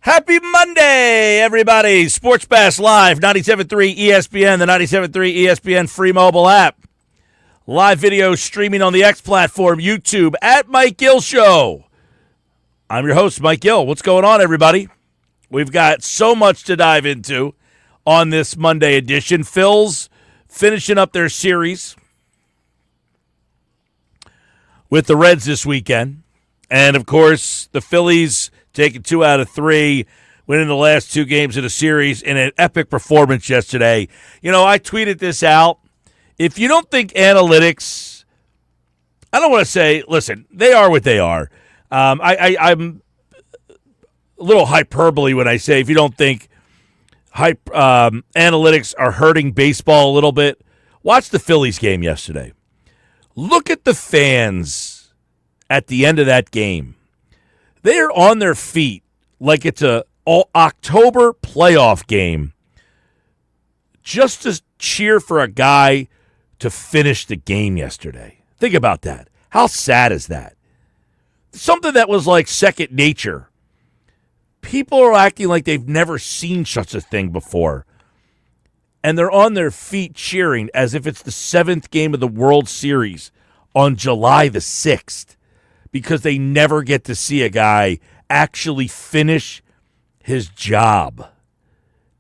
Happy Monday, everybody. Sports Bash Live, 97.3 ESPN, the 97.3 ESPN free mobile app. Live video streaming on the X platform, YouTube, at Mike Gill Show. I'm your host, Mike Gill. What's going on, everybody? We've got so much to dive into on this Monday edition. Phil's finishing up their series with the Reds this weekend. And, of course, the Phillies taking 2 out of 3, winning the last 2 games of the series in an epic performance yesterday. You know, I tweeted this out. If you don't think analytics, I don't want to say, listen, they are what they are. I'm a little hyperbole when I say if you don't think analytics are hurting baseball a little bit, watch the Phillies game yesterday. Look at the fans at the end of that game. They are on their feet like it's a October playoff game just to cheer for a guy to finish the game yesterday. Think about that. How sad is that? Something that was like second nature. People are acting like they've never seen such a thing before. And they're on their feet cheering as if it's the 7th game of the World Series on July the 6th. Because they never get to see a guy actually finish his job.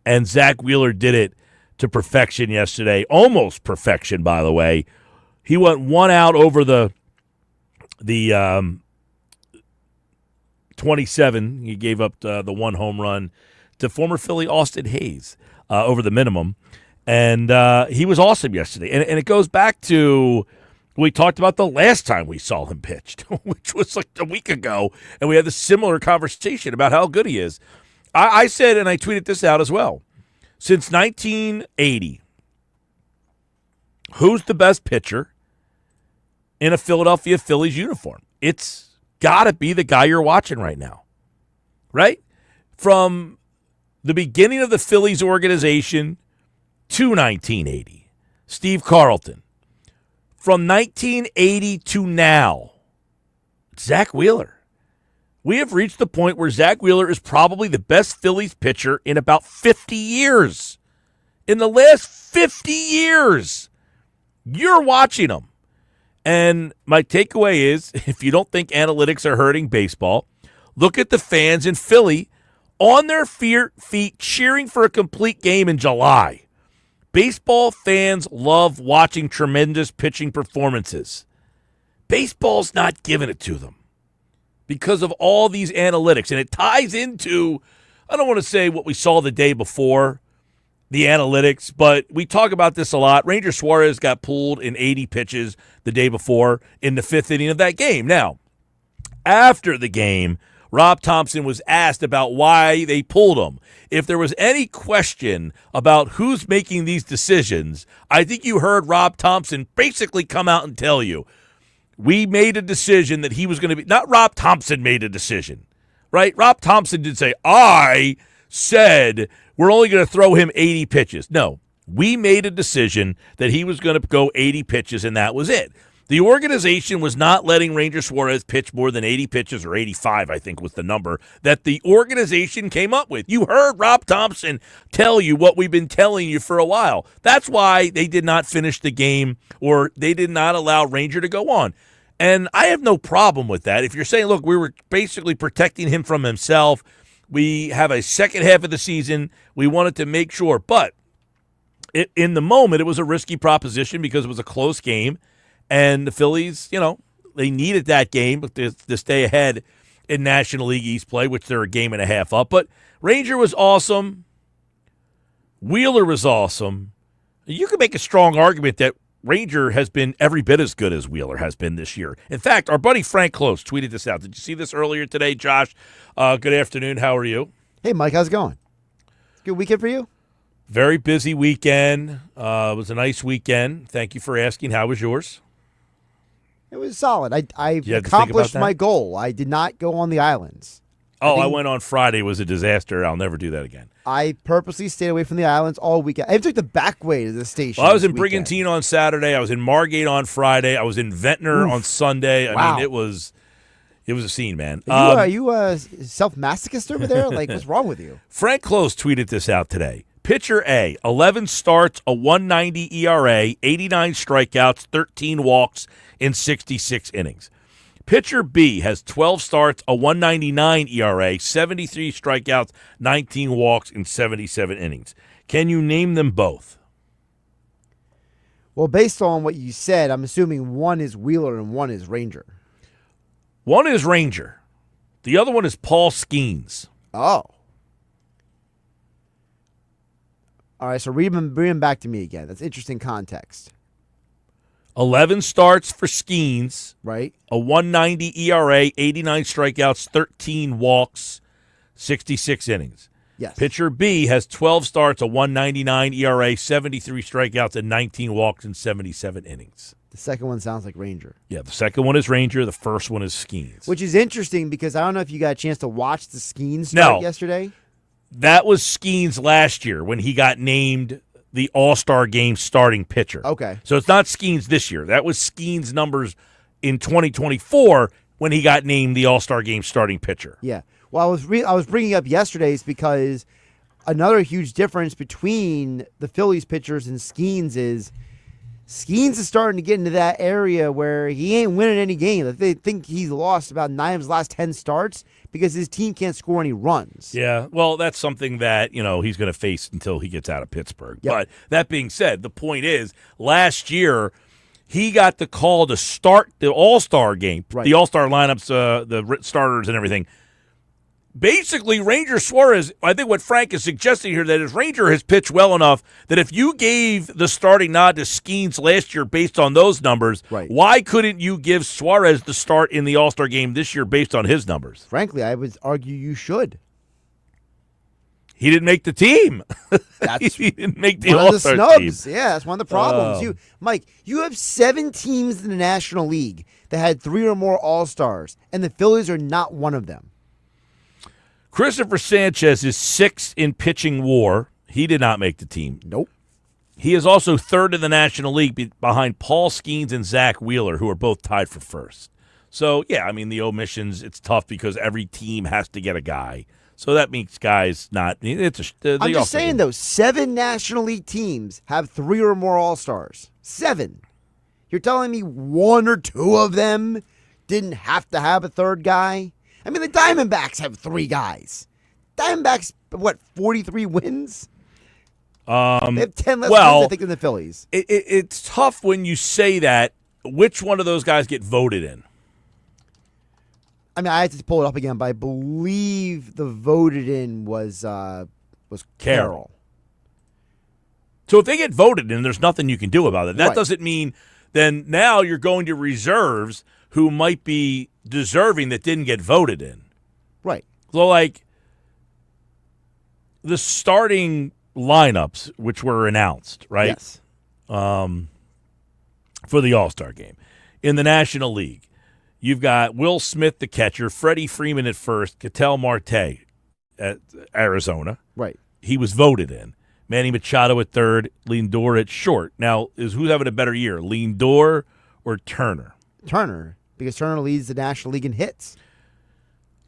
And Zach Wheeler did it to perfection yesterday. Almost perfection, by the way. He went 1 out over the 27. He gave up the 1 home run to former Philly Austin Hayes over the minimum. And he was awesome yesterday. And it goes back to we talked about the last time we saw him pitched, which was like a week ago, and we had a similar conversation about how good he is. I said, and I tweeted this out as well, since 1980, who's the best pitcher in a Philadelphia Phillies uniform? It's got to be the guy you're watching right now, right? From the beginning of the Phillies organization to 1980, Steve Carlton. From 1980 to now, Zach Wheeler. We have reached the point where Zach Wheeler is probably the best Phillies pitcher in about 50 years. In the last 50 years, you're watching him. And my takeaway is, if you don't think analytics are hurting baseball, look at the fans in Philly on their feet cheering for a complete game in July. Baseball fans love watching tremendous pitching performances. Baseball's not giving it to them because of all these analytics. And it ties into, I don't want to say what we saw the day before, the analytics, but we talk about this a lot. Ranger Suarez got pulled in 80 pitches the day before in the 5th inning of that game. Now, after the game, Rob Thompson was asked about why they pulled him. If there was any question about who's making these decisions, I think you heard Rob Thompson basically come out and tell you, we made a decision that he was going to be, not Rob Thompson made a decision, right? Rob Thompson did say, I said we're only going to throw him 80 pitches. No, we made a decision that he was going to go 80 pitches, and that was it. The organization was not letting Ranger Suarez pitch more than 80 pitches, or 85, I think was the number, that the organization came up with. You heard Rob Thompson tell you what we've been telling you for a while. That's why they did not finish the game, or they did not allow Ranger to go on. And I have no problem with that. If you're saying, look, we were basically protecting him from himself, we have a second half of the season, we wanted to make sure. But in the moment, it was a risky proposition because it was a close game. And the Phillies, you know, they needed that game to stay ahead in National League East play, which they're a game and a half up. But Ranger was awesome. Wheeler was awesome. You can make a strong argument that Ranger has been every bit as good as Wheeler has been this year. In fact, our buddy Frank Close tweeted this out. Did you see this earlier today, Josh? Good afternoon. How are you? Hey, Mike. How's it going? Good weekend for you? Very busy weekend. It was a nice weekend. Thank you for asking. How was yours? It was solid. I accomplished my goal. I did not go on the islands. I went on Friday. It was a disaster. I'll never do that again. I purposely stayed away from the islands all weekend. I even took the back way to the station. Well, I was in Brigantine on Saturday. I was in Margate on Friday. I was in Ventnor on Sunday. I mean, it was It was a scene, man. Are you a self-masochist over there? Like, what's wrong with you? Frank Close tweeted this out today. Pitcher A, 11 starts, a 1.90 ERA, 89 strikeouts, 13 walks in 66 innings. Pitcher B has 12 starts, a 1.99 ERA, 73 strikeouts, 19 walks in 77 innings. Can you name them both? Well, based on what you said, I'm assuming one is Wheeler and one is Ranger. One is Ranger. The other one is Paul Skeens. Oh. All right, so bring him back to me again. That's interesting context. 11 starts for Skeens. Right. A 1.90 ERA, 89 strikeouts, 13 walks, 66 innings. Yes. Pitcher B has 12 starts, a 1.99 ERA, 73 strikeouts, and 19 walks in 77 innings. The second one sounds like Ranger. Yeah, the second one is Ranger. The first one is Skeens. Which is interesting because I don't know if you got a chance to watch the Skeens start yesterday. That was Skeens last year when he got named the All-Star Game starting pitcher. Okay. So it's not Skeens this year. That was Skeens' numbers in 2024 when he got named the All-Star Game starting pitcher. Yeah. Well, I was bringing up yesterday's because another huge difference between the Phillies pitchers and Skeens is starting to get into that area where he ain't winning any games. They think he's lost about 9 of his last 10 starts because his team can't score any runs. Yeah, well, that's something that, he's going to face until he gets out of Pittsburgh. Yep. But that being said, the point is, last year, he got the call to start the All-Star game, right. The All-Star lineups, the starters and everything. Basically, Ranger Suarez, I think what Frank is suggesting here, that is Ranger has pitched well enough that if you gave the starting nod to Skeens last year based on those numbers, right. Why couldn't you give Suarez the start in the All-Star game this year based on his numbers? Frankly, I would argue you should. He didn't make the team. He didn't make the All-Star team. Yeah, that's one of the problems. Mike, you have 7 teams in the National League that had 3 or more All-Stars, and the Phillies are not one of them. Christopher Sanchez is 6th in pitching WAR. He did not make the team. Nope. He is also 3rd in the National League behind Paul Skeens and Zach Wheeler, who are both tied for 1st. So, yeah, the omissions, it's tough because every team has to get a guy. So that means guys not – I'm just saying, though, 7 National League teams have 3 or more All-Stars. 7. You're telling me 1 or 2 of them didn't have to have a third guy? The Diamondbacks have 3 guys. Diamondbacks, 43 wins? They have 10 less wins, I think, than the Phillies. It's tough when you say that. Which one of those guys get voted in? I had to pull it up again, but I believe the voted in was Carroll. So if they get voted in, there's nothing you can do about it. That right. doesn't mean then now you're going to reserves who might be deserving that didn't get voted in. Right. So, the starting lineups, which were announced, right? Yes. For the All-Star game. In the National League, you've got Will Smith, the catcher, Freddie Freeman at first, Ketel Marte at Arizona. Right. He was voted in. Manny Machado at third, Lindor at short. Now, who's having a better year, Lindor or Turner? Turner, because Turner leads the National League in hits.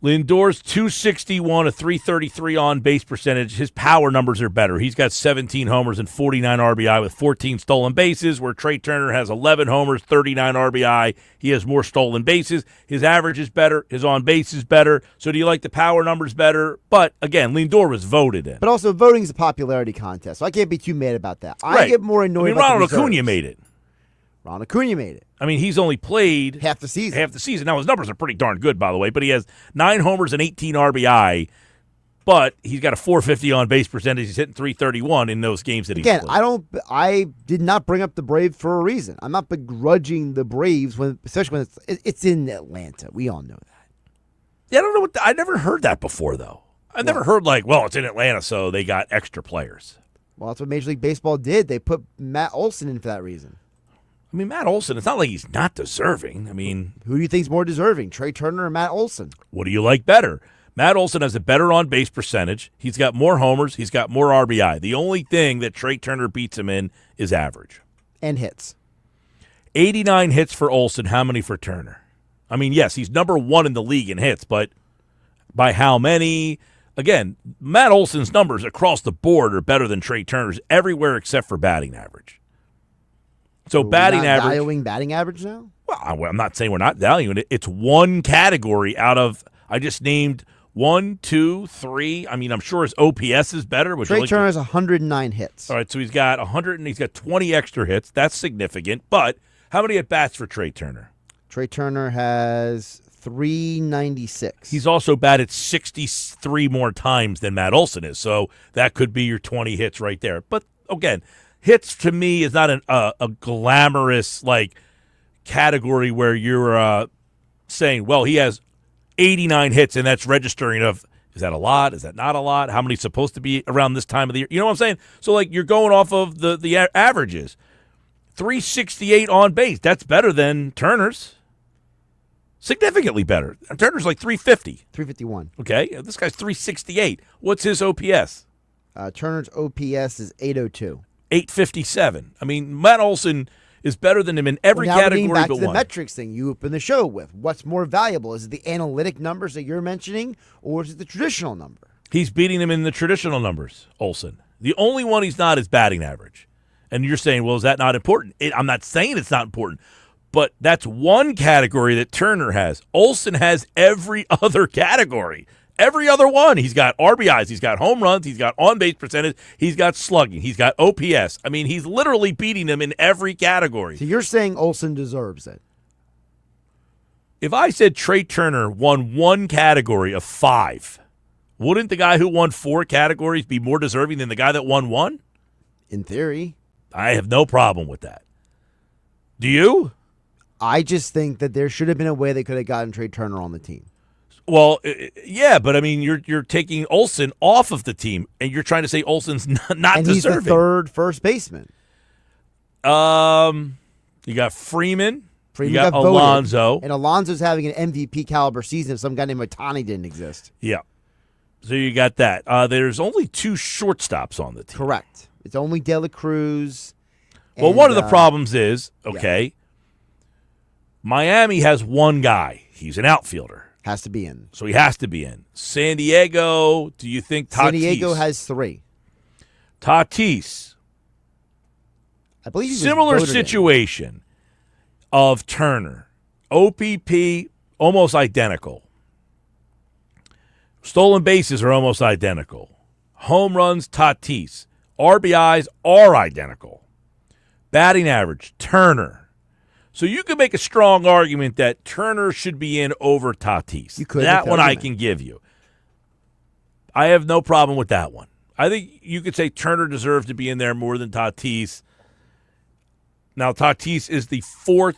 Lindor's 261, a 333 on base percentage. His power numbers are better. He's got 17 homers and 49 RBI with 14 stolen bases, where Trey Turner has 11 homers, 39 RBI. He has more stolen bases. His average is better. His on base is better. So do you like the power numbers better? But again, Lindor was voted in. But also, voting is a popularity contest, so I can't be too mad about that. Right. I get more annoyed about Ronald Acuna made it. Ron Acuna made it. He's only played half the season. Now, his numbers are pretty darn good, by the way, but he has 9 homers and 18 RBI, but he's got a 450 on base percentage. He's hitting 331 in those games that he's played. I did not bring up the Braves for a reason. I'm not begrudging the Braves, especially when it's in Atlanta. We all know that. Yeah, I don't know. I never heard that before, though. I never heard it's in Atlanta, so they got extra players. Well, that's what Major League Baseball did. They put Matt Olson in for that reason. Matt Olson, it's not like he's not deserving. Who do you think's more deserving, Trey Turner or Matt Olson? What do you like better? Matt Olson has a better on-base percentage. He's got more homers. He's got more RBI. The only thing that Trey Turner beats him in is average. And hits. 89 hits for Olson. How many for Turner? I mean, yes, he's number 1 in the league in hits, but by how many? Again, Matt Olson's numbers across the board are better than Trey Turner's everywhere except for batting average. So batting average. Valuing batting average now? Well, I'm not saying we're not valuing it. It's one category out of, I just named 1, 2, 3. I mean, I'm sure his OPS is better. Trey Turner has 109 hits. All right, so he's got 100 and he's got 20 extra hits. That's significant. But how many at bats for Trey Turner? Trey Turner has 396. He's also batted 63 more times than Matt Olson is, so that could be your 20 hits right there. But again, hits to me is not a glamorous category where you're saying, well, he has 89 hits and that's registering of, is that a lot? Is that not a lot? How many supposed to be around this time of the year? You know what I'm saying? So you're going off of the averages. 368 on base. That's better than Turner's. Significantly better. Turner's 350. 351. Okay, this guy's 368. What's his OPS? Turner's OPS is 802. 857. I mean, Matt Olson is better than him in every category back but to the one. metrics thing you opened the show with. What's more valuable? Is it the analytic numbers that you're mentioning, or is it the traditional number? He's beating him in the traditional numbers, Olson. The only one he's not is batting average. And you're saying, well, is that not important? I'm not saying it's not important. But that's one category that Turner has. Olson has every other category. Every other one. He's got RBIs. He's got home runs. He's got on-base percentage. He's got slugging. He's got OPS. I mean, he's literally beating him in every category. So you're saying Olson deserves it? If I said Trey Turner won one category of 5, wouldn't the guy who won 4 categories be more deserving than the guy that won 1? In theory. I have no problem with that. Do you? I just think that there should have been a way they could have gotten Trey Turner on the team. Well, yeah, but I mean, you're taking Olson off of the team, and you're trying to say Olson's not and deserving. He's the third first baseman. You got Freeman you got voted, Alonso. and Alonso's having an MVP caliber season if some guy named Otani didn't exist. Yeah. So you got that. There's only 2 shortstops on the team. Correct. It's only De La Cruz. Well, one of the problems is, Miami has one guy. He's an outfielder. Has to be in. So he has to be in. San Diego, do you think Tatis? San Diego has 3. Tatis. I believe similar situation of Turner. OPP, almost identical. Stolen bases are almost identical. Home runs, Tatis. RBIs are identical. Batting average, Turner. So you could make a strong argument that Turner should be in over Tatis. You could. That one I can give you. I have no problem with that one. I think you could say Turner deserves to be in there more than Tatis. Now, Tatis is the 4th,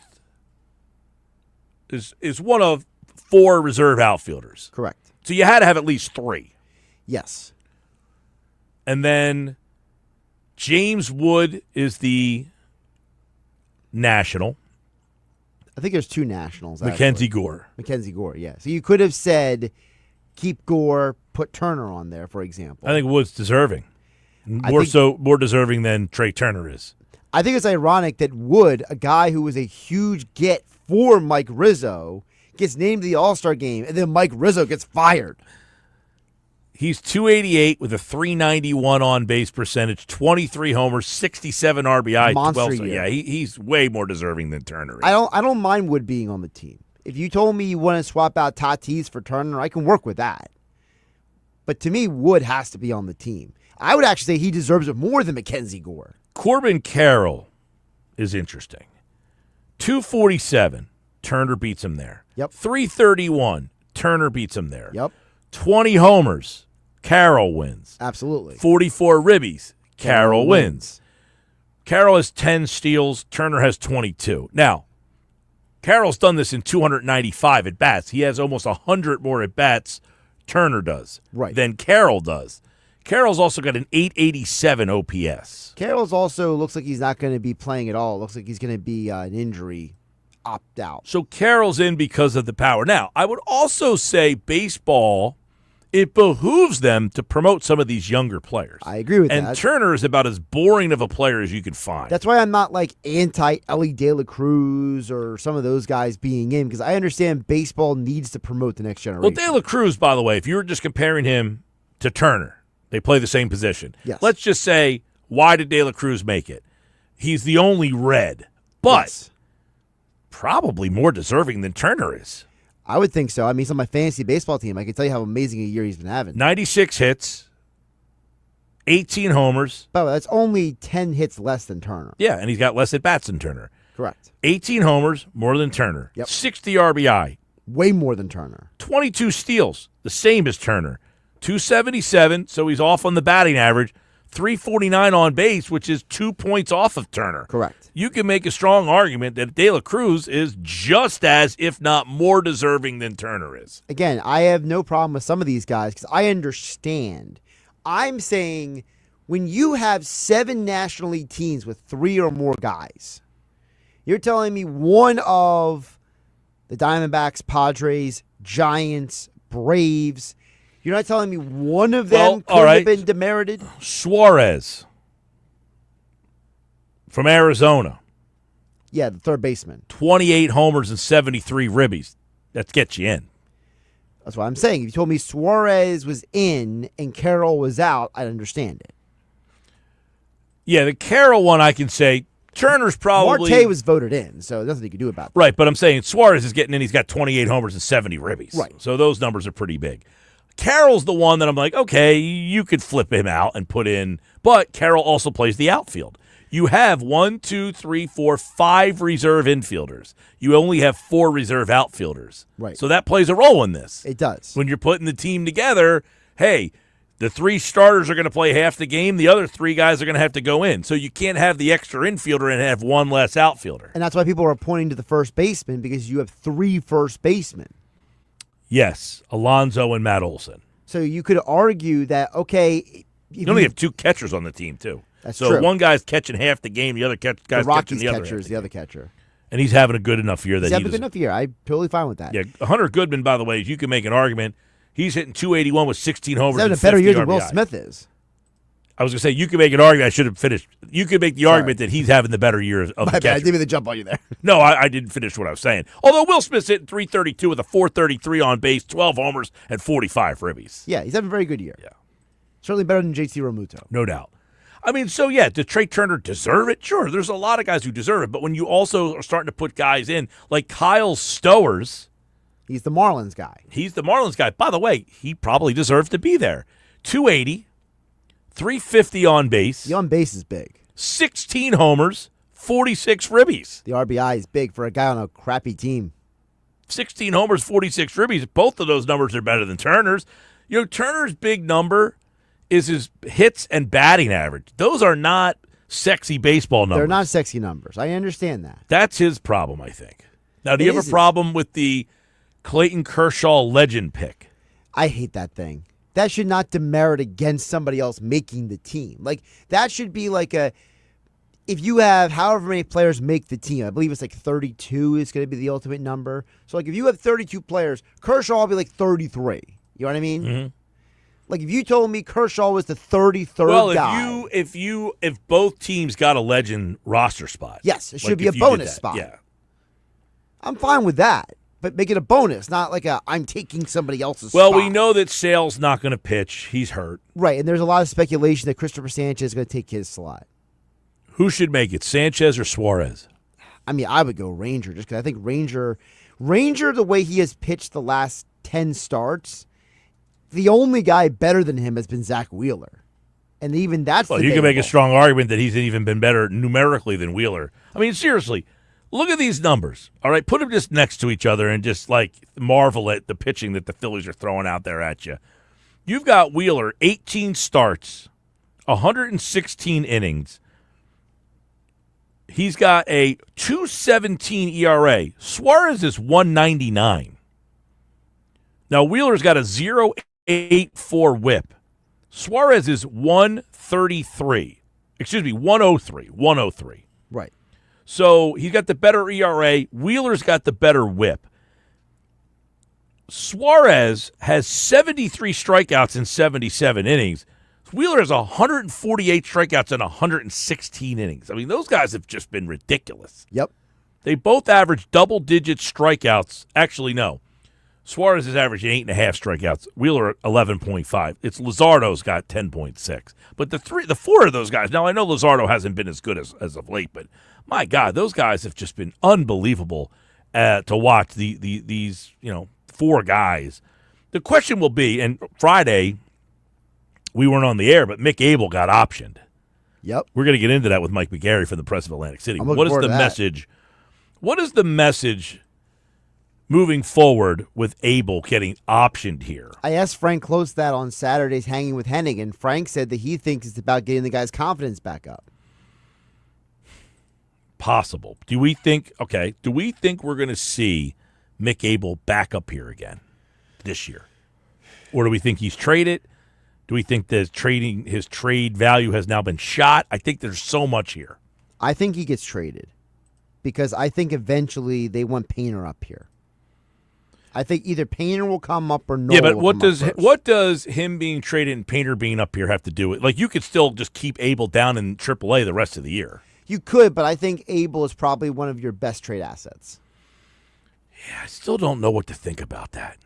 is one of 4 reserve outfielders. Correct. So you had to have at least 3. Yes. And then James Wood is the national. I think there's 2 nationals. Mackenzie Gore. Mackenzie Gore, yeah. So you could have said, keep Gore, put Turner on there, for example. I think Wood's deserving. More deserving than Trey Turner is. I think it's ironic that Wood, a guy who was a huge get for Mike Rizzo, gets named to the All-Star game, and then Mike Rizzo gets fired. He's 288 with a 391 on-base percentage, 23 homers, 67 RBI, Monster 12. year. Yeah, he's way more deserving than Turner is. I don't mind Wood being on the team. If you told me you want to swap out Tatis for Turner, I can work with that. But to me, Wood has to be on the team. I would actually say he deserves it more than Mackenzie Gore. Corbin Carroll is interesting. 247, Turner beats him there. Yep. 331, Turner beats him there. Yep. 20 homers, Carroll wins. Absolutely. 44 ribbies, Carroll wins. Carroll has 10 steals, Turner has 22. Now, Carroll's done this in 295 at-bats. He has almost 100 more at-bats Turner does than Carroll does. Carroll's also got an 887 OPS. Carroll's also looks like he's not going to be playing at all. Looks like he's going to be an injury opt-out. So Carroll's in because of the power. Now, I would also say baseball it behooves them to promote some of these younger players. I agree with and that. And Turner is about as boring of a player as you could find. That's why I'm not like anti-Ellie De La Cruz or some of those guys being in, because I understand baseball needs to promote the next generation. Well, De La Cruz, by the way, if you were just comparing him to Turner, they play the same position. Yes. Let's just say, why did De La Cruz make it? He's the only red, but probably more deserving than Turner is. I would think so. I mean, he's on my fantasy baseball team. I can tell you how amazing a year he's been having. 96 hits, 18 homers. By the way, that's only 10 hits less than Turner. Yeah, and he's got less at-bats than Turner. Correct. 18 homers, more than Turner. Yep. 60 RBI. Way more than Turner. 22 steals, the same as Turner. 277, so he's off on the batting average. 349 on base, which is 2 points off of Turner. Correct. You can make a strong argument that De La Cruz is just as, if not more deserving than Turner is. Again, I have no problem with some of these guys because I understand. I'm saying when you have 7 National League teams with 3 or more guys, you're telling me one of the Diamondbacks, Padres, Giants, Braves, you're not telling me one of them could have been demerited? Suarez from Arizona. Yeah, the third baseman. 28 homers and 73 ribbies. That gets you in. That's what I'm saying. If you told me Suarez was in and Carroll was out, I'd understand it. Yeah, the Carroll one I can say Turner's probably... Marte was voted in, so there's nothing you can do about that. Right, but I'm saying Suarez is getting in. He's got 28 homers and 70 ribbies. Right. So those numbers are pretty big. Carroll's the one that I'm like, okay, you could flip him out and put in, but Carroll also plays the outfield. You have 5 reserve infielders. You only have 4 reserve outfielders. Right. So that plays a role in this. It does. When you're putting the team together, hey, the 3 starters are going to play half the game. The other 3 guys are going to have to go in. So you can't have the extra infielder and have 1 less outfielder. And that's why people are pointing to the first baseman, because you have 3 first basemen. Yes, Alonso and Matt Olson. So you could argue that, okay. You only have 2 catchers on the team, too. That's so true. one guy's catching half the game, the other guy's the catching the other. Rockies catcher is the other catcher. And he's having a good enough year that he's having a good enough year. I'm totally fine with that. Yeah, Hunter Goodman, by the way, you can make an argument. He's hitting 281 with 16 homers. He's having and a better 50 year than RBI. Will Smith is. I was going to say, you can make an argument. I should have finished. You could make the argument that he's having the better year of the My bad. I catcher. didn't mean to jump on you there. No, I didn't finish what I was saying. Although Will Smith's hitting 332 with a 433 on base, 12 homers, and 45 ribbies. Yeah, he's having a very good year. Yeah. Certainly better than JT Realmuto. No doubt. I mean, so yeah, did Trey Turner deserve it? Sure, there's a lot of guys who deserve it. But when you also are starting to put guys in, like Kyle Stowers. He's the Marlins guy. He's the Marlins guy. By the way, he probably deserves to be there. 280, 350 on base. The on base is big. 16 homers, 46 ribbies. The RBI is big for a guy on a crappy team. 16 homers, 46 ribbies. Both of those numbers are better than Turner's. You know, Turner's big number is his hits and batting average. Those are not sexy baseball numbers. They're not sexy numbers. I understand that. That's his problem, I think. Now, do you have a problem with the Clayton Kershaw legend pick? I hate that thing. That should not demerit against somebody else making the team. Like, that should be like a, if you have however many players make the team, I believe it's like 32 is going to be the ultimate number. So, like, if you have 32 players, Kershaw will be like 33. You know what I mean? Mm-hmm. Like, if you told me Kershaw was the 33rd guy. If both teams got a legend roster spot. Yes, it should be a bonus spot. Yeah. I'm fine with that. But make it a bonus, not like I'm taking somebody else's spot. Well, we know that Sale's not going to pitch. He's hurt. Right, and there's a lot of speculation that Christopher Sanchez is going to take his slot. Who should make it, Sanchez or Suarez? I mean, I would go Ranger just because I think Ranger, the way he has pitched the last 10 starts, the only guy better than him has been Zach Wheeler. And even that's Well, you can make a strong argument that he's even been better numerically than Wheeler. I mean, seriously, look at these numbers. All right, put them just next to each other and just, like, marvel at the pitching that the Phillies are throwing out there at you. You've got Wheeler, 18 starts, 116 innings. He's got a 2.17 ERA. Suarez is 1.99. Now, Wheeler's got a 0.84 whip. Suarez is 1.33. Excuse me, 1.03. 1.03. Right. So he's got the better ERA. Wheeler's got the better whip. Suarez has 73 strikeouts in 77 innings. Wheeler has 148 strikeouts in 116 innings. I mean, those guys have just been ridiculous. Yep. They both average double-digit strikeouts. Actually, no. Suarez is averaging 8.5 strikeouts. Wheeler 11.5. It's Luzardo's got 10.6. But the four of those guys. Now I know Luzardo hasn't been as good as of late, but my God, those guys have just been unbelievable to watch. These four guys. The question will be, and Friday we weren't on the air, but Mick Abel got optioned. Yep. We're going to get into that with Mike McGarry from the Press of Atlantic City. What is the message? What is the message moving forward with Abel getting optioned here? I asked Frank Close that on Saturday's Hanging with Hennig, and Frank said that he thinks it's about getting the guy's confidence back up. Possible. Do we think we're going to see Mick Abel back up here again this year? Or do we think he's traded? Do we think that his trade value has now been shot? I think there's so much here. I think he gets traded because I think eventually they want Painter up here. I think either Painter will come up or Nola. Yeah, but what does him being traded and Painter being up here have to do with? Like, you could still just keep Abel down in AAA the rest of the year. You could, but I think Abel is probably one of your best trade assets. Yeah, I still don't know what to think about that.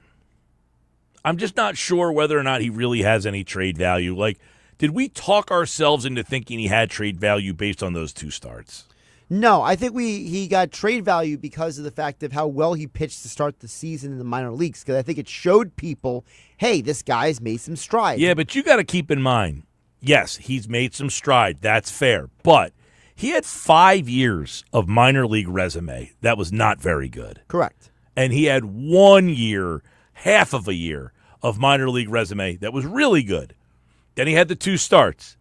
I'm just not sure whether or not he really has any trade value. Like, did we talk ourselves into thinking he had trade value based on those two starts? No, I think he got trade value because of the fact of how well he pitched to start the season in the minor leagues. Because I think it showed people, hey, this guy's made some strides. Yeah, but you got to keep in mind, yes, he's made some stride. That's fair. But he had 5 years of minor league resume that was not very good. Correct. And he had 1 year, half of a year, of minor league resume that was really good. Then he had the 2 starts.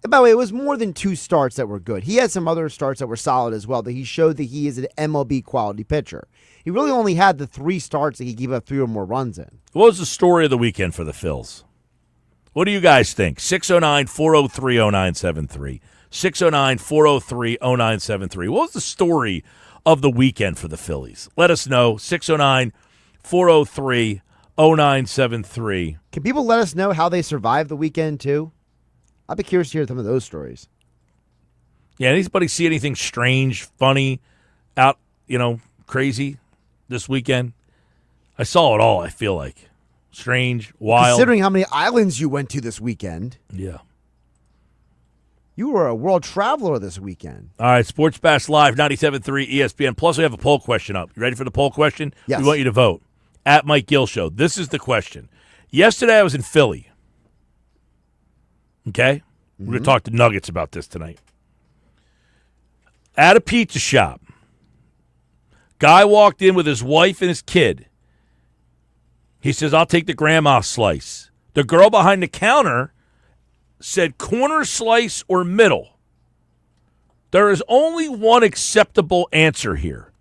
By the way, it was more than 2 starts that were good. He had some other starts that were solid as well, that he showed that he is an MLB quality pitcher. He really only had the 3 starts that he gave up 3 or more runs in. What was the story of the weekend for the Phils? What do you guys think? 609-403-0973. 609-403-0973. What was the story of the weekend for the Phillies? Let us know. 609-403-0973. Can people let us know how they survived the weekend, too? I'd be curious to hear some of those stories. Yeah, anybody see anything strange, funny, out, crazy this weekend? I saw it all, I feel like. Strange, wild. Considering how many islands you went to this weekend. Yeah. You were a world traveler this weekend. All right, Sports Bash Live, 97.3 ESPN. Plus, we have a poll question up. You ready for the poll question? Yes. We want you to vote. At Mike Gill Show. This is the question. Yesterday, I was in Philly. Okay? We're going to talk to Nuggets about this tonight. At a pizza shop, guy walked in with his wife and his kid. He says, I'll take the grandma slice. The girl behind the counter said corner slice or middle. There is only one acceptable answer here.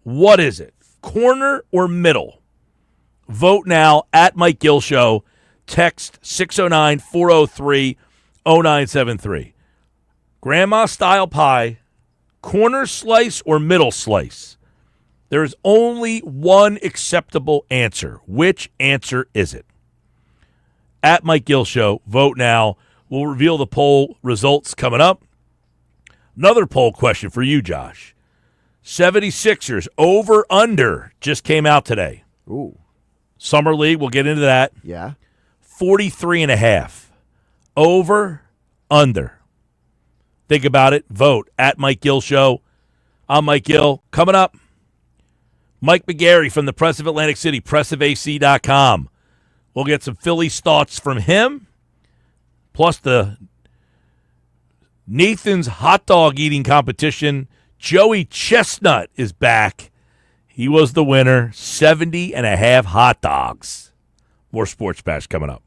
What is it? Corner or middle? Vote now at Mike Gill Show. Text 609-403-0973. Grandma style pie, corner slice or middle slice? There is only one acceptable answer. Which answer is it? At Mike Gill Show. Vote now. We'll reveal the poll results coming up. Another poll question for you, Josh. 76ers over under just came out today. Ooh. Summer League, we'll get into that. Yeah. 43.5. Over, under. Think about it. Vote at Mike Gill Show. I'm Mike Gill. Coming up, Mike McGarry from the Press of Atlantic City, pressofac.com. We'll get some Phillies thoughts from him, plus the Nathan's hot dog eating competition. Joey Chestnut is back. He was the winner, 70.5 hot dogs. More Sports Bash coming up.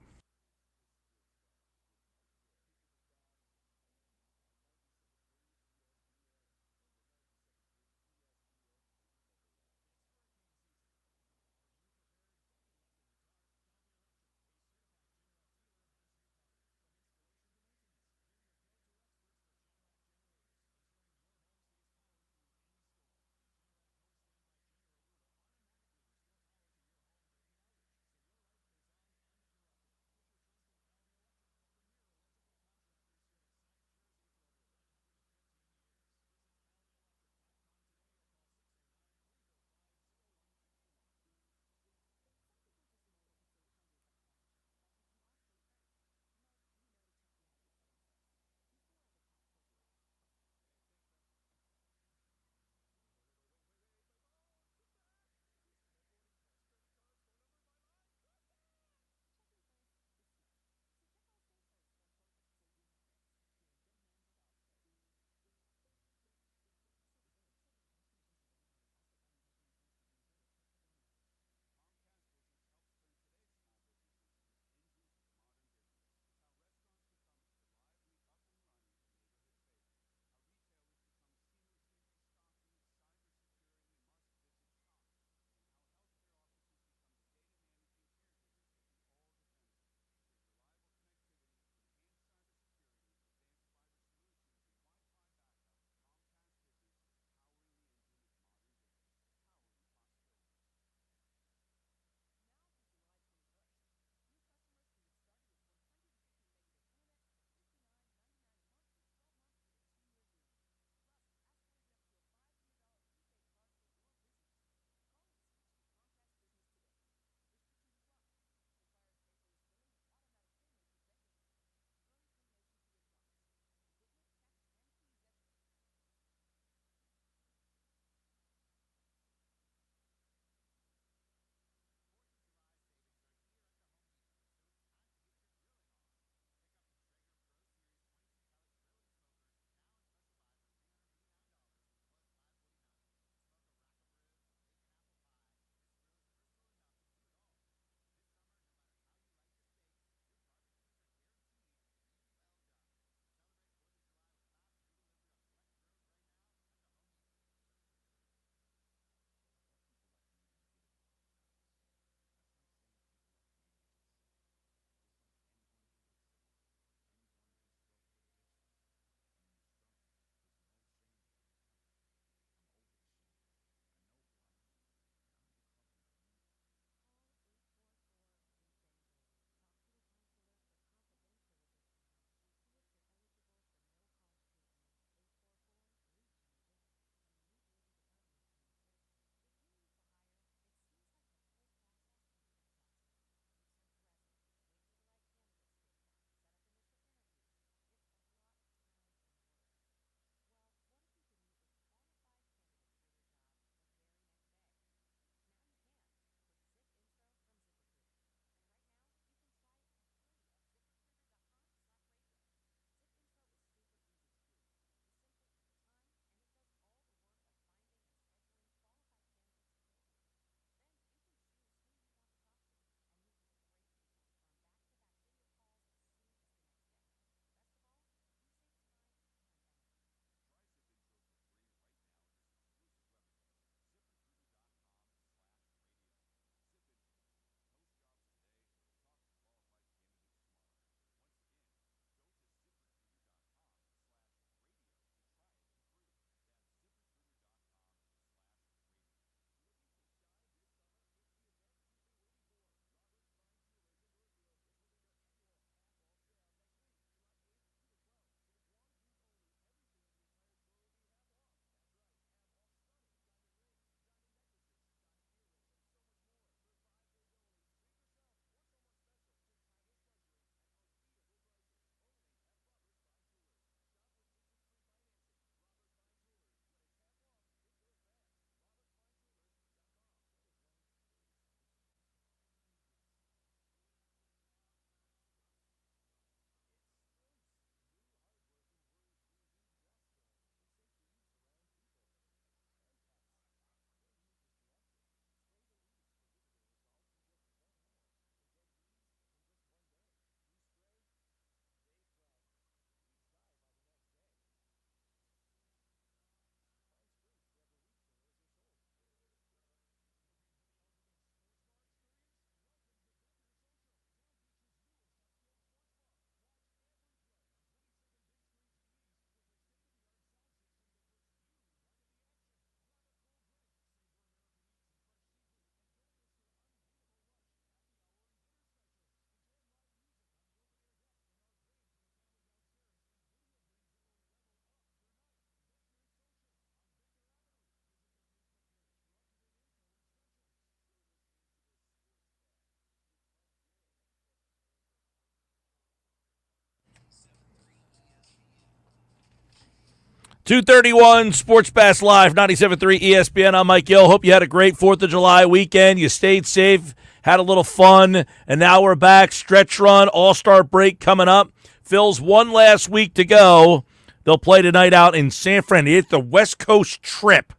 2:31 Sports Bass Live, 97.3 ESPN. I'm Mike Gill. Hope you had a great 4th of July weekend. You stayed safe, had a little fun, and now we're back. Stretch run, All-Star break coming up. Phil's one last week to go. They'll play tonight out in San Fran. It's the West Coast trip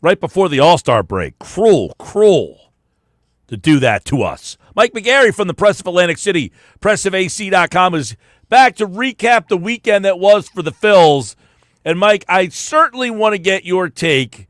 right before the All-Star break. Cruel to do that to us. Mike McGarry from the Press of Atlantic City, pressofac.com, is back to recap the weekend that was for the Phils. And, Mike, I certainly want to get your take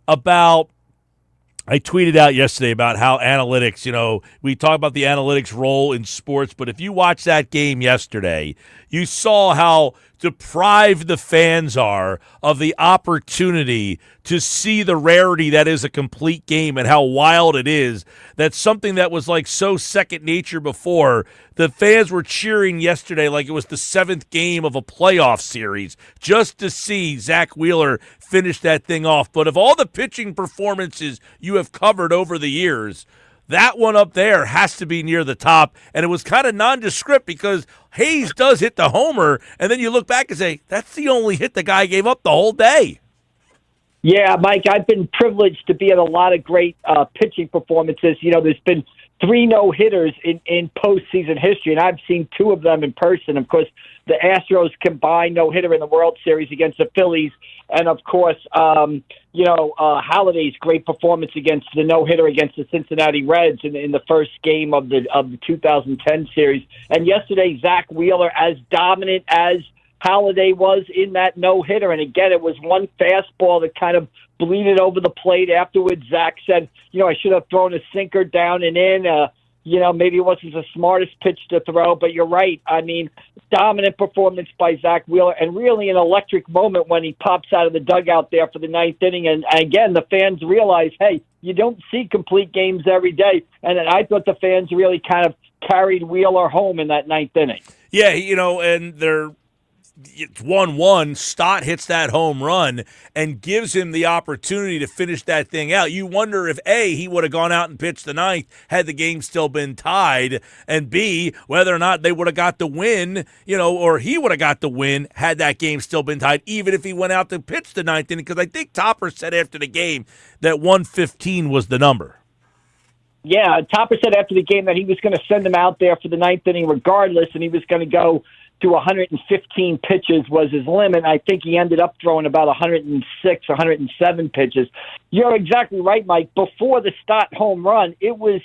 about – I tweeted out yesterday about how analytics, we talk about the analytics role in sports, but if you watch that game yesterday, you saw how deprived the fans are of the opportunity to see the rarity that is a complete game and how wild it is. That's something that was like so second nature before. The fans were cheering yesterday like it was the 7th game of a playoff series just to see Zach Wheeler finish that thing off. But of all the pitching performances you have covered over the years, that one up there has to be near the top. And it was kind of nondescript because Hayes does hit the homer, and then you look back and say, that's the only hit the guy gave up the whole day. Yeah, Mike, I've been privileged to be at a lot of great pitching performances. There's been 3 no-hitters in postseason history, and I've seen 2 of them in person. Of course, the Astros combined no-hitter in the World Series against the Phillies, and of course, Holiday's great performance against the no-hitter against the Cincinnati Reds in the first game of the 2010 series. And yesterday, Zach Wheeler, as dominant as Holiday was in that no-hitter. And again, it was one fastball that kind of bleeded over the plate. Afterwards, Zach said, I should have thrown a sinker down and in. Maybe it wasn't the smartest pitch to throw, but you're right. I mean, dominant performance by Zach Wheeler, and really an electric moment when he pops out of the dugout there for the 9th inning. And again, the fans realize, hey, you don't see complete games every day. And I thought the fans really kind of carried Wheeler home in that 9th inning. Yeah, and it's 1-1. Stott hits that home run and gives him the opportunity to finish that thing out. You wonder if, A, he would have gone out and pitched the 9th had the game still been tied, and B, whether or not they would have got the win, or he would have got the win had that game still been tied, even if he went out to pitch the 9th inning, because I think Topper said after the game that 115 was the number. Yeah, Topper said after the game that he was going to send him out there for the 9th inning regardless, and he was going to go to 115 pitches was his limit. I think he ended up throwing about 106, 107 pitches. You're exactly right, Mike. Before the Stott home run, it was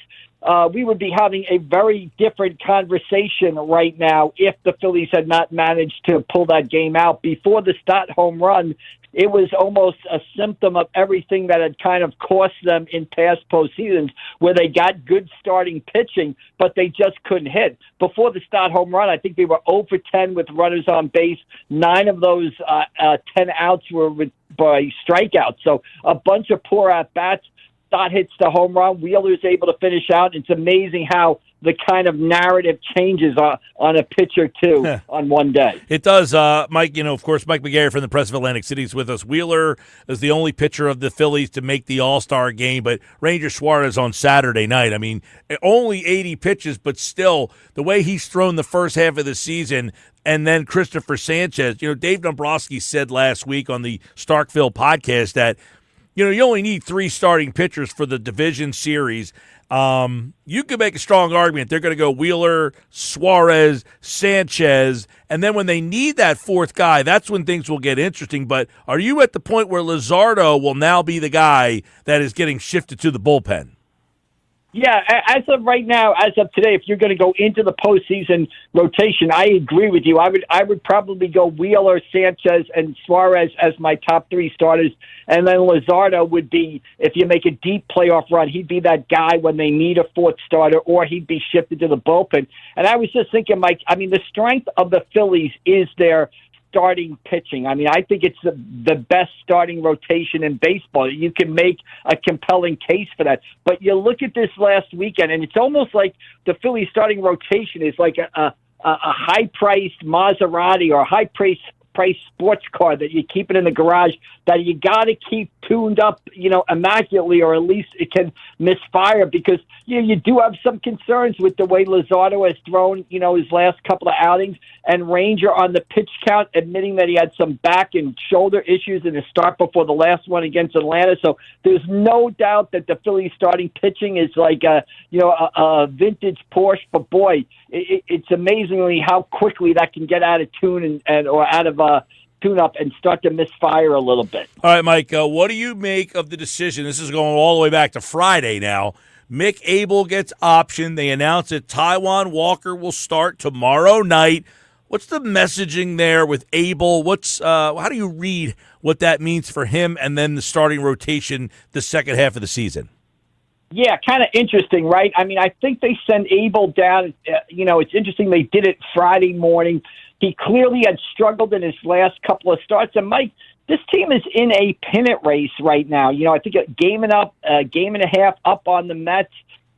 we would be having a very different conversation right now if the Phillies had not managed to pull that game out. Before the Stott home run, it was almost a symptom of everything that had kind of cost them in past postseasons, where they got good starting pitching, but they just couldn't hit. Before the Stott home run, I think they were 0 for 10 with runners on base. 9 of those 10 outs were by strikeouts. So a bunch of poor at-bats. Stott hits the home run. Wheeler's able to finish out. It's amazing how the kind of narrative changes on a pitcher, too, on one day. It does. Mike, of course, Mike McGarry from the Press of Atlantic City is with us. Wheeler is the only pitcher of the Phillies to make the All-Star game, but Ranger Suarez on Saturday night. I mean, only 80 pitches, but still, the way he's thrown the first half of the season, and then Christopher Sanchez. Dave Dombrowski said last week on the Starkville podcast that, you only need 3 starting pitchers for the division series. You could make a strong argument they're going to go Wheeler, Suarez, Sanchez, and then when they need that 4th guy, that's when things will get interesting. But are you at the point where Luzardo will now be the guy that is getting shifted to the bullpen? Yeah, as of right now, as of today, if you're going to go into the postseason rotation, I agree with you. I would probably go Wheeler, Sanchez, and Suarez as my top 3 starters, and then Luzardo would be, if you make a deep playoff run, he'd be that guy when they need a 4th starter, or he'd be shifted to the bullpen. And I was just thinking, Mike, the strength of the Phillies is their starting pitching. I think it's the best starting rotation in baseball. You can make a compelling case for that. But you look at this last weekend, and it's almost like the Phillies starting rotation is like a high-priced Maserati or a high-priced price sports car that you keep it in the garage that you got to keep tuned up, immaculately, or at least it can misfire because you do have some concerns with the way Luzardo has thrown, his last couple of outings, and Ranger on the pitch count admitting that he had some back and shoulder issues in his start before the last one against Atlanta. So there's no doubt that the Phillies starting pitching is like a vintage Porsche, but boy, it's amazingly how quickly that can get out of tune or out of tune-up and start to misfire a little bit. All right, Mike, what do you make of the decision? This is going all the way back to Friday now. Mick Abel gets optioned. They announce that Taijuan Walker will start tomorrow night. What's the messaging there with Abel? How do you read what that means for him and then the starting rotation the second half of the season? Yeah, kind of interesting, right? I mean, I think they send Abel down. It's interesting they did it Friday morning. He clearly had struggled in his last couple of starts. And, Mike, this team is in a pennant race right now. I think a game and a half up on the Mets.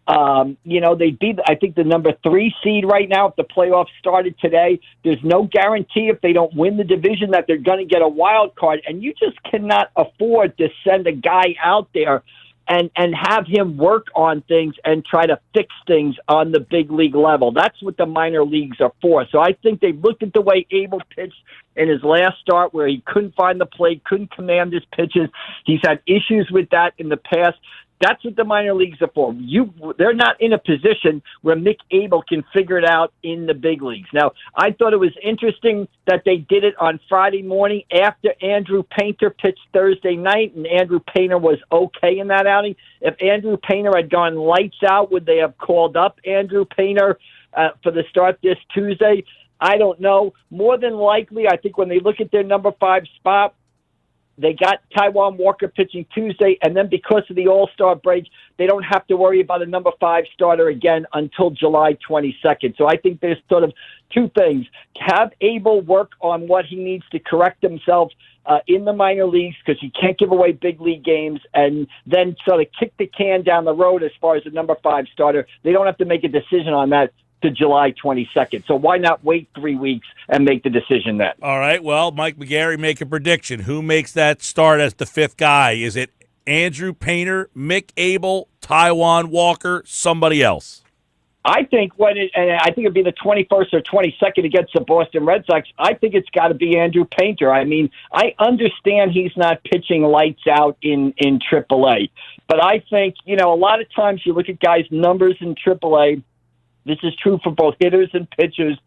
They'd be, I think, the number 3 seed right now if the playoffs started today. There's no guarantee if they don't win the division that they're going to get a wild card. And you just cannot afford to send a guy out there and have him work on things and try to fix things on the big league level. That's what the minor leagues are for. So I think they looked at the way Abel pitched in his last start where he couldn't find the plate, couldn't command his pitches. He's had issues with that in the past. That's what the minor leagues are for. They're not in a position where Mick Abel can figure it out in the big leagues. Now, I thought it was interesting that they did it on Friday morning after Andrew Painter pitched Thursday night, and Andrew Painter was okay in that outing. If Andrew Painter had gone lights out, would they have called up Andrew Painter for the start this Tuesday? I don't know. More than likely, I think when they look at their number 5 spot, they got Taijuan Walker pitching Tuesday, and then because of the All-Star break, they don't have to worry about a number 5 starter again until July 22nd. So I think there's sort of 2 things. Have Abel work on what he needs to correct himself in the minor leagues because he can't give away big league games, and then sort of kick the can down the road as far as the number 5 starter. They don't have to make a decision on that to July 22nd. So why not wait 3 weeks and make the decision then? All right, well, Mike McGarry, make a prediction. Who makes that start as the 5th guy? Is it Andrew Painter, Mick Abel, Taijuan Walker, somebody else? I think it'd be the 21st or 22nd against the Boston Red Sox. I think it's got to be Andrew Painter. I mean, I understand he's not pitching lights out in AAA, but I think, a lot of times you look at guys' numbers in AAA. This is true for both hitters and pitchers.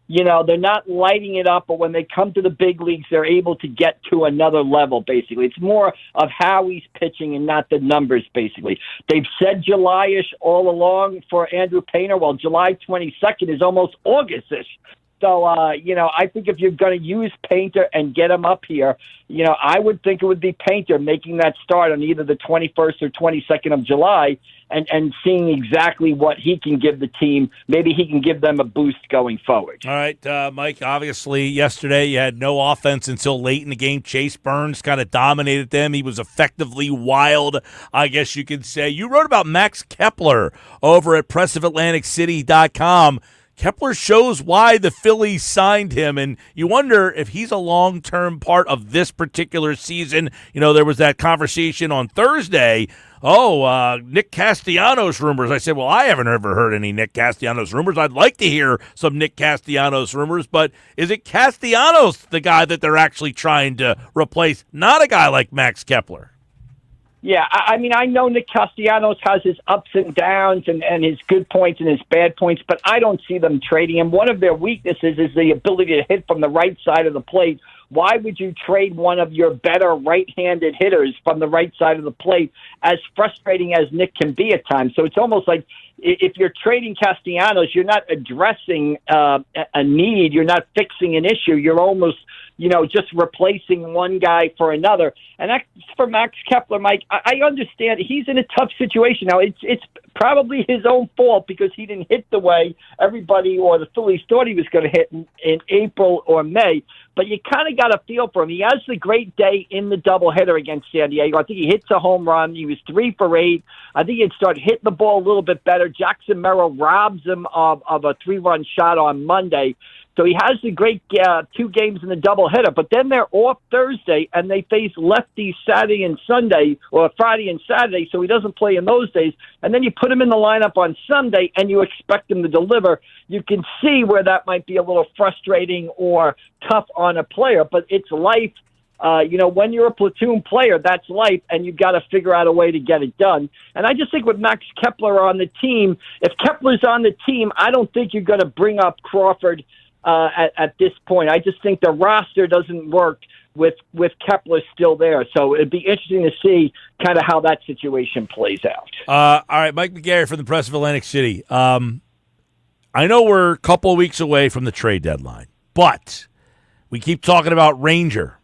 They're not lighting it up, but when they come to the big leagues, they're able to get to another level, basically. It's more of how he's pitching and not the numbers, basically. They've said July-ish all along for Andrew Painter. Well, July 22nd is almost August-ish. So, I think if you're going to use Painter and get him up here, I would think it would be Painter making that start on either the 21st or 22nd of July and seeing exactly what he can give the team. Maybe he can give them a boost going forward. All right, Mike, obviously yesterday you had no offense until late in the game. Chase Burns kind of dominated them. He was effectively wild, I guess you could say. You wrote about Max Kepler over at PressOfAtlanticCity.com. Kepler shows why the Phillies signed him, and you wonder if he's a long-term part of this particular season. There was that conversation on Thursday. Nick Castellanos rumors. I said, well, I haven't ever heard any Nick Castellanos rumors. I'd like to hear some Nick Castellanos rumors, but is it Castellanos the guy that they're actually trying to replace, not a guy like Max Kepler? Yeah, I mean, I know Nick Castellanos has his ups and downs and his good points and his bad points, but I don't see them trading him. One of their weaknesses is the ability to hit from the right side of the plate. Why would you trade one of your better right-handed hitters from the right side of the plate, as frustrating as Nick can be at times? So it's almost like if you're trading Castellanos, you're not addressing a need. You're not fixing an issue. You're almost just replacing one guy for another. And that's for Max Kepler, Mike. I understand he's in a tough situation. Now, it's probably his own fault because he didn't hit the way everybody or the Phillies thought he was going to hit in April or May. But you kind of got a feel for him. He has the great day in the doubleheader against San Diego. I think he hits a home run. He was 3 for 8. I think he'd start hitting the ball a little bit better. Jackson Merrill robs him of a 3-run shot on Monday. So he has the great 2 games in the doubleheader, but then they're off Thursday, and they face lefties Saturday and Sunday, or Friday and Saturday, so he doesn't play in those days. And then you put him in the lineup on Sunday, and you expect him to deliver. You can see where that might be a little frustrating or tough on a player, but it's life. When you're a platoon player, that's life, and you've got to figure out a way to get it done. And I just think with Max Kepler on the team, if Kepler's on the team, I don't think you're going to bring up Crawford at this point. I just think the roster doesn't work with Kepler still there. So it'd be interesting to see kind of how that situation plays out. All right, Mike McGarry from the Press of Atlantic City. I know we're a couple of weeks away from the trade deadline, but we keep talking about Ranger.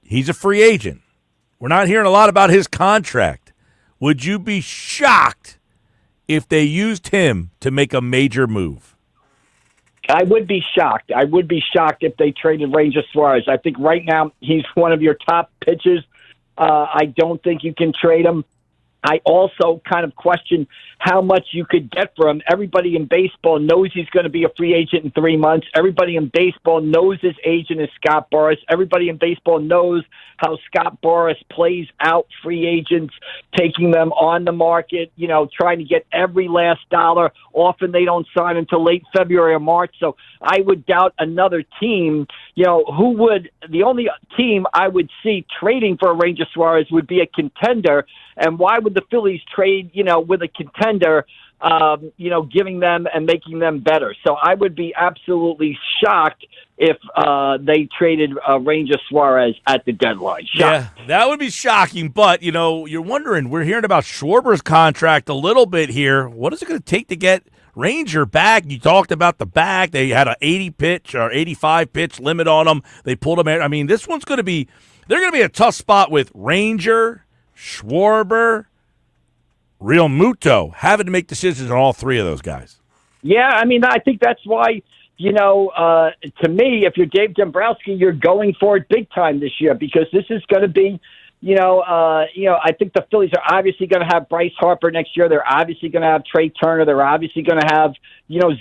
He's a free agent. We're not hearing a lot about his contract. Would you be shocked if they used him to make a major move? I would be shocked. I would be shocked if they traded Ranger Suarez. I think right now he's one of your top pitchers. I don't think you can trade him. I also kind of question how much you could get for him. Everybody in baseball knows he's going to be a free agent in 3 months. Everybody in baseball knows his agent is Scott Boras. Everybody in baseball knows how Scott Boras plays out free agents, taking them on the market, trying to get every last dollar. Often they don't sign until late February or March. So I would doubt another team, the only team I would see trading for a Ranger Suarez would be a contender. And why would the Phillies trade, with a contender, giving them and making them better? So I would be absolutely shocked if they traded Ranger Suarez at the deadline. Shocked. Yeah, that would be shocking. But, you're wondering, we're hearing about Schwarber's contract a little bit here. What is it going to take to get Ranger back? You talked about the back. They had an 80-pitch or 85-pitch limit on them. They pulled them out. I mean, this one's going to be – they're going to be a tough spot with Ranger, Schwarber, Real Muto, having to make decisions on all 3 of those guys. Yeah, I think that's why, to me, if you're Dave Dombrowski, you're going for it big time this year, because this is going to be, I think the Phillies are obviously going to have Bryce Harper next year. They're obviously going to have Trey Turner. They're obviously going to have,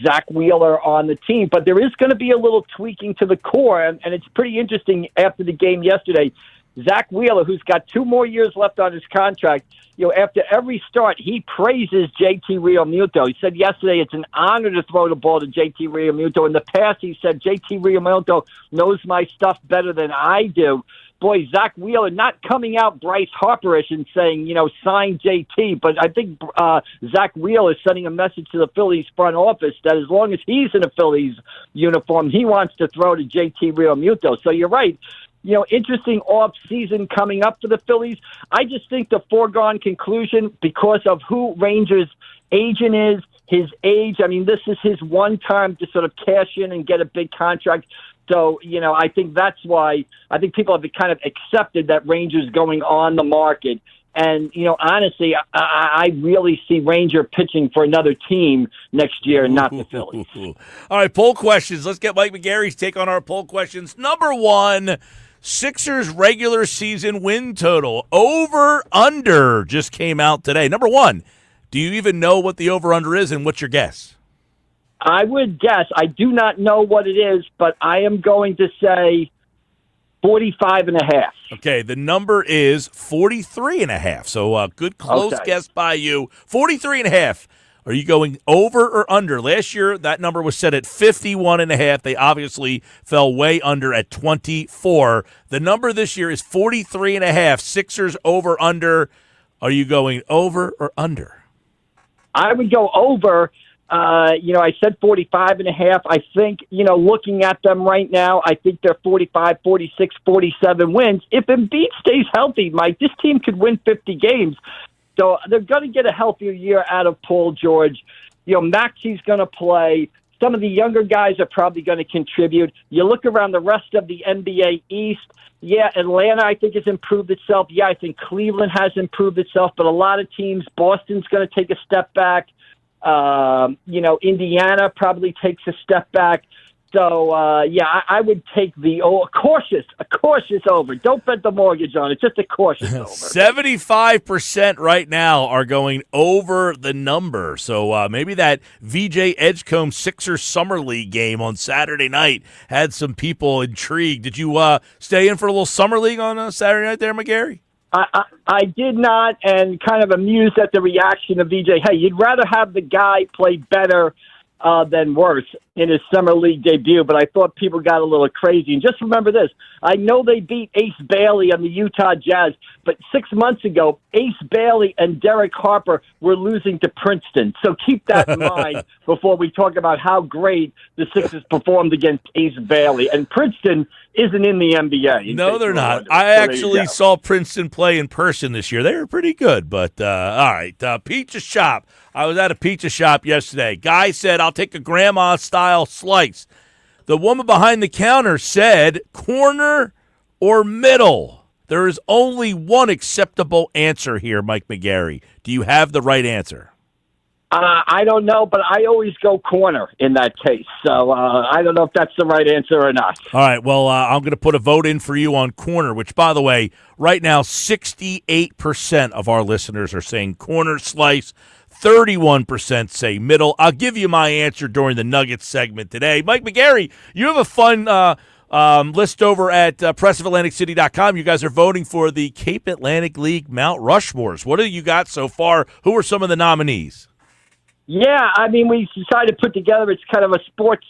Zach Wheeler on the team. But there is going to be a little tweaking to the core, and it's pretty interesting after the game yesterday. Zach Wheeler, who's got 2 more years left on his contract, after every start, he praises JT Realmuto. He said yesterday it's an honor to throw the ball to JT Realmuto. In the past, he said JT Realmuto knows my stuff better than I do. Boy, Zach Wheeler not coming out Bryce Harperish and saying, sign JT, but I think Zach Wheeler is sending a message to the Phillies front office that as long as he's in a Phillies uniform, he wants to throw to JT Realmuto. So you're right. Interesting off-season coming up for the Phillies. I just think the foregone conclusion, because of who Rangers' agent is, his age. This is his one time to sort of cash in and get a big contract. So, I think that's why I think people have kind of accepted that Rangers going on the market. And, honestly, I really see Ranger pitching for another team next year, not the Phillies. All right, poll questions. Let's get Mike McGarry's take on our poll questions. Number 1, Sixers regular season win total. Over, under just came out today. Number 1, do you even know what the over-under is, and what's your guess? I would guess. I do not know what it is, but I am going to say 45.5. Okay, the number is 43.5. So good close guess by you. 43.5. Are you going over or under? Last year, that number was set at 51.5. They obviously fell way under at 24. The number this year is 43.5. Sixers over, under. Are you going over or under? I would go over. I said 45.5. I think, looking at them right now, I think they're 45, 46, 47 wins. If Embiid stays healthy, Mike, this team could win 50 games. So they're going to get a healthier year out of Paul George. Maxi's going to play. Some of the younger guys are probably going to contribute. You look around the rest of the NBA East. Yeah, Atlanta, I think, has improved itself. Yeah, I think Cleveland has improved itself. But a lot of teams, Boston's going to take a step back. Indiana probably takes a step back. So, I would take a cautious over. Don't bet the mortgage on it, just a cautious over. 75% right now are going over the number. So maybe that VJ Edgecombe Sixers Summer League game on Saturday night had some people intrigued. Did you stay in for a little Summer League on Saturday night there, McGarry? I did not, and kind of amused at the reaction of VJ. Hey, you'd rather have the guy play better than worse in his summer league debut, but I thought people got a little crazy. And just remember this, I know they beat Ace Bailey on the Utah Jazz, but 6 months ago, Ace Bailey and Derek Harper were losing to Princeton. So keep that in mind before we talk about how great the Sixers performed against Ace Bailey. And Princeton isn't in the NBA. No, they're not. I actually saw Princeton play in person this year. They were pretty good, but all right. Pizza shop. I was at a pizza shop yesterday. Guy said, I'll take a grandma-style slice. The woman behind the counter said, corner or middle. There is only one acceptable answer here, Mike McGarry. Do you have the right answer? I don't know, but I always go corner in that case. So I don't know if that's the right answer or not. All right, well, I'm going to put a vote in for you on corner, which, by the way, right now 68% of our listeners are saying corner slice. 31% say middle. I'll give you my answer during the Nuggets segment today. Mike McGarry, you have a fun list over at PressOfAtlanticCity.com. You guys are voting for the Cape Atlantic League Mount Rushmores. What have you got so far? Who are some of the nominees? Yeah, I mean, we decided to put together, it's kind of a sports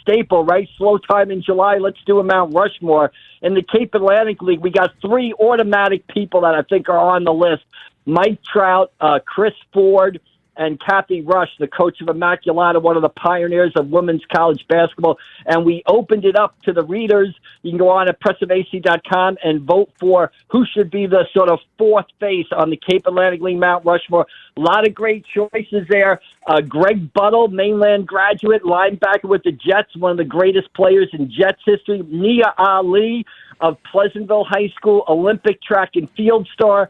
staple, right? Slow time in July, let's do a Mount Rushmore. In the Cape Atlantic League, we got 3 automatic people that I think are on the list. Mike Trout, Chris Ford, and Kathy Rush, the coach of Immaculata, one of the pioneers of women's college basketball. And we opened it up to the readers. You can go on at pressofac.com and vote for who should be the sort of fourth face on the Cape Atlantic League Mount Rushmore. A lot of great choices there. Greg Buttle, mainland graduate, linebacker with the Jets, one of the greatest players in Jets history. Nia Ali of Pleasantville High School, Olympic track and field star.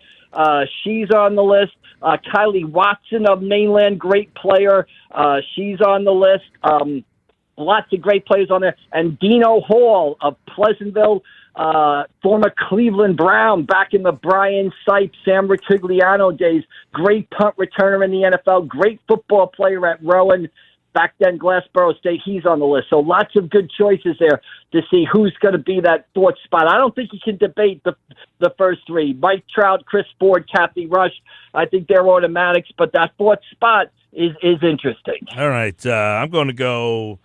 She's on the list. Kylie Watson of mainland, great player. She's on the list. Lots of great players on there. And Dino Hall of Pleasantville, former Cleveland Brown back in the Brian Sipes, Sam Ritigliano days. Great punt returner in the NFL. Great football player at Rowan. Back then, Glassboro State, he's on the list. So lots of good choices there to see who's going to be that fourth spot. I don't think you can debate the first 3. Mike Trout, Chris Ford, Kathy Rush. I think they're automatics, but that fourth spot is interesting. All right. I'm going to go.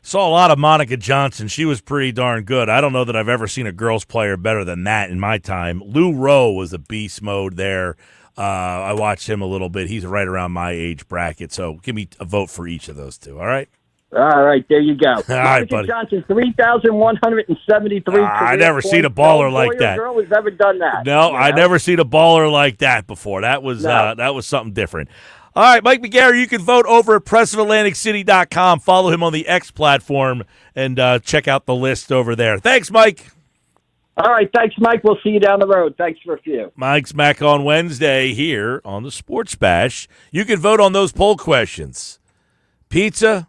Saw a lot of Monica Johnson. She was pretty darn good. I don't know that I've ever seen a girls player better than that in my time. Lou Rowe was a beast mode there. I watched him a little bit. He's right around my age bracket, so give me a vote for each of those 2, all right? All right, there you go. All right, buddy. Johnson, 3,173. I never seen a baller like that. No girl has ever done that. No, I never seen a baller like that before. That was something different. All right, Mike McGarry, you can vote over at PressOfAtlanticCity.com. Follow him on the X platform and check out the list over there. Thanks, Mike. All right, thanks, Mike. We'll see you down the road. Thanks for a few. Mike's back on Wednesday here on the Sports Bash. You can vote on those poll questions. Pizza,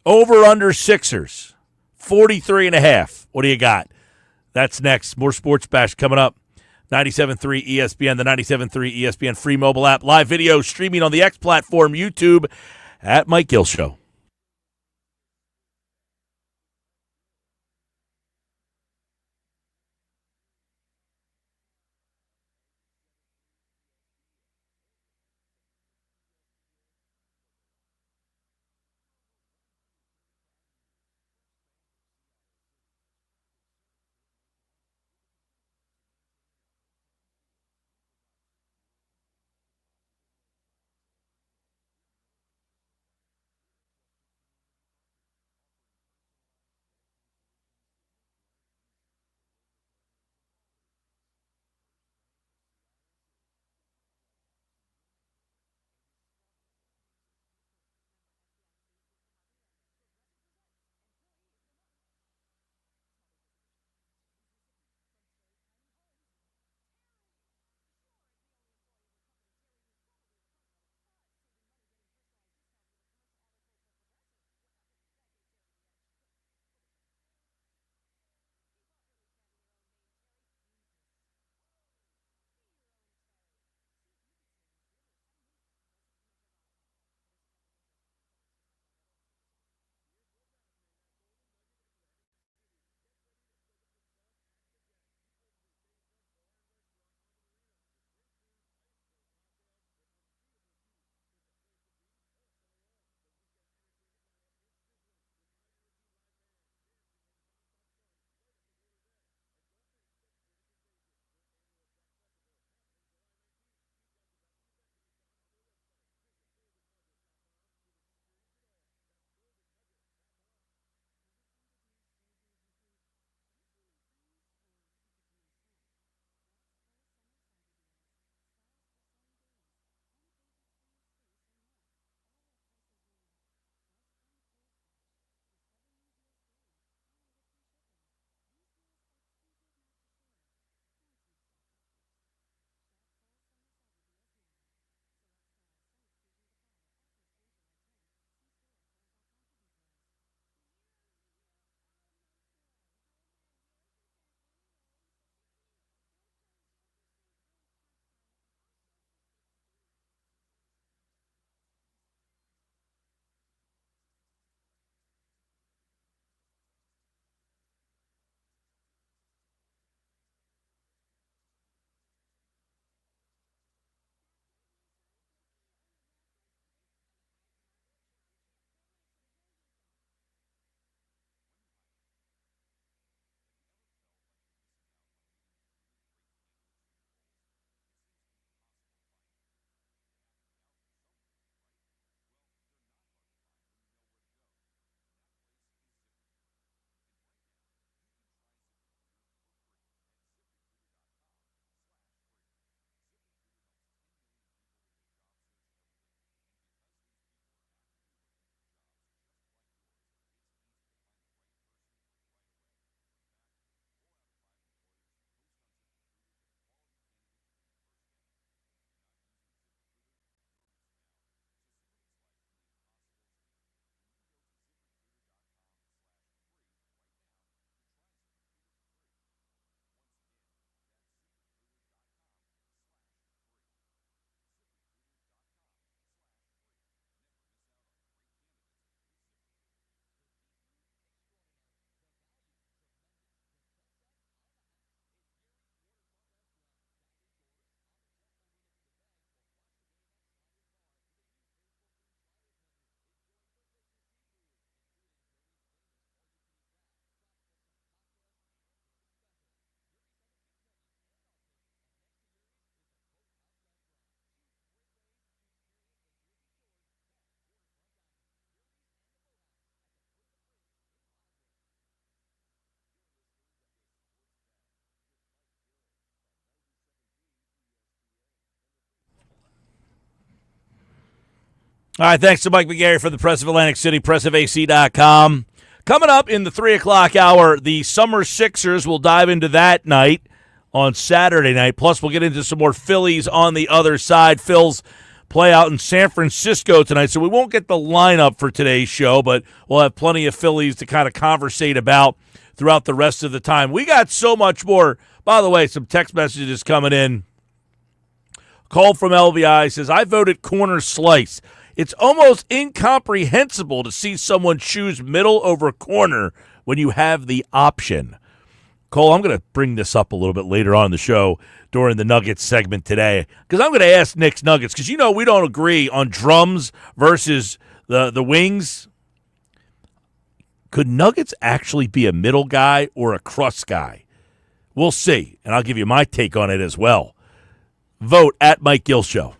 over under Sixers, 43.5. What do you got? That's next. More Sports Bash coming up. 97.3 ESPN, the 97.3 ESPN free mobile app, live video streaming on the X platform, YouTube, at Mike Gill Show. All right, thanks to Mike McGarry for the Press of Atlantic City, pressofac.com. Coming up in the 3 o'clock hour, the Summer Sixers. We'll dive into that night on Saturday night. Plus, we'll get into some more Phillies on the other side. Phil's play out in San Francisco tonight, so we won't get the lineup for today's show, but we'll have plenty of Phillies to kind of conversate about throughout the rest of the time. We got so much more. By the way, some text messages coming in. Cole from LVI says, I voted corner slice. It's almost incomprehensible to see someone choose middle over corner when you have the option. Cole, I'm going to bring this up a little bit later on in the show during the Nuggets segment today because I'm going to ask Nick's Nuggets because, we don't agree on drums versus the wings. Could Nuggets actually be a middle guy or a crust guy? We'll see, and I'll give you my take on it as well. Vote at Mike Gill Show.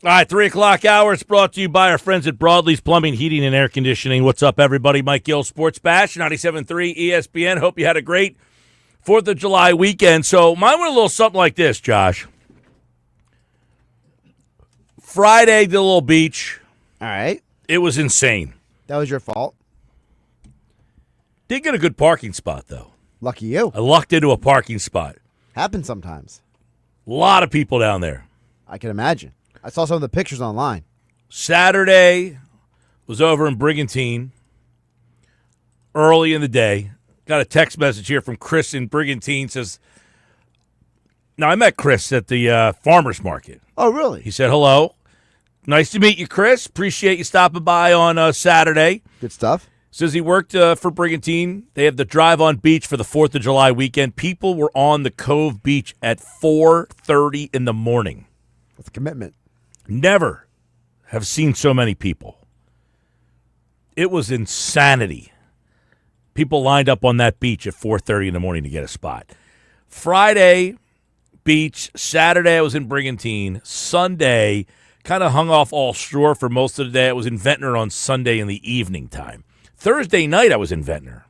All right, 3 o'clock hour. It's brought to you by our friends at Broadlee's Plumbing, Heating, and Air Conditioning. What's up, everybody? Mike Gill, Sports Bash, 97.3 ESPN. Hope you had a great 4th of July weekend. So mine went a little something like this, Josh. Friday, did a little beach. All right. It was insane. That was your fault. Did get a good parking spot, though. Lucky you. I lucked into a parking spot. Happens sometimes. A lot of people down there. I can imagine. I saw some of the pictures online. Saturday was over in Brigantine early in the day. Got a text message here from Chris in Brigantine. Says, now I met Chris at the farmer's market. Oh, really? He said, hello. Nice to meet you, Chris. Appreciate you stopping by on Saturday. Good stuff. Says he worked for Brigantine. They have the drive-on beach for the 4th of July weekend. People were on the Cove Beach at 4:30 in the morning. That's a commitment. Never have seen so many people. It was insanity. People lined up on that beach at 4:30 in the morning to get a spot. Friday, beach. Saturday, I was in Brigantine. Sunday, kind of hung off all shore for most of the day. I was in Ventnor on Sunday in the evening time. Thursday night, I was in Ventnor.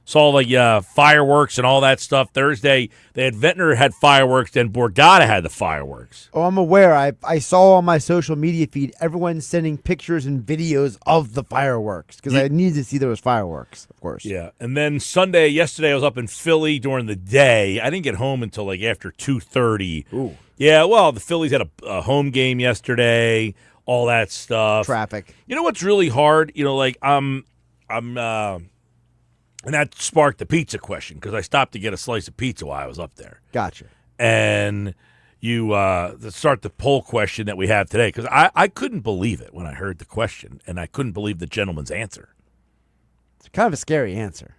Saw the fireworks and all that stuff. Thursday, Ventnor had fireworks, then Borgata had the fireworks. Oh, I'm aware. I saw on my social media feed everyone sending pictures and videos of the fireworks because I needed to see those fireworks, of course. Yeah, and then yesterday, I was up in Philly during the day. I didn't get home until like after 2:30. Ooh. Yeah, well, the Phillies had a home game yesterday, all that stuff. Traffic. You know what's really hard? You know, like and that sparked the pizza question because I stopped to get a slice of pizza while I was up there. Gotcha. And you start the poll question that we have today because I couldn't believe it when I heard the question, and I couldn't believe the gentleman's answer. It's kind of a scary answer.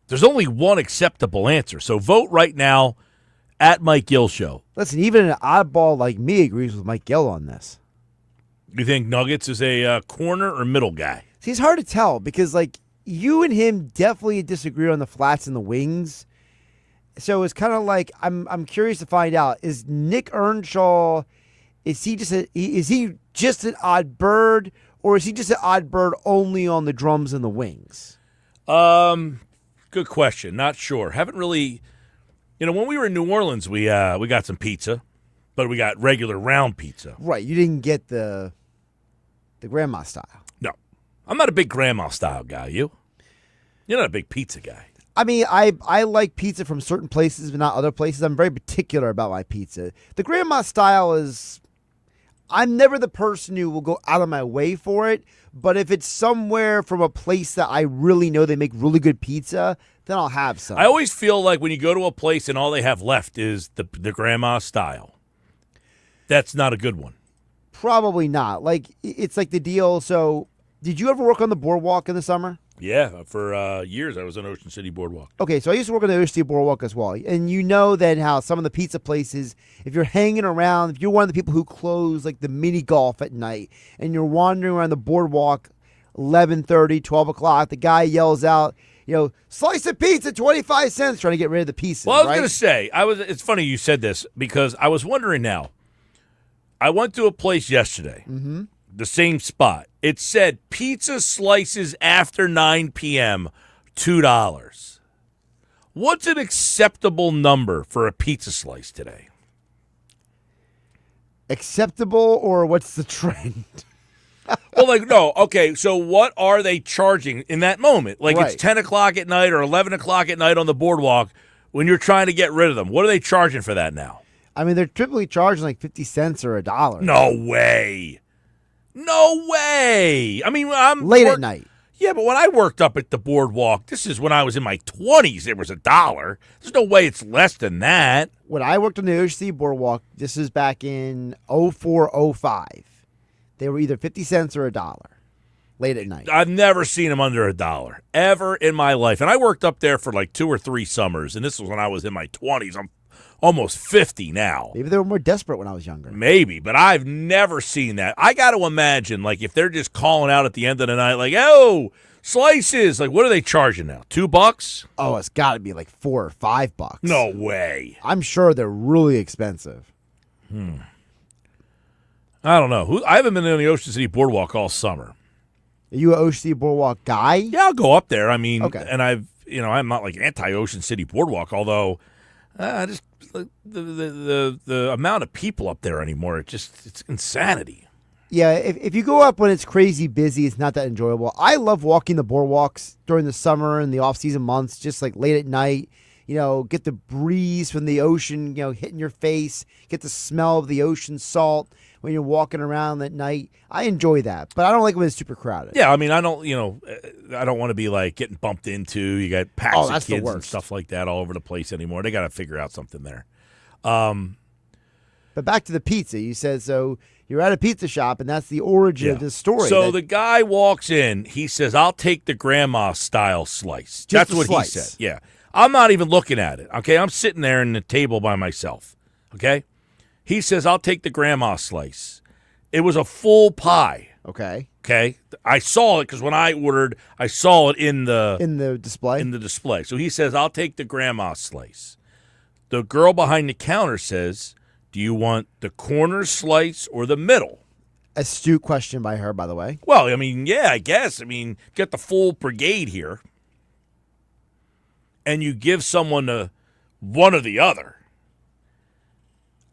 There's only one acceptable answer, so vote right now at Mike Gill Show. Listen, even an oddball like me agrees with Mike Gill on this. You think Nuggets is a corner or middle guy? See, it's hard to tell because, like, you and him definitely disagree on the flats and the wings. So it's kind of like I'm curious to find out: is Nick Earnshaw is he just an odd bird, or is he just an odd bird only on the drums and the wings? Good question. Not sure. Haven't really. You know, when we were in New Orleans, we got some pizza, but we got regular round pizza. Right. You didn't get the grandma style. No, I'm not a big grandma style guy. You're not a big pizza guy. I mean, I like pizza from certain places, but not other places. I'm very particular about my pizza. The grandma style is, I'm never the person who will go out of my way for it, but if it's somewhere from a place that I really know they make really good pizza, then I'll have some. I always feel like when you go to a place and all they have left is the grandma style, that's not a good one. Probably not. Like, it's like the deal. So, did you ever work on the boardwalk in the summer? Yeah, for years I was on Ocean City Boardwalk. Okay, so I used to work on the Ocean City Boardwalk as well. And you know then how some of the pizza places, if you're hanging around, if you're one of the people who close like the mini golf at night and you're wandering around the boardwalk 11:30, 12 o'clock, the guy yells out, slice of pizza, 25 cents, trying to get rid of the pieces. Well, I was right? going to say, it's funny you said this because I was wondering now. I went to a place yesterday, the same spot. It said pizza slices after 9 p.m., $2. What's an acceptable number for a pizza slice today? Acceptable, or what's the trend? Well, okay, so what are they charging in that moment? Like Right. It's 10 o'clock at night or 11 o'clock at night on the boardwalk when you're trying to get rid of them. What are they charging for that now? I mean, they're typically charging like 50 cents or $1. No way. No way. I mean, I'm Late at night. Yeah, but when I worked up at the boardwalk, this is when I was in my 20s, it was $1. There's no way it's less than that. When I worked on the Ocean City Boardwalk, this is back in 04, 05. They were either 50 cents or $1 late at night. I've never seen them under $1 ever in my life. And I worked up there for like 2 or 3 summers, and this was when I was in my 20s. I'm almost 50 now. Maybe they were more desperate when I was younger. Maybe, but I've never seen that. I got to imagine, like, if they're just calling out at the end of the night, like, oh, slices. Like, what are they charging now? $2? Oh, it's got to be like $4 or $5. No way. I'm sure they're really expensive. I don't know. I haven't been on the Ocean City Boardwalk all summer. Are you an Ocean City Boardwalk guy? Yeah, I'll go up there. I mean, Okay. and I'm not like anti-Ocean City Boardwalk, although just the amount of people up there anymore, it's insanity. Yeah, if you go up when it's crazy busy, it's not that enjoyable. I love walking the boardwalks during the summer and the off-season months, just like late at night. Get the breeze from the ocean, hitting your face, get the smell of the ocean salt when you're walking around at night. I enjoy that, but I don't like when it's super crowded. Yeah, I mean, I don't want to be like getting bumped into. You got packs of that's the kids and worst. stuff like that all over the place anymore. They got to figure out something there. But back to the pizza. You said, so you're at a pizza shop, and that's the origin of this story. So the guy walks in. He says, "I'll take the grandma-style slice." That's what he said. Yeah. I'm not even looking at it, okay? I'm sitting there in the table by myself, okay? He says, "I'll take the grandma slice." It was a full pie, Okay. okay? I saw it because when I ordered, I saw it in the display. So he says, "I'll take the grandma slice." The girl behind the counter says, "Do you want the corner slice or the middle?" Astute question by her, by the way. Well, I mean, yeah, I guess. I mean, get the full brigade here. And you give someone one or the other.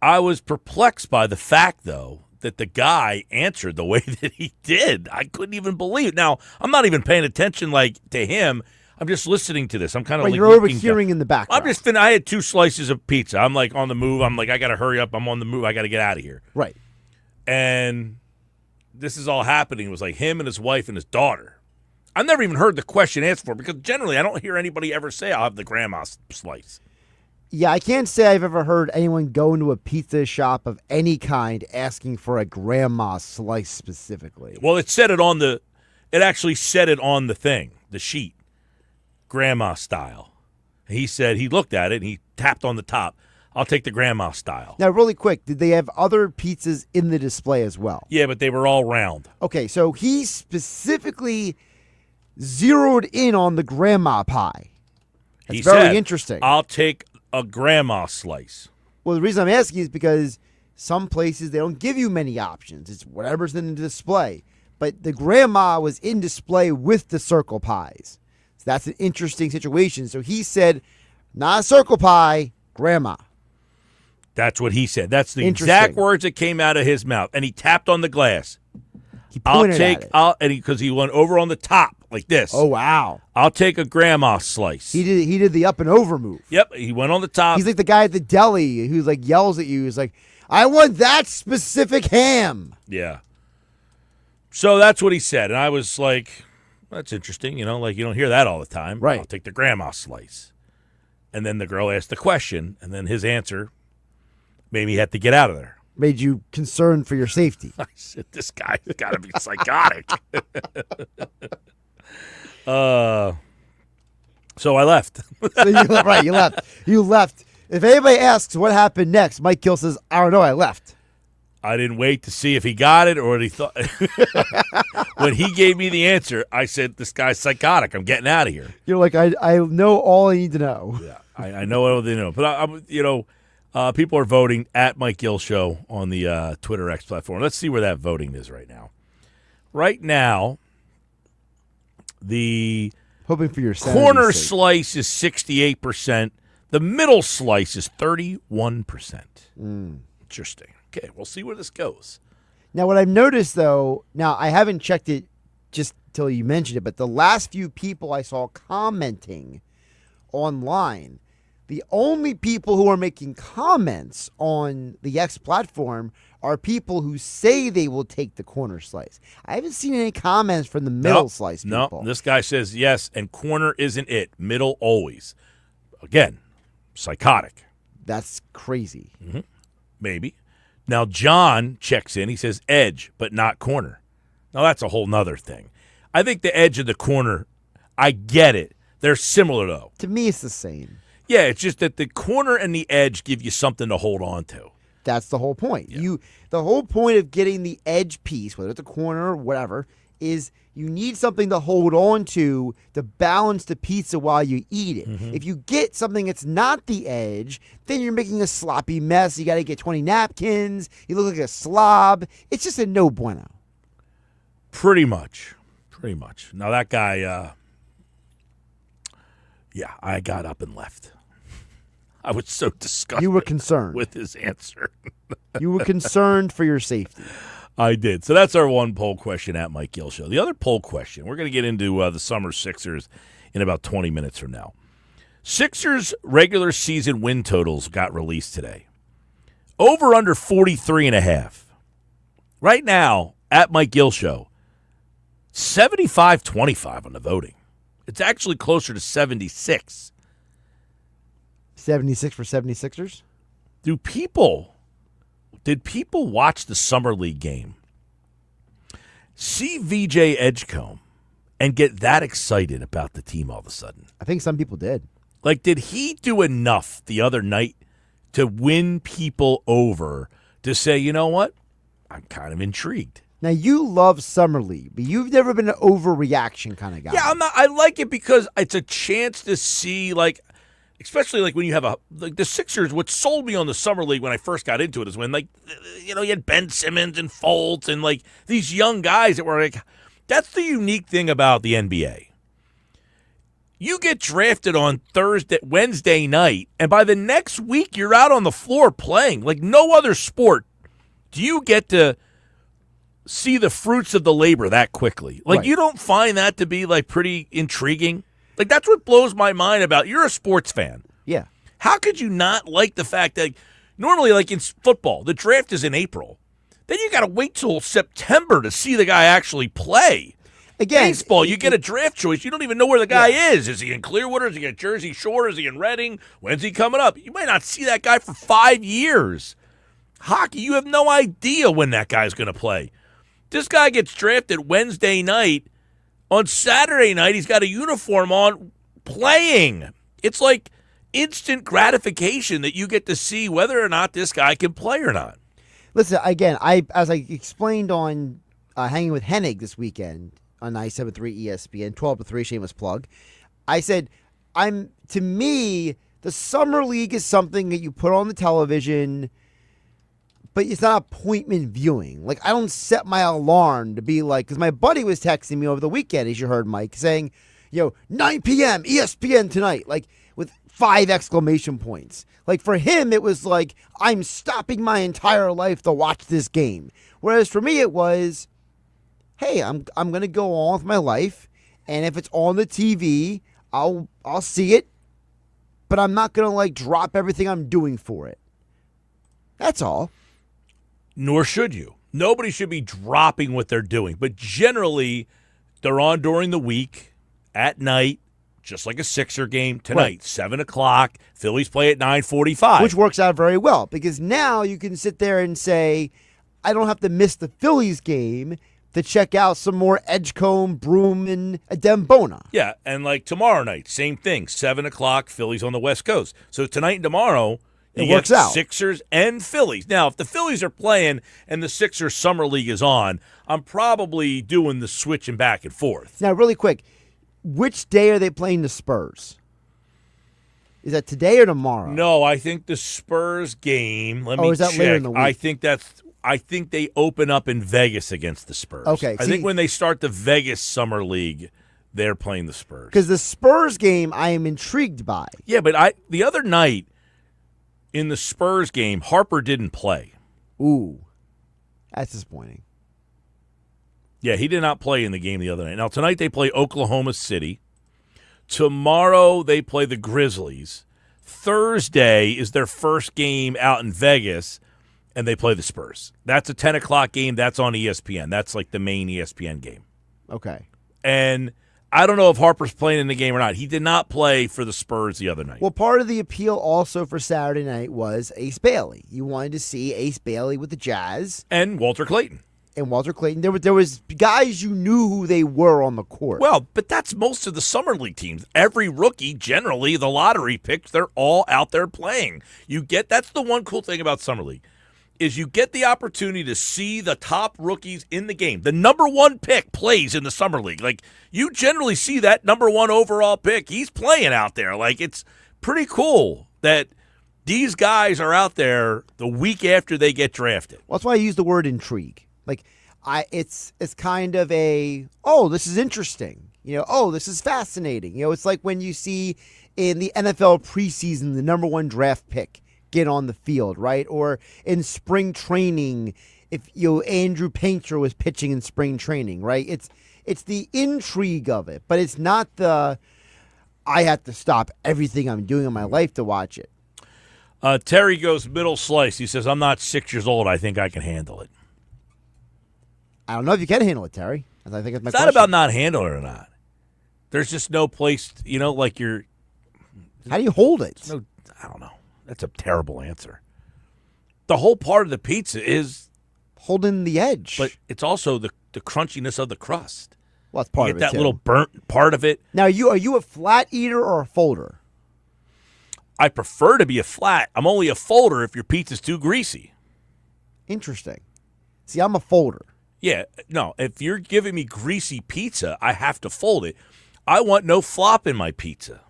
I was perplexed by the fact, though, that the guy answered the way that he did. I couldn't even believe it. Now, I'm not even paying attention to him. I'm just listening to this. I'm kind of Right, like you're overhearing in the background. I had 2 slices of pizza. I'm like on the move. I'm like, I got to hurry up. I'm on the move. I got to get out of here. Right. And this is all happening. It was like him and his wife and his daughter. I've never even heard the question answered for because generally I don't hear anybody ever say, "I'll have the grandma slice." Yeah, I can't say I've ever heard anyone go into a pizza shop of any kind asking for a grandma slice specifically. Well, it actually said it on the thing, the sheet, grandma style. He said he looked at it and he tapped on the top. "I'll take the grandma style." Now, really quick, did they have other pizzas in the display as well? Yeah, but they were all round. Okay, so he specifically zeroed in on the grandma pie. That's He very said, interesting. "I'll take a grandma slice." Well, the reason I'm asking is because some places they don't give you many options. It's whatever's in the display. But the grandma was in display with the circle pies. So that's an interesting situation. So he said, not a circle pie, grandma. That's what he said. That's the Interesting. exact words that came out of his mouth. And he tapped on the glass. He pointed at it. Because he went over on the top like this. Oh, wow. "I'll take a grandma slice." He did the up and over move. Yep, he went on the top. He's like the guy at the deli who's like yells at you. He's like, "I want that specific ham." Yeah. So that's what he said. And I was like, that's interesting. You don't hear that all the time. Right. "I'll take the grandma slice." And then the girl asked the question, and then his answer made me have to get out of there. Made you concerned for your safety. I said, this guy's got to be psychotic. So I left. So you left. You left. If anybody asks what happened next, Mike Gill says, "I don't know, I left." I didn't wait to see if he got it or what he thought. When he gave me the answer, I said, "This guy's psychotic. I'm getting out of here." You're like, I know all I need to know. Yeah, I know what they know. But, people are voting at Mike Gill Show on the Twitter X platform. Let's see where that voting is right now. Right now, the Hoping for your sanity's corner sake. slice is 68%. The middle slice is 31%. Interesting. Okay, we'll see where this goes. Now, what I've noticed, though, I haven't checked it just till you mentioned it, but the last few people I saw commenting online, the only people who are making comments on the X platform are people who say they will take the corner slice. I haven't seen any comments from the middle slice people. No, this guy says yes, and corner isn't it. Middle always. Again, psychotic. That's crazy. Maybe. Now, John checks in. He says edge, but not corner. Now, that's a whole nother thing. I think the edge of the corner, I get it. They're similar, though. To me, it's the same. Yeah, it's just that the corner and the edge give you something to hold on to. That's the whole point. Yeah. The whole point of getting the edge piece, whether it's a corner or whatever, is you need something to hold on to balance the pizza while you eat it. If you get something that's not the edge, then you're making a sloppy mess. You got to get 20 napkins. You look like a slob. It's just a no bueno. Pretty much. Now that guy, I got up and left. I was so disgusted. You were concerned with his answer. You were concerned for your safety. I did. So that's our one poll question at Mike Gill Show. The other poll question, we're going to get into the summer Sixers in about 20 minutes from now. Sixers regular season win totals got released today. Over under 43.5. Right now, at Mike Gill Show, 75-25 on the voting. It's actually closer to 76. 76 for 76ers? Did people watch the Summer League game, see VJ Edgecombe, and get that excited about the team all of a sudden? I think some people did. Like, did he do enough the other night to win people over to say, you know what? I'm kind of intrigued. Now, you love Summer League, but you've never been an overreaction kind of guy. Yeah, I like it because it's a chance to see, like, especially like when you have the Sixers. What sold me on the Summer League when I first got into it is when, like, you had Ben Simmons and Fultz and like these young guys that were like, that's the unique thing about the NBA. You get drafted on Wednesday night, and by the next week you're out on the floor playing. Like no other sport do you get to see the fruits of the labor that quickly. Like, you don't find that to be like pretty intriguing? Like, that's what blows my mind about, you're a sports fan. Yeah. How could you not like the fact that normally, like in football, the draft is in April. Then you got to wait till September to see the guy actually play. Again, baseball, you get a draft choice. You don't even know where the guy is. Is he in Clearwater? Is he at Jersey Shore? Is he in Reading? When's he coming up? You might not see that guy for 5 years. Hockey, you have no idea when that guy's going to play. This guy gets drafted Wednesday night. On Saturday night, he's got a uniform on playing. It's like instant gratification that you get to see whether or not this guy can play or not. Listen, again, as I explained on Hanging with Hennig this weekend on 97.3 ESPN, 12 to 3, shameless plug, I said, to me, the Summer League is something that you put on the television, but it's not appointment viewing. Like, I don't set my alarm to be like, because my buddy was texting me over the weekend, as you heard, Mike, saying, 9 p.m. ESPN tonight, like with 5 exclamation points. Like, for him, it was like, I'm stopping my entire life to watch this game. Whereas for me, it was, hey, I'm going to go on with my life, and if it's on the TV, I'll see it, but I'm not going to, like, drop everything I'm doing for it. That's all. Nor should you. Nobody should be dropping what they're doing. But generally, they're on during the week, at night, just like a Sixer game tonight, right. 7 o'clock. Phillies play at 9:45. Which works out very well, because now you can sit there and say, I don't have to miss the Phillies game to check out some more Edgecombe, Broom, and Adembona. Yeah, and like tomorrow night, same thing, 7 o'clock, Phillies on the West Coast. So tonight and tomorrow, it works out. Sixers and Phillies. Now, if the Phillies are playing and the Sixers Summer League is on, I'm probably doing the switching back and forth. Now, really quick, which day are they playing the Spurs? Is that today or tomorrow? No, I think the Spurs game, let me is that check. Later in the week? I think they open up in Vegas against the Spurs. Okay. I think when they start the Vegas Summer League, they're playing the Spurs. Because the Spurs game I am intrigued by. Yeah, but the other night, in the Spurs game, Harper didn't play. Ooh, that's disappointing. Yeah, he did not play in the game the other night. Now, tonight they play Oklahoma City. Tomorrow they play the Grizzlies. Thursday is their first game out in Vegas, and they play the Spurs. That's a 10 o'clock game. That's on ESPN. That's like the main ESPN game. Okay. And I don't know if Harper's playing in the game or not. He did not play for the Spurs the other night. Well, part of the appeal also for Saturday night was Ace Bailey. You wanted to see Ace Bailey with the Jazz. And Walter Clayton. There was guys you knew who they were on the court. Well, but that's most of the Summer League teams. Every rookie, generally, the lottery picks, they're all out there playing. That's the one cool thing about Summer League. is you get the opportunity to see the top rookies in the game. The number one pick plays in the summer league. Like, you generally see that number one overall pick. He's playing out there. Like, it's pretty cool that these guys are out there the week after they get drafted. Well, that's why I use the word intrigue. Like, it's kind of this is interesting. This is fascinating. It's like when you see in the NFL preseason the number one draft pick get on the field, right? Or in spring training, if Andrew Painter was pitching in spring training, right? It's the intrigue of it, but it's not the I have to stop everything I'm doing in my life to watch it. Terry goes middle slice. He says, I'm not 6 years old. I think I can handle it. I don't know if you can handle it, Terry. I think it's my It's not about not handling it or not. There's just no place, like you're. How do you hold it? No, I don't know. That's a terrible answer. The whole part of the pizza is holding the edge. But it's also the crunchiness of the crust. Well, that's part you of it, get that too. little burnt part of it. Now, are you a flat eater or a folder? I prefer to be a flat. I'm only a folder if your pizza's too greasy. Interesting. See, I'm a folder. Yeah, no, if you're giving me greasy pizza, I have to fold it. I want no flop in my pizza.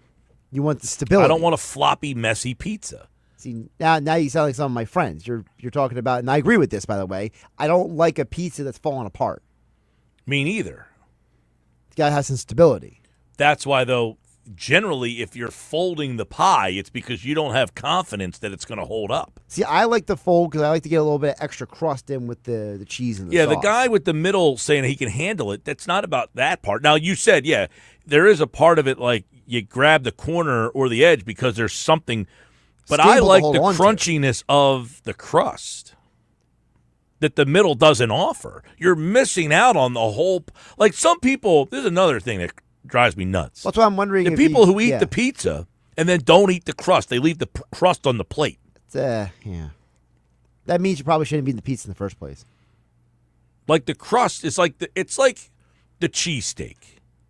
You want the stability. I don't want a floppy, messy pizza. See, now you sound like some of my friends. You're talking about, and I agree with this, by the way. I don't like a pizza that's falling apart. Me neither. It's got to have some stability. That's why, though, generally, if you're folding the pie, it's because you don't have confidence that it's going to hold up. See, I like the fold because I like to get a little bit of extra crust in with the cheese and the sauce. The guy with the middle saying he can handle it, that's not about that part. Now, you said, there is a part of it like you grab the corner or the edge because there's something. But I like the crunchiness of the crust that the middle doesn't offer. You're missing out on the whole. Like some people, this is another thing that drives me nuts. That's why I'm wondering. The people who eat the pizza and then don't eat the crust, they leave the crust on the plate. That means you probably shouldn't be eating the pizza in the first place. Like the crust is like it's like the cheesesteak.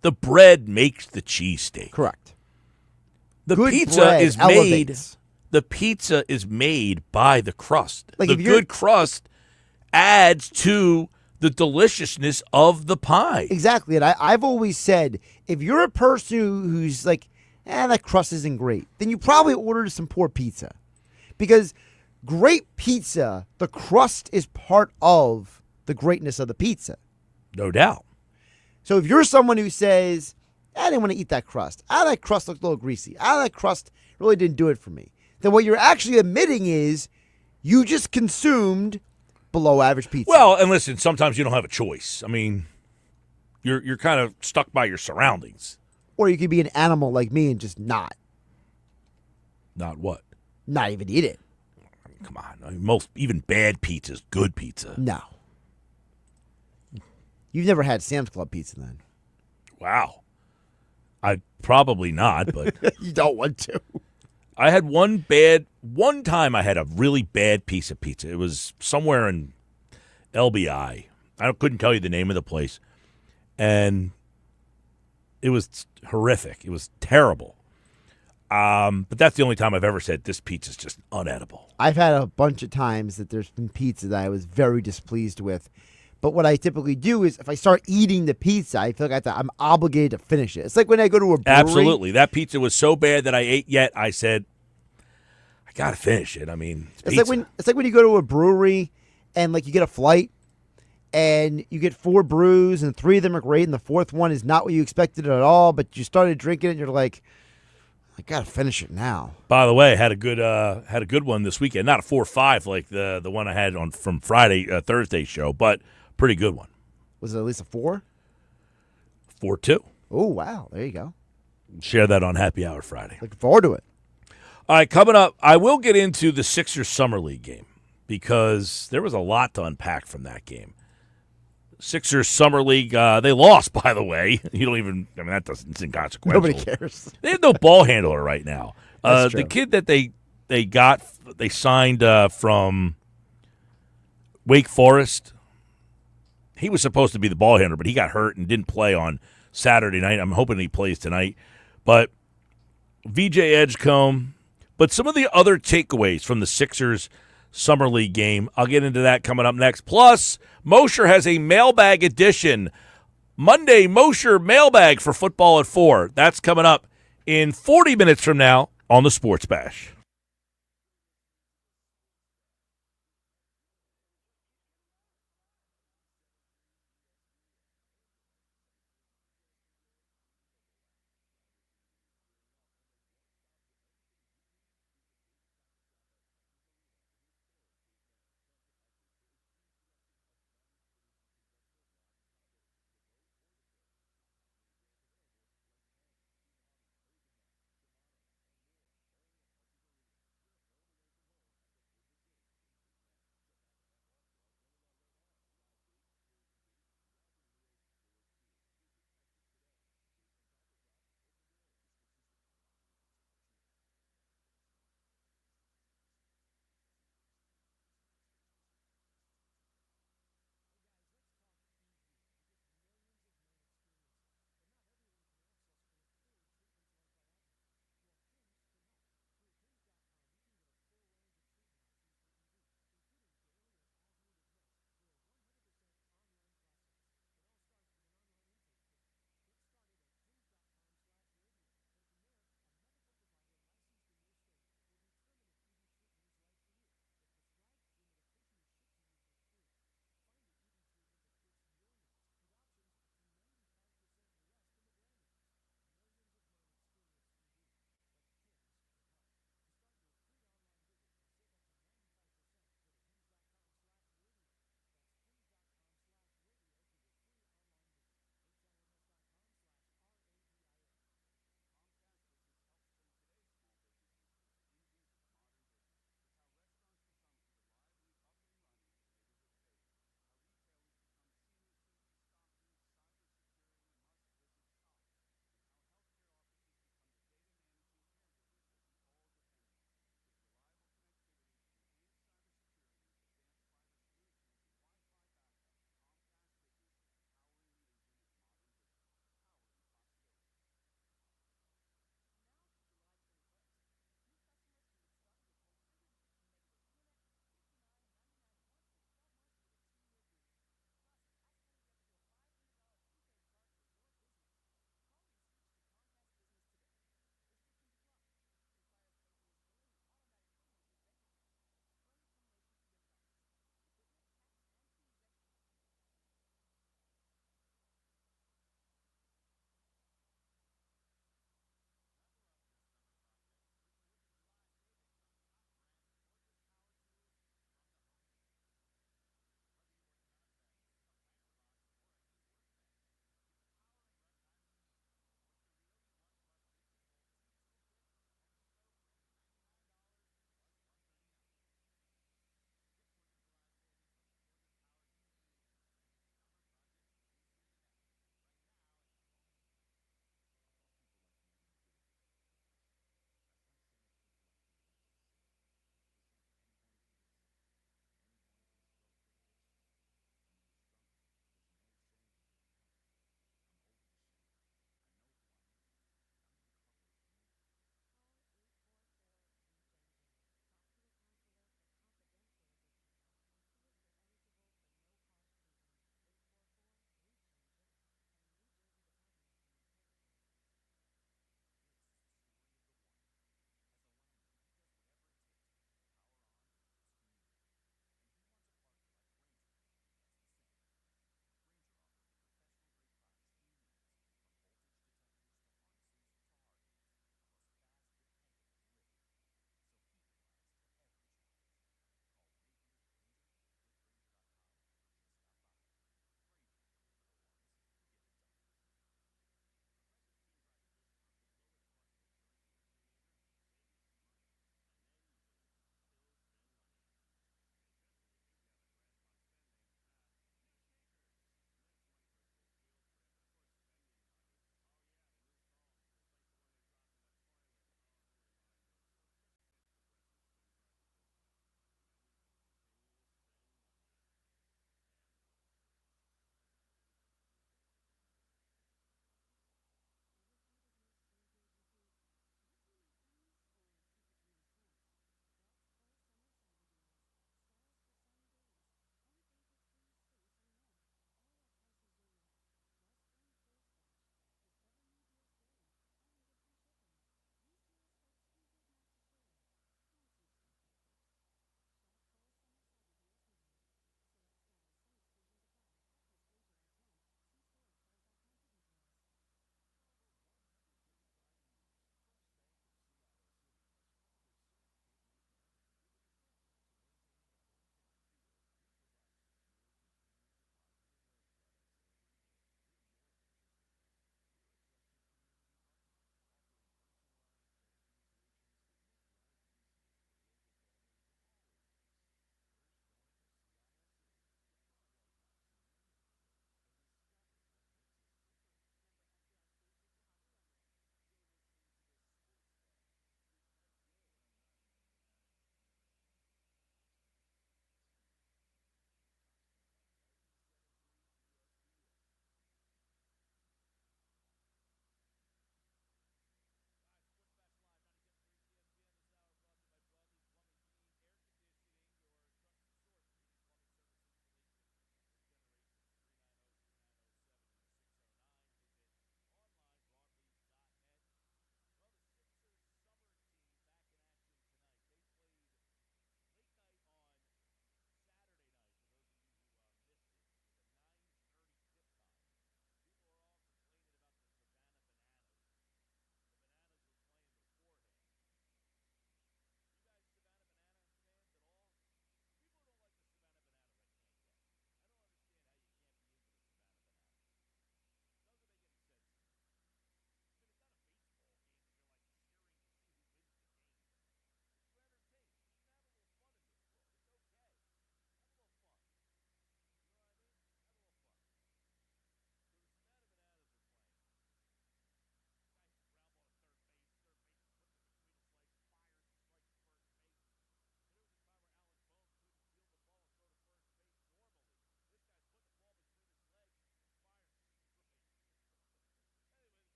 The bread makes the cheesesteak. Correct. The good pizza is elevates. made. The pizza is made by the crust. Like the good crust adds to the deliciousness of the pie. Exactly. And I've always said, if you're a person who's like, that crust isn't great, then you probably ordered some poor pizza. Because great pizza, the crust is part of the greatness of the pizza. No doubt. So if you're someone who says, I didn't want to eat that crust. That crust looked a little greasy. That crust really didn't do it for me. Then what you're actually admitting is you just consumed below average pizza. Well, and listen, sometimes you don't have a choice. I mean, you're kind of stuck by your surroundings. Or you could be an animal like me and just not. Not what? Not even eat it. I mean, come on. I mean, even bad pizza is good pizza. No. You've never had Sam's Club pizza then. Wow. I probably not, but you don't want to. I had one time I had a really bad piece of pizza. It was somewhere in LBI. I couldn't tell you the name of the place. And it was horrific. It was terrible. But that's the only time I've ever said this pizza's just unedible. I've had a bunch of times that there's been pizza that I was very displeased with. But what I typically do is if I start eating the pizza, I feel like I'm obligated to finish it. It's like when I go to a brewery. Absolutely. That pizza was so bad that I ate yet. I said, I got to finish it. I mean, it's like when you go to a brewery and like you get a flight and you get 4 brews and 3 of them are great and the 4th one is not what you expected at all, but you started drinking it and you're like, I got to finish it now. By the way, had a good one this weekend. Not a 4-5 like the one I had from Thursday's show, but pretty good one. Was it at least a 4? 4-2. Oh, wow. There you go. Share that on Happy Hour Friday. Looking forward to it. All right, coming up, I will get into the Sixers Summer League game because there was a lot to unpack from that game. Sixers Summer League, they lost, by the way. It's inconsequential. Nobody cares. They have no ball handler right now. That's true. The kid that they signed from Wake Forest, he was supposed to be the ball handler, but he got hurt and didn't play on Saturday night. I'm hoping he plays tonight. But VJ Edgecombe, but some of the other takeaways from the Sixers Summer League game. I'll get into that coming up next. Plus, Mosher has a mailbag edition. Monday, Mosher mailbag for football at 4. That's coming up in 40 minutes from now on the Sports Bash.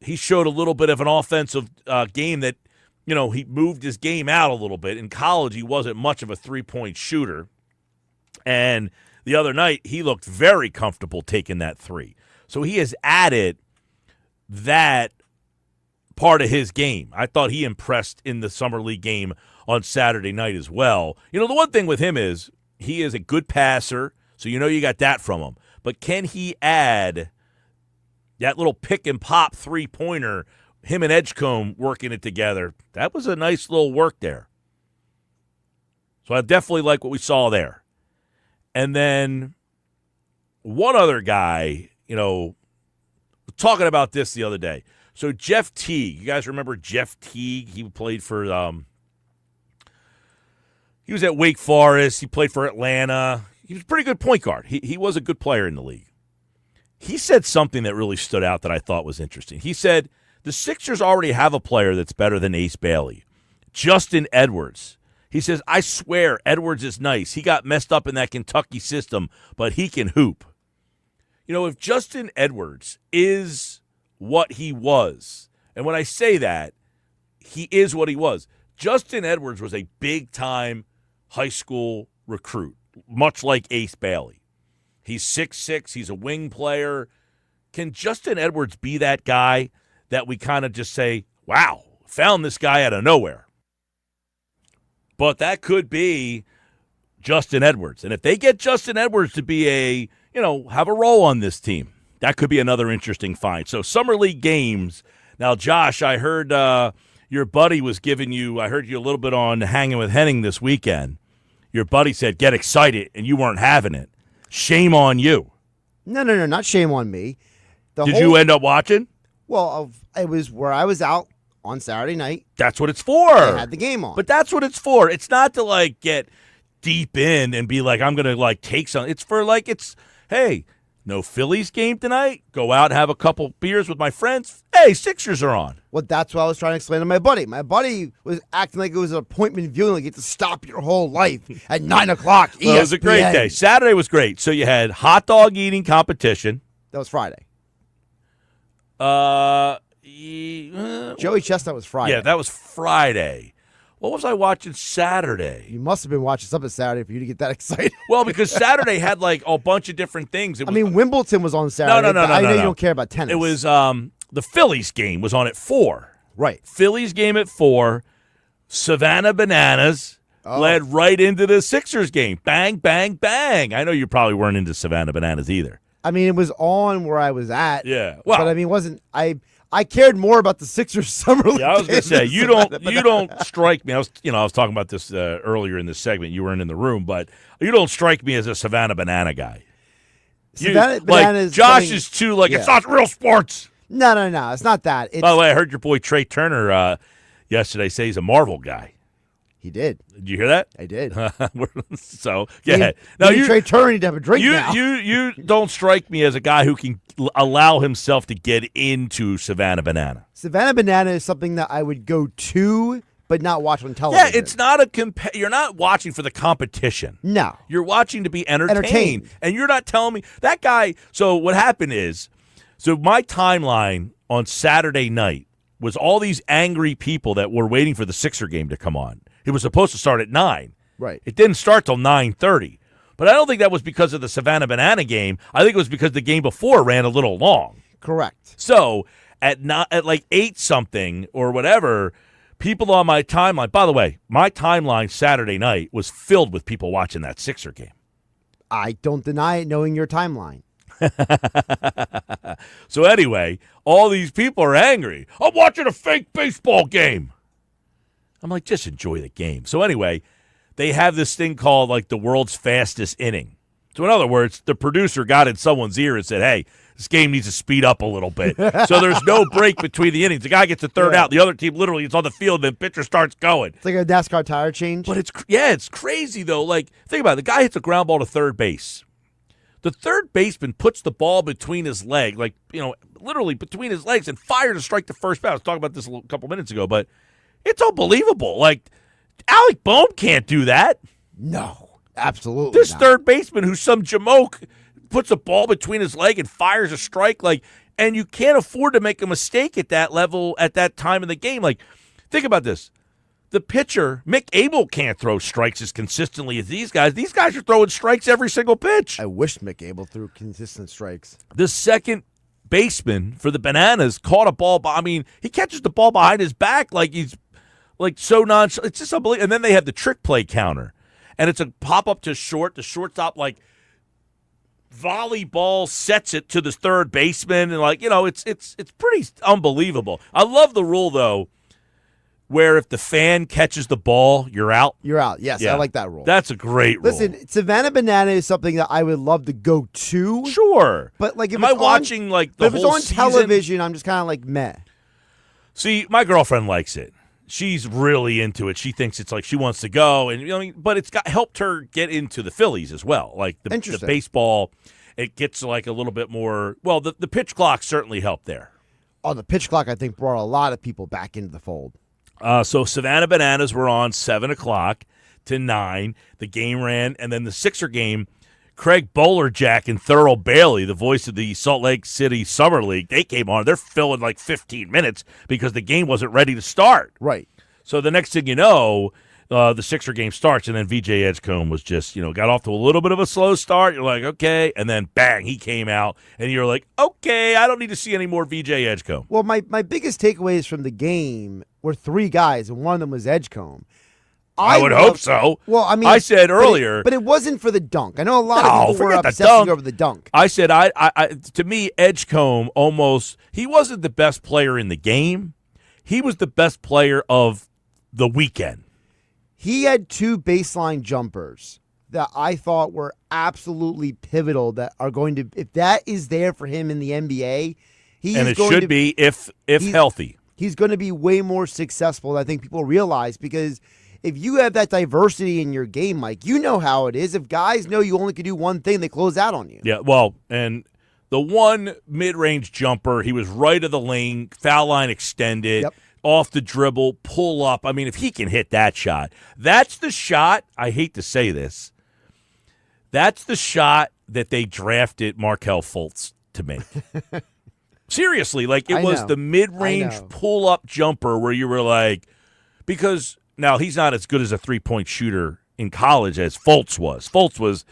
he showed a little bit of an offensive game that, he moved his game out a little bit. In college, he wasn't much of a three-point shooter. And the other night, he looked very comfortable taking that three. So he has added that part of his game. I thought he impressed in the Summer League game on Saturday night as well. The one thing with him is he is a good passer, so you got that from him. But can he add that little pick and pop three-pointer, him and Edgecombe working it together? That was a nice little work there. So I definitely like what we saw there. And then one other guy, talking about this the other day. So Jeff Teague, you guys remember Jeff Teague? He played for he was at Wake Forest. He played for Atlanta. He was a pretty good point guard. He was a good player in the league. He said something that really stood out that I thought was interesting. He said, the Sixers already have a player that's better than Ace Bailey, Justin Edwards. He says, I swear Edwards is nice. He got messed up in that Kentucky system, but he can hoop. If Justin Edwards is what he was, and when I say that, he is what he was. Justin Edwards was a big-time high school recruit, much like Ace Bailey. He's 6'6", he's a wing player. Can Justin Edwards be that guy that we kind of just say, wow, found this guy out of nowhere? But that could be Justin Edwards. And if they get Justin Edwards to be have a role on this team, that could be another interesting find. So Summer League games. Now, Josh, I heard your buddy was giving you, I heard you a little bit on Hanging with Henning this weekend. Your buddy said, get excited, and you weren't having it. Shame on you. No, not shame on me. Did you end up watching? Well, it was where I was out on Saturday night. That's what it's for. I had the game on. But that's what it's for. It's not to, get deep in and be like, I'm going to, take something. It's for, hey, no Phillies game tonight? Go out and have a couple beers with my friends? Hey, Sixers are on. Well, that's what I was trying to explain to my buddy. My buddy was acting like it was an appointment viewing, like you get to stop your whole life at 9 o'clock. Well, it was a great day. Saturday was great. So you had hot dog eating competition. That was Friday. Joey Chestnut was Friday. Yeah, that was Friday. What was I watching Saturday? You must have been watching something Saturday for you to get that excited. Well, because Saturday had a bunch of different things. Wimbledon was on Saturday. No. I know you don't care about tennis. It was the Phillies game was on at 4. Right. Phillies game at 4. Savannah Bananas led right into the Sixers game. Bang, bang, bang. I know you probably weren't into Savannah Bananas either. It was on where I was at. Yeah. Well, but it wasn't. I cared more about the Sixers summer league. Yeah, I was going to say you don't strike me. I was talking about this earlier in this segment. You weren't in the room, but you don't strike me as a Savannah Banana guy. Savannah Banana is Josh is too it's not real sports. No, it's not that. By the way, I heard your boy Trey Turner yesterday say he's a Marvel guy. He did. Did you hear that? I did. So, yeah. Now Trey Turner need to have a drink now. You don't strike me as a guy who can allow himself to get into Savannah Banana. Savannah Banana is something that I would go to, but not watch on television. Yeah, it's not you're not watching for the competition. No. You're watching to be entertained. And you're not telling me that guy. So what happened is, my timeline on Saturday night was all these angry people that were waiting for the Sixer game to come on. It was supposed to start at 9. Right. It didn't start till 9:30. But I don't think that was because of the Savannah Banana game. I think it was because the game before ran a little long. Correct. So at 8-something or whatever, people on my timeline. By the way, my timeline Saturday night was filled with people watching that Sixer game. I don't deny it, knowing your timeline. So anyway, all these people are angry. I'm watching a fake baseball game. I'm like, just enjoy the game. So anyway, they have this thing called the world's fastest inning. So in other words, the producer got in someone's ear and said, hey, this game needs to speed up a little bit. So there's no break between the innings. The guy gets a third out. The other team literally is on the field, and the pitcher starts going. It's like a NASCAR tire change. But it's crazy, though. Think about it. The guy hits a ground ball to third base. The third baseman puts the ball between his leg, literally between his legs, and fires to strike the first bat. I was talking about this a couple minutes ago, but it's unbelievable. Alec Boehm can't do that. No, absolutely This not. third baseman who's some jamoke puts a ball between his leg and fires a strike. And you can't afford to make a mistake at that level at that time in the game. Like, think about this. The pitcher, Mick Abel, can't throw strikes as consistently as these guys. These guys are throwing strikes every single pitch. I wish Mick Abel threw consistent strikes. The second baseman for the Bananas caught a ball. He catches the ball behind his back like he's like so nonchalant. It's just unbelievable. And then they have the trick play counter. And it's a pop-up to short. The shortstop, like, volleyball sets it to the third baseman. And, like, it's pretty unbelievable. I love the rule, though, where if the fan catches the ball, you're out. You're out. Yes, Yeah. I like that rule. That's a great rule. Listen, Savannah Banana is something that I would love to go to. Sure. But, like, if Am it's I watching, like, the if it's whole on season? television, I'm just kind of like, meh. See, my girlfriend likes it. She's really into it. She thinks it's like she wants to go, and but it's helped her get into the Phillies as well. Like the baseball, it gets like a little bit more. Well, the pitch clock certainly helped there. Oh, the pitch clock, I think, brought a lot of people back into the fold. So Savannah Bananas were on 7 o'clock to 9. The game ran, and then the Sixer game, Craig Bowlerjack and Thurl Bailey, the voice of the Salt Lake City Summer League, they came on. They're filling like 15 minutes because the game wasn't ready to start. Right. So the next thing you know, the Sixer game starts, and then VJ Edgecombe was just, got off to a little bit of a slow start. You're like, okay. And then, bang, he came out, and you're like, okay, I don't need to see any more VJ Edgecombe. Well, my biggest takeaways from the game were 3 guys, and one of them was Edgecombe. I would hope so. Well, I mean, I said earlier. But it wasn't for the dunk. I know a lot of people were obsessing over the dunk. I said, to me, Edgecombe he wasn't the best player in the game. He was the best player of the weekend. He had 2 baseline jumpers that I thought were absolutely pivotal that are going to, if that is there for him in the NBA, should be if healthy. He's going to be way more successful than I think people realize, because if you have that diversity in your game, Mike, you know how it is. If guys know you only can do one thing, they close out on you. Yeah, well, and the one mid-range jumper, he was right of the lane, foul line extended, off the dribble, pull up. I mean, if he can hit that shot, that's the shot, I hate to say this, that's the shot that they drafted Markelle Fultz to make. Seriously, like it was the mid-range pull-up jumper where you were like, because now he's not as good as a three-point shooter in college as Fultz was. Fultz was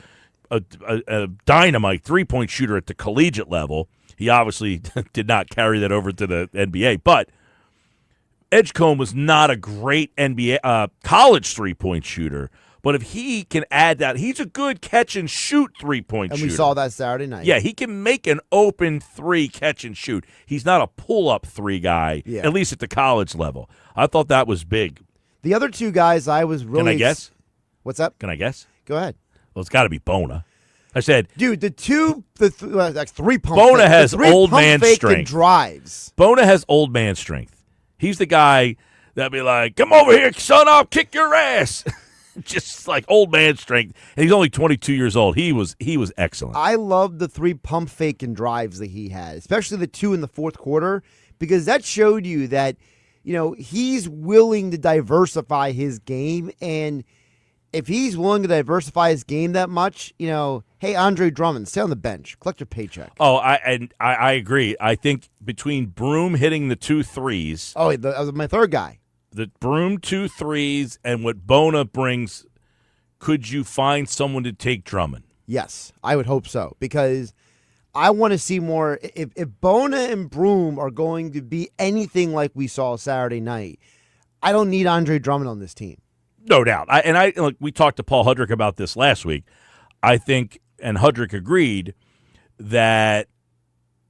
a dynamite three-point shooter at the collegiate level. He obviously did not carry that over to the NBA, but Edgecombe was not a great NBA college three-point shooter. But if he can add that, he's a good catch-and-shoot three-point shooter. And we saw that Saturday night. Yeah, he can make an open three catch-and-shoot. He's not a pull-up three guy, at least at the college level. I thought that was big. The other 2 guys I was really... Can I guess? What's up? Can I guess? Go ahead. Well, it's got to be Bona. I said... Dude, the 3 pump Bona fake, has old man fake strength. And drives. Bona has old man strength. He's the guy that'd be like, come over here, son, I'll kick your ass. Just like old man strength. And he's only 22 years old. He was excellent. I love the 3 pump fake and drives that he had, especially the 2 in the fourth quarter, because that showed you that, he's willing to diversify his game. And if he's willing to diversify his game that much, hey, Andre Drummond, stay on the bench, collect your paycheck. Oh, I agree. I think between Broom hitting the 2 threes. Oh, that was my third guy. The Broom 2 threes and what Bona brings, could you find someone to take Drummond? Yes, I would hope so, because I want to see more. If Bona and Broom are going to be anything like we saw Saturday night, I don't need Andre Drummond on this team. No doubt. We talked to Paul Hudrick about this last week. I think, and Hudrick agreed, that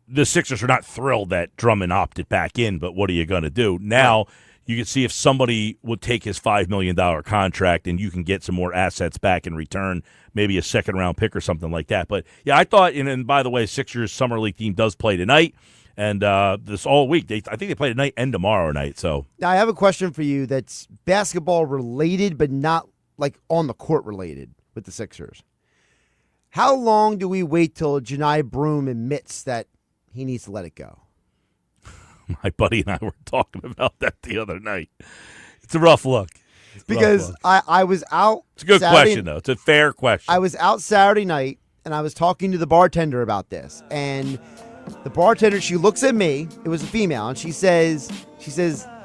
the Sixers are not thrilled that Drummond opted back in, but what are you going to do? Now, you can see if somebody would take his $5 million contract and you can get some more assets back in return, maybe a second-round pick or something like that. But, yeah, I thought, and by the way, Sixers Summer League team does play tonight, and this all week. I think they play tonight and tomorrow night. So now I have a question for you that's basketball-related but not, like, on-the-court related with the Sixers. How long do we wait till Janai Broom admits that he needs to let it go? My buddy and I were talking about that the other night. It's a rough look. Because I was out. It's a good question, though. It's a fair question. I was out Saturday night, and I was talking to the bartender about this. And The bartender, she looks at me. It was a female, and she says,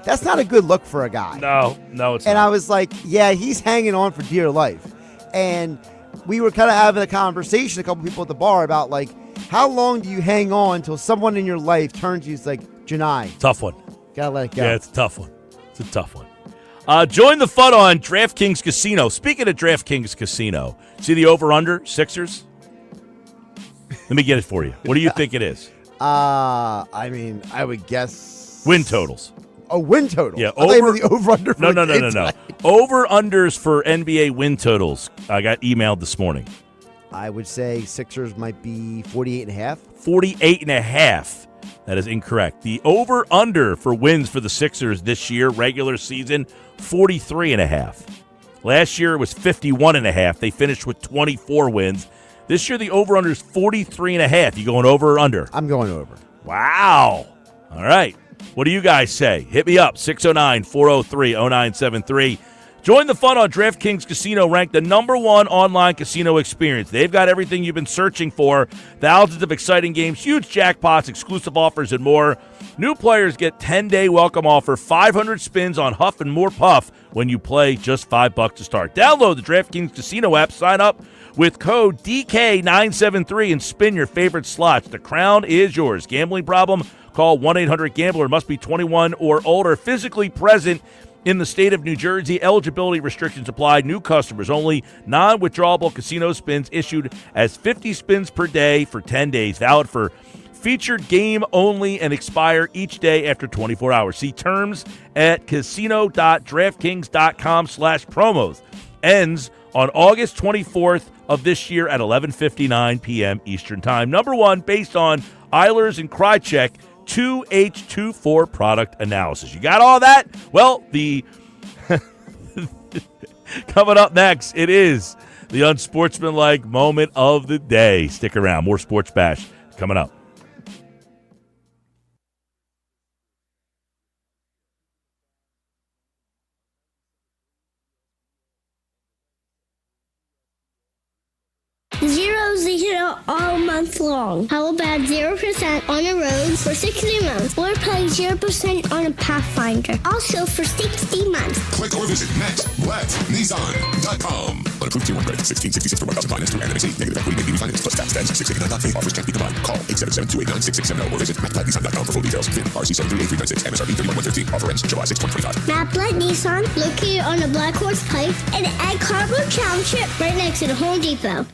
that's not a good look for a guy. No, it's and not. I was like, yeah, he's hanging on for dear life. And we were kind of having a conversation, a couple people at the bar, about like, how long do you hang on until someone in your life turns to you, it's like, Janai, Tough one. gotta let it go. Yeah, it's a tough one. It's a tough one. Join the fun on DraftKings Casino. Speaking of DraftKings Casino, see the over-under, Sixers? Let me get it for you. What do you think it is? I mean, I would guess Win totals. a win total. Yeah, I thought you meant the over-under. No. Over-unders for NBA win totals. I got emailed this morning. I would say Sixers might be 48.5. 48.5. That is incorrect. The over-under for wins for the Sixers this year, regular season, 43.5. Last year it was 51.5. They finished with 24 wins. This year the over-under is 43.5. You going over or under? I'm going over. Wow. All right. What do you guys say? Hit me up, 609-403-0973. Join the fun on DraftKings Casino, ranked the #1 online casino experience. They've got everything you've been searching for. Thousands of exciting games, huge jackpots, exclusive offers, and more. New players get 10-day welcome offer, 500 spins on Huff and More Puff when you play just $5 to start. Download the DraftKings Casino app, sign up with code DK973 and spin your favorite slots. The crown is yours. Gambling problem? Call 1-800-GAMBLER. Must be 21 or older. Physically present in the state of New Jersey. Eligibility restrictions apply. New customers only. Non-withdrawable casino spins issued as 50 spins per day for 10 days. Valid for featured game only and expire each day after 24 hours. See terms at casino.draftkings.com/promos. Ends on August 24th of this year at 11:59 p.m. Eastern Time. #1 based on Eilers and Krychek 2H24 product analysis. You got all that? Well, the coming up next, it is the unsportsmanlike moment of the day. Stick around. More Sports Bash coming up. Zero all month long. How about 0% on the road for 60 months? Or pay 0% on a Pathfinder. Also for 60 months. Click or visit maxblacknissan.com. Unapproved Tier 1 credit. 1666 for 1,000 finance through NMC. Negative equity may be refinanced plus tax. Then 689 fee. Offers can't be combined. Call 877-289-6670 or visit maxblacknissan.com for full details. VIN RC73836. MSRP 31,113. Offer ends July 6, 2025. Matt Black Nissan, located on the Black Horse Pike in Egg Harbor Township, right next to the Home Depot.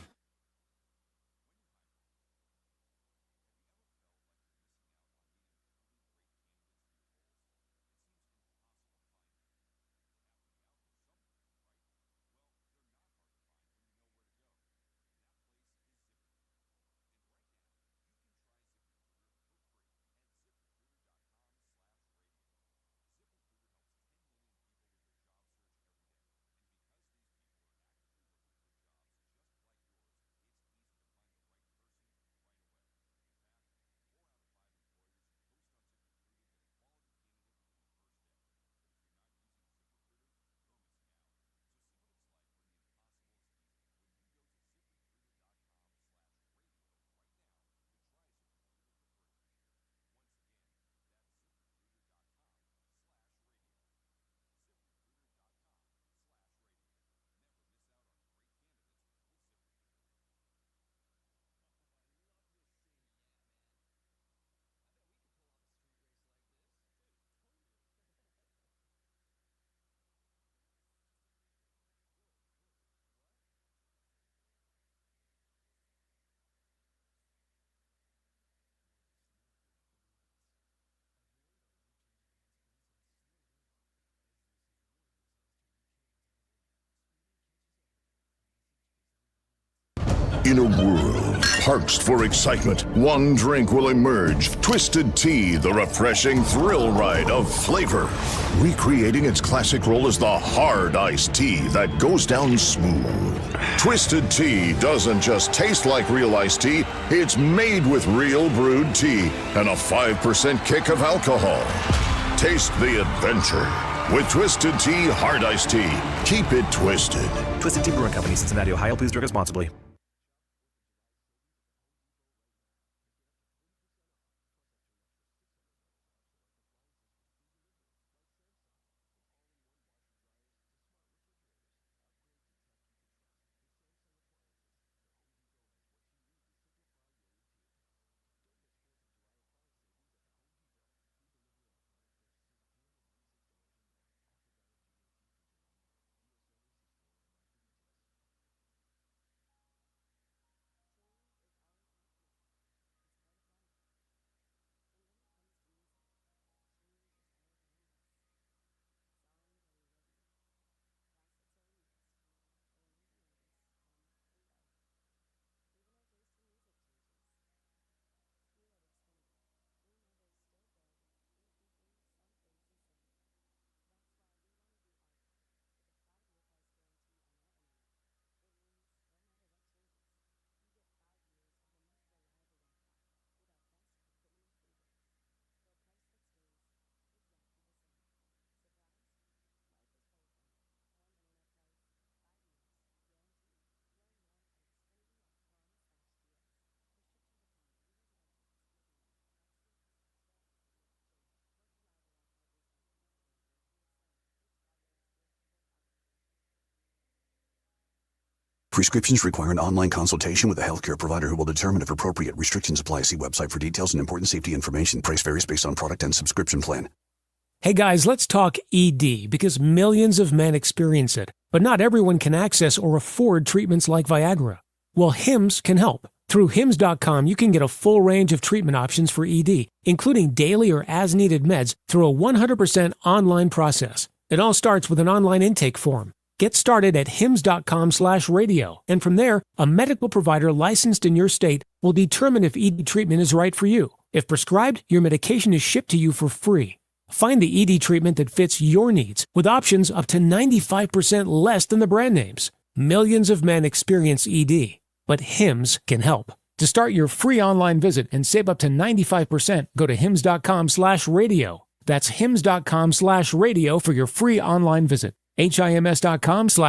In a world parched for excitement, one drink will emerge. Twisted Tea, the refreshing thrill ride of flavor. Recreating its classic role as the hard iced tea that goes down smooth. Twisted Tea doesn't just taste like real iced tea, it's made with real brewed tea and a 5% kick of alcohol. Taste the adventure with Twisted Tea Hard Iced Tea. Keep it twisted. Twisted Tea Brewing Company, Cincinnati, Ohio. Please drink responsibly. Prescriptions require an online consultation with a healthcare provider who will determine if appropriate. Restrictions apply. See website for details and important safety information. Price varies based on product and subscription plan. Hey guys, let's talk ED because millions of men experience it, but not everyone can access or afford treatments like Viagra. Well, Hims can help. Through Hims.com, you can get a full range of treatment options for ED, including daily or as-needed meds through a 100% online process. It all starts with an online intake form. Get started at hims.com/radio, and from there, a medical provider licensed in your state will determine if ED treatment is right for you. If prescribed, your medication is shipped to you for free. Find the ED treatment that fits your needs with options up to 95% less than the brand names. Millions of men experience ED, but Hims can help. To start your free online visit and save up to 95%, go to hims.com/radio. That's hims.com/radio for your free online visit. HIMS.com/RADIO.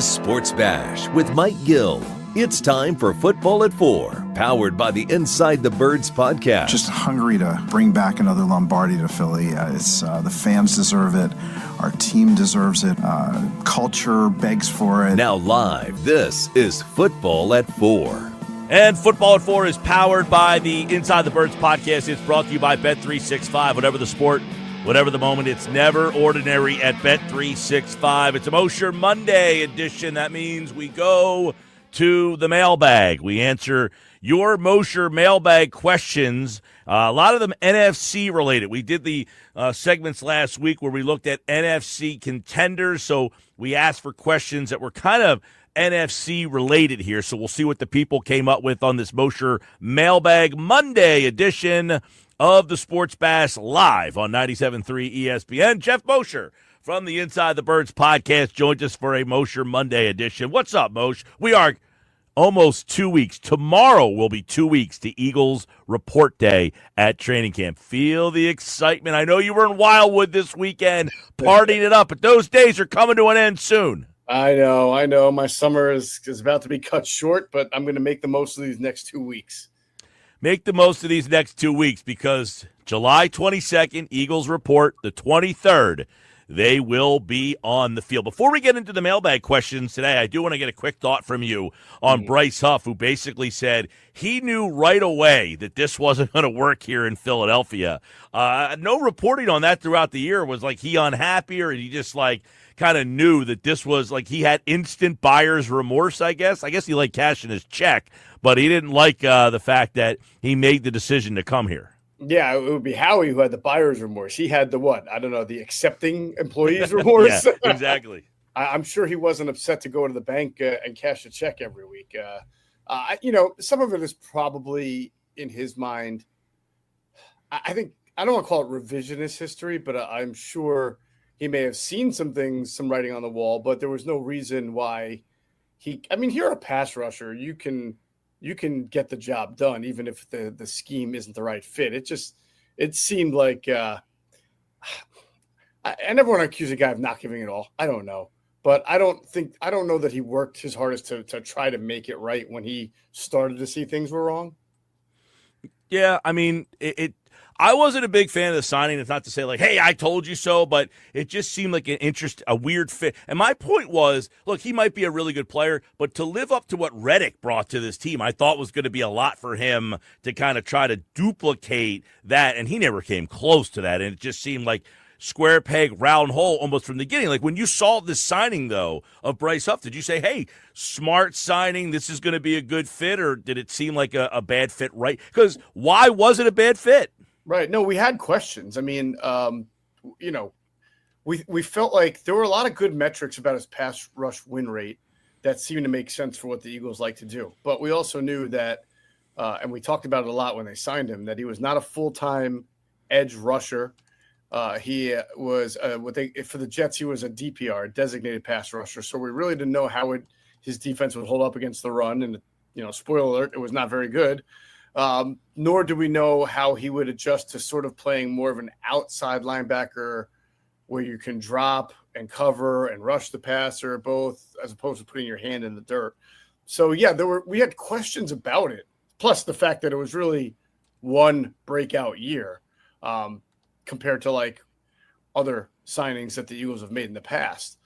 The Sports Bash with Mike Gill. It's time for Football at 4, powered by the Inside the Birds podcast. Just hungry to bring back another Lombardi to Philly. The fans deserve it. Our team deserves it. Culture begs for it. Now live, this is Football at 4. And Football at 4 is powered by the Inside the Birds podcast. It's brought to you by Bet365. Whatever the sport, whatever the moment, it's never ordinary at Bet365. It's a Mosher Monday edition. That means we go to the mailbag. We answer your Mosher mailbag questions. A lot of them NFC related. We did the segments last week where we looked at NFC contenders. So we asked for questions that were kind of NFC related here. So we'll see what the people came up with on this Mosher mailbag Monday edition of the Sports Bash live on 97.3 ESPN. Jeff Mosher from the Inside the Birds podcast joined us for a Mosher Monday edition. What's up, Mosher? We are almost 2 weeks. Tomorrow will be 2 weeks to Eagles report day at training camp. Feel the excitement. I know you were in Wildwood this weekend partying it up, but those days are coming to an end soon. I know. My summer is about to be cut short, but I'm going to make the most of these next 2 weeks. Make the most of these next 2 weeks because July 22nd, Eagles report, the 23rd, they will be on the field. Before we get into the mailbag questions today, I do want to get a quick thought from you on Bryce Huff, who basically said he knew right away that this wasn't going to work here in Philadelphia. No reporting on that throughout the year. Was like he unhappy, or he just like kind of knew that this was like he had instant buyer's remorse, I guess. I guess he liked cashing his check, but he didn't like the fact that he made the decision to come here. Yeah, it would be Howie who had the buyer's remorse. He had the what? I don't know, the accepting employee's remorse. Yeah, exactly. I'm sure he wasn't upset to go to the bank and cash a check every week. Some of it is probably in his mind. I think I don't want to call it revisionist history, but I'm sure he may have seen some things, some writing on the wall, but there was no reason why you're a pass rusher. You can get the job done, even if the scheme isn't the right fit. It seemed like I never want to accuse a guy of not giving it all. I don't know. But I don't know that he worked his hardest to try to make it right when he started to see things were wrong. Yeah, I mean, I wasn't a big fan of the signing. It's not to say like, hey, I told you so, but it just seemed like a weird fit. And my point was, look, he might be a really good player, but to live up to what Reddick brought to this team, I thought was going to be a lot for him to kind of try to duplicate that, and he never came close to that. And it just seemed like square peg, round hole almost from the beginning. Like when you saw this signing, though, of Bryce Huff, did you say, hey, smart signing, this is going to be a good fit, or did it seem like a bad fit, right? Because why was it a bad fit? Right. No, we had questions. I mean, we felt like there were a lot of good metrics about his pass rush win rate that seemed to make sense for what the Eagles like to do. But we also knew that, and we talked about it a lot when they signed him, that he was not a full-time edge rusher. He was for the Jets, he was a DPR, designated pass rusher. So we really didn't know how his defense would hold up against the run. And, spoiler alert, it was not very good. Nor do we know how he would adjust to sort of playing more of an outside linebacker where you can drop and cover and rush the passer both, as opposed to putting your hand in the dirt. So yeah, we had questions about it. Plus the fact that it was really one breakout year, compared to like other signings that the Eagles have made in the past.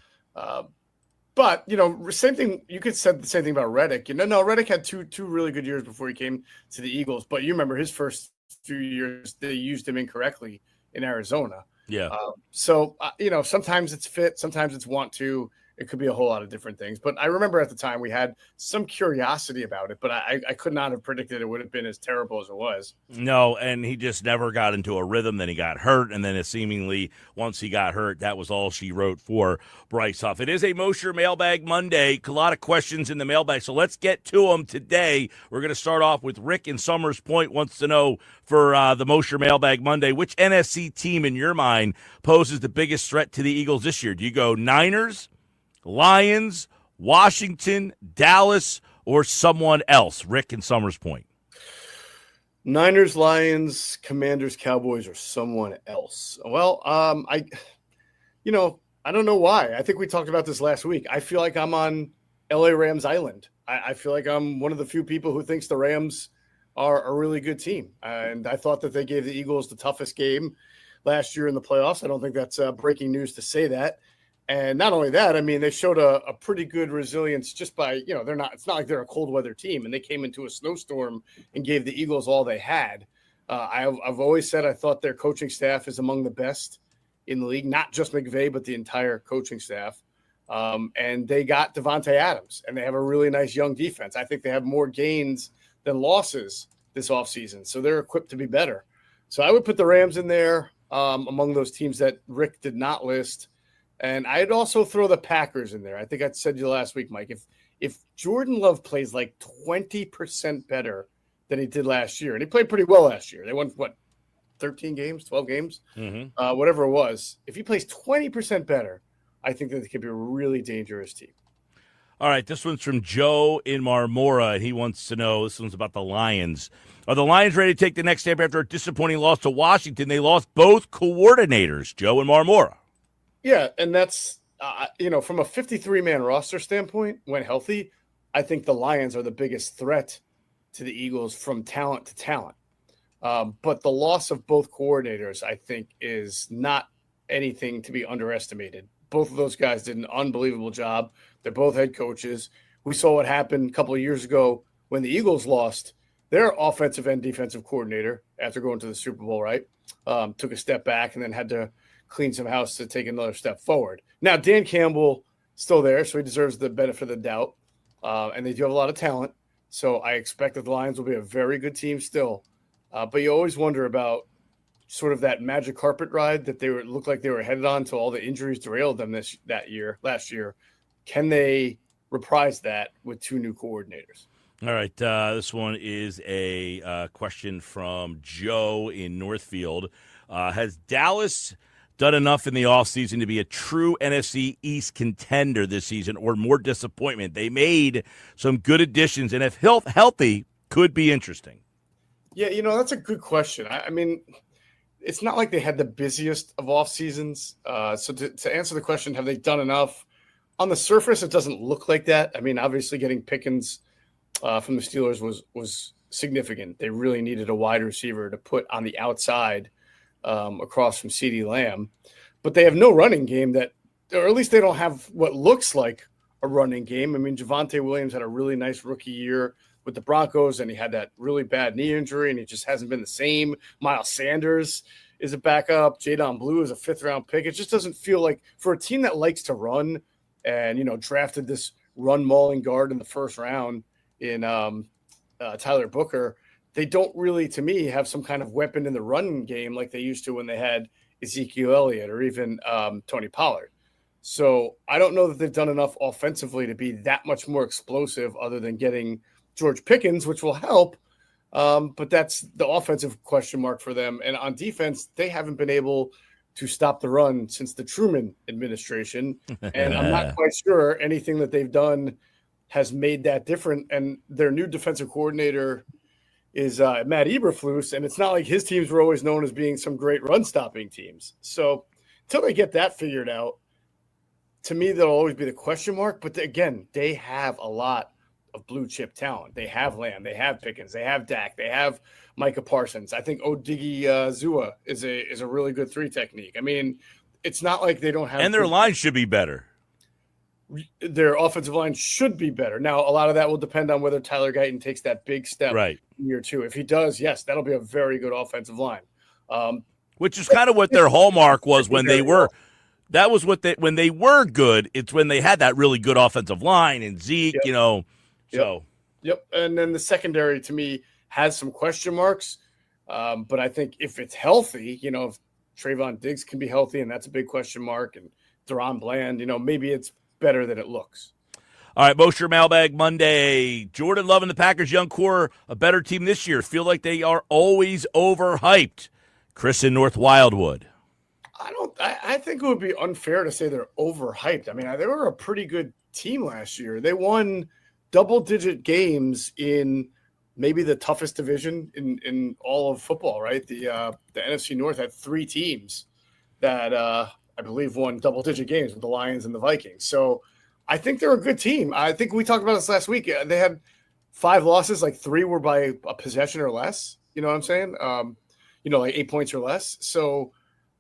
But, same thing. You could say the same thing about Reddick. Reddick had two really good years before he came to the Eagles. But you remember his first few years, they used him incorrectly in Arizona. Yeah. Sometimes it's fit, sometimes it's want to. It could be a whole lot of different things. But I remember at the time we had some curiosity about it, but I could not have predicted it would have been as terrible as it was. No, and he just never got into a rhythm. Then he got hurt, and then seemingly once he got hurt, that was all she wrote for Bryce Huff. It is a Mosher Mailbag Monday. A lot of questions in the mailbag, so let's get to them today. We're going to start off with Rick in Summers Point wants to know for the Mosher Mailbag Monday, which NFC team in your mind poses the biggest threat to the Eagles this year? Do you go Niners, Lions, Washington, Dallas, or someone else? Rick in Summers Point. Niners, Lions, Commanders, Cowboys, or someone else. Well, I don't know why. I think we talked about this last week. I feel like I'm on LA Rams Island. I feel like I'm one of the few people who thinks the Rams are a really good team. And I thought that they gave the Eagles the toughest game last year in the playoffs. I don't think that's breaking news to say that. And not only that, I mean, they showed a pretty good resilience just by, it's not like they're a cold weather team and they came into a snowstorm and gave the Eagles all they had. I've always said I thought their coaching staff is among the best in the league, not just McVay, but the entire coaching staff. And they got Devontae Adams, and they have a really nice young defense. I think they have more gains than losses this offseason, so they're equipped to be better. So I would put the Rams in there among those teams that Rick did not list. And I'd also throw the Packers in there. I think I said to you last week, Mike, if Jordan Love plays like 20% better than he did last year, and he played pretty well last year. They won, 13 games, 12 games, whatever it was. If he plays 20% better, I think that they could be a really dangerous team. All right, this one's from Joe in Marmora, and he wants to know, this one's about the Lions. Are the Lions ready to take the next step after a disappointing loss to Washington? They lost both coordinators, Joe in Marmora. Yeah, and that's, from a 53-man roster standpoint, when healthy, I think the Lions are the biggest threat to the Eagles from talent to talent. But the loss of both coordinators, I think, is not anything to be underestimated. Both of those guys did an unbelievable job. They're both head coaches. We saw what happened a couple of years ago when the Eagles lost their offensive and defensive coordinator after going to the Super Bowl, right? Took a step back and then had to clean some house to take another step forward. Now, Dan Campbell still there, so he deserves the benefit of the doubt. And they do have a lot of talent. So I expect that the Lions will be a very good team still. But you always wonder about sort of that magic carpet ride that looked like they were headed on until all the injuries derailed them last year. Can they reprise that with two new coordinators? All right, this one is a question from Joe in Northfield. Has Dallas done enough in the offseason to be a true NFC East contender this season, or more disappointment? They made some good additions, and if healthy, could be interesting. Yeah, that's a good question. I mean, it's not like they had the busiest of off seasons. So to answer the question, have they done enough? On the surface, it doesn't look like that. I mean, obviously getting Pickens from the Steelers was significant. They really needed a wide receiver to put on the outside across from CeeDee Lamb. But they have no running game or at least they don't have what looks like a running game. I mean, Javonte Williams had a really nice rookie year with the Broncos, and he had that really bad knee injury, and he just hasn't been the same. Miles Sanders is a backup. Jadon Blue is a fifth-round pick. It just doesn't feel like, for a team that likes to run and, drafted this run-mauling guard in the first round in Tyler Booker, they don't really, to me, have some kind of weapon in the run game like they used to when they had Ezekiel Elliott or even Tony Pollard. So I don't know that they've done enough offensively to be that much more explosive other than getting George Pickens, which will help. But that's the offensive question mark for them. And on defense, they haven't been able to stop the run since the Truman administration. And I'm not quite sure anything that they've done has made that different. And their new defensive coordinator is Matt Eberflus. And it's not like his teams were always known as being some great run-stopping teams. So until they get that figured out, to me, that'll always be the question mark. But again, they have a lot of blue chip talent. They have Lamb, they have Pickens, they have Dak, they have Micah Parsons. I think Odigizua is a really good three technique. I mean, it's not like they don't have, and their line should be better. Their offensive line should be better. Now, a lot of that will depend on whether Tyler Guyton takes that big step right in year two. If he does, yes, that'll be a very good offensive line. Which is kind of what their hallmark was when they were. That was when they were good. It's when they had that really good offensive line and Zeke, Yep. And then the secondary to me has some question marks. But I think if it's healthy, if Trayvon Diggs can be healthy, and that's a big question mark, and Deron Bland, maybe it's better than it looks. All right, Mosher Mailbag Monday. Jordan Love and the Packers young core, a better team this year. Feel like they are always overhyped. Chris in North Wildwood. I think it would be unfair to say they're overhyped. I mean, they were a pretty good team last year. They won double-digit games in maybe the toughest division in all of football, right? The NFC North had three teams that I believe, won double-digit games with the Lions and the Vikings. So I think they're a good team. I think we talked about this last week. They had 5 losses, like 3 were by a possession or less. You know what I'm saying? Like 8 points or less. So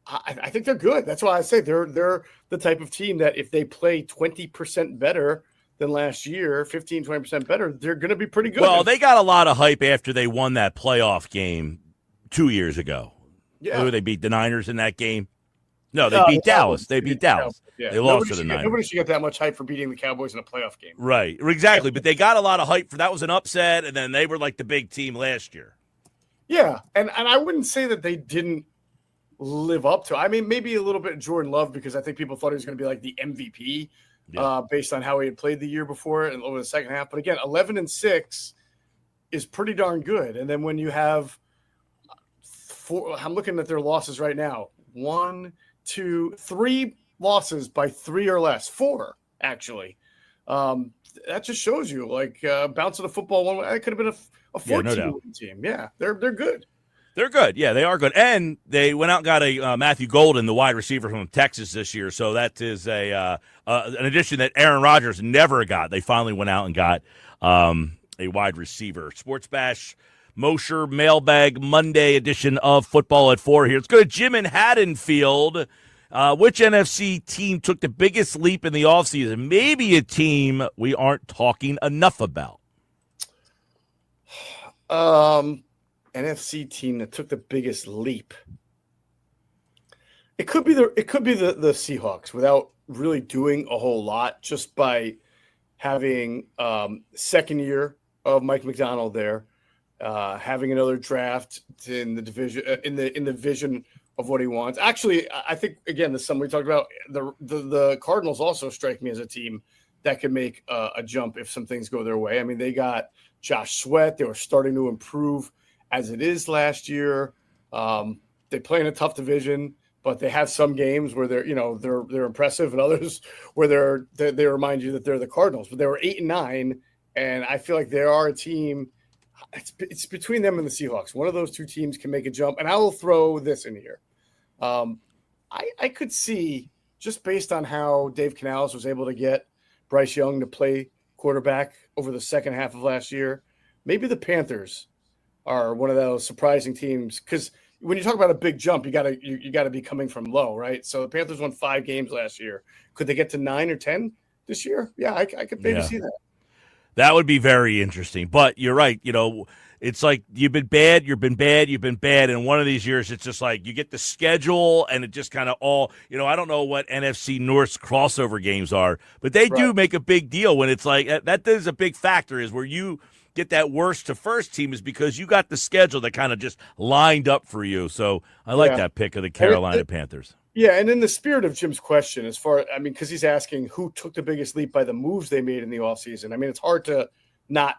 I think they're good. That's why I say they're the type of team that if they play 20% better than last year, 15, 20% better, they're going to be pretty good. Well, they got a lot of hype after they won that playoff game 2 years ago. Yeah. They beat the Niners in that game. No, they beat Dallas. They beat Dallas. Yeah. They lost to the Niners. Nobody should get that much hype for beating the Cowboys in a playoff game. Right, exactly. But they got a lot of hype for that was an upset, and then they were like the big team last year. Yeah, and I wouldn't say that they didn't live up to. I mean, maybe a little bit of Jordan Love because I think people thought he was going to be like the MVP based on how he had played the year before and over the second half. But again, 11-6 is pretty darn good. And then when you have 4, I'm looking at their losses right now. 1, 2, 3 losses by 3 or less. 4 actually. That just shows you like bouncing the football one way. It could have been a 14-win team. Yeah, they're good. They're good. Yeah, they are good. And they went out and got a Matthew Golden, the wide receiver from Texas this year. So that is an addition that Aaron Rodgers never got. They finally went out and got a wide receiver. Sports Bash, Mosher Mailbag Monday edition of Football at 4 here. Let's go to Jim in Haddonfield. Which NFC team took the biggest leap in the offseason? Maybe a team we aren't talking enough about. NFC team that took the biggest leap. It could be the Seahawks without really doing a whole lot, just by having second year of Mike McDonald there, having another draft in the division in the vision of what he wants. Actually, I think again the summer we talked about the Cardinals also strike me as a team that could make a jump if some things go their way. I mean, they got Josh Sweat. They were starting to improve as it is last year. They play in a tough division, but they have some games where they're impressive, and others where they remind you that they're the Cardinals. But they were 8-9, and I feel like they are a team. It's between them and the Seahawks. One of those two teams can make a jump, and I will throw this in here. I could see, just based on how Dave Canales was able to get Bryce Young to play quarterback over the second half of last year, maybe the Panthers are one of those surprising teams, because when you talk about a big jump, you gotta be coming from low, right? So the Panthers won 5 games last year. Could they get to 9 or 10 this year? Yeah, I could maybe see that. That would be very interesting. But you're right. It's like you've been bad, and one of these years it's just like you get the schedule and it just kind of all, I don't know what NFC North's crossover games are, but they do make a big deal when it's like that is a big factor, is where you get that worst to first team is because you got the schedule that kind of just lined up for you. So I like that pick of the Carolina Panthers. Yeah, and in the spirit of Jim's question, because he's asking who took the biggest leap by the moves they made in the offseason. I mean, it's hard to not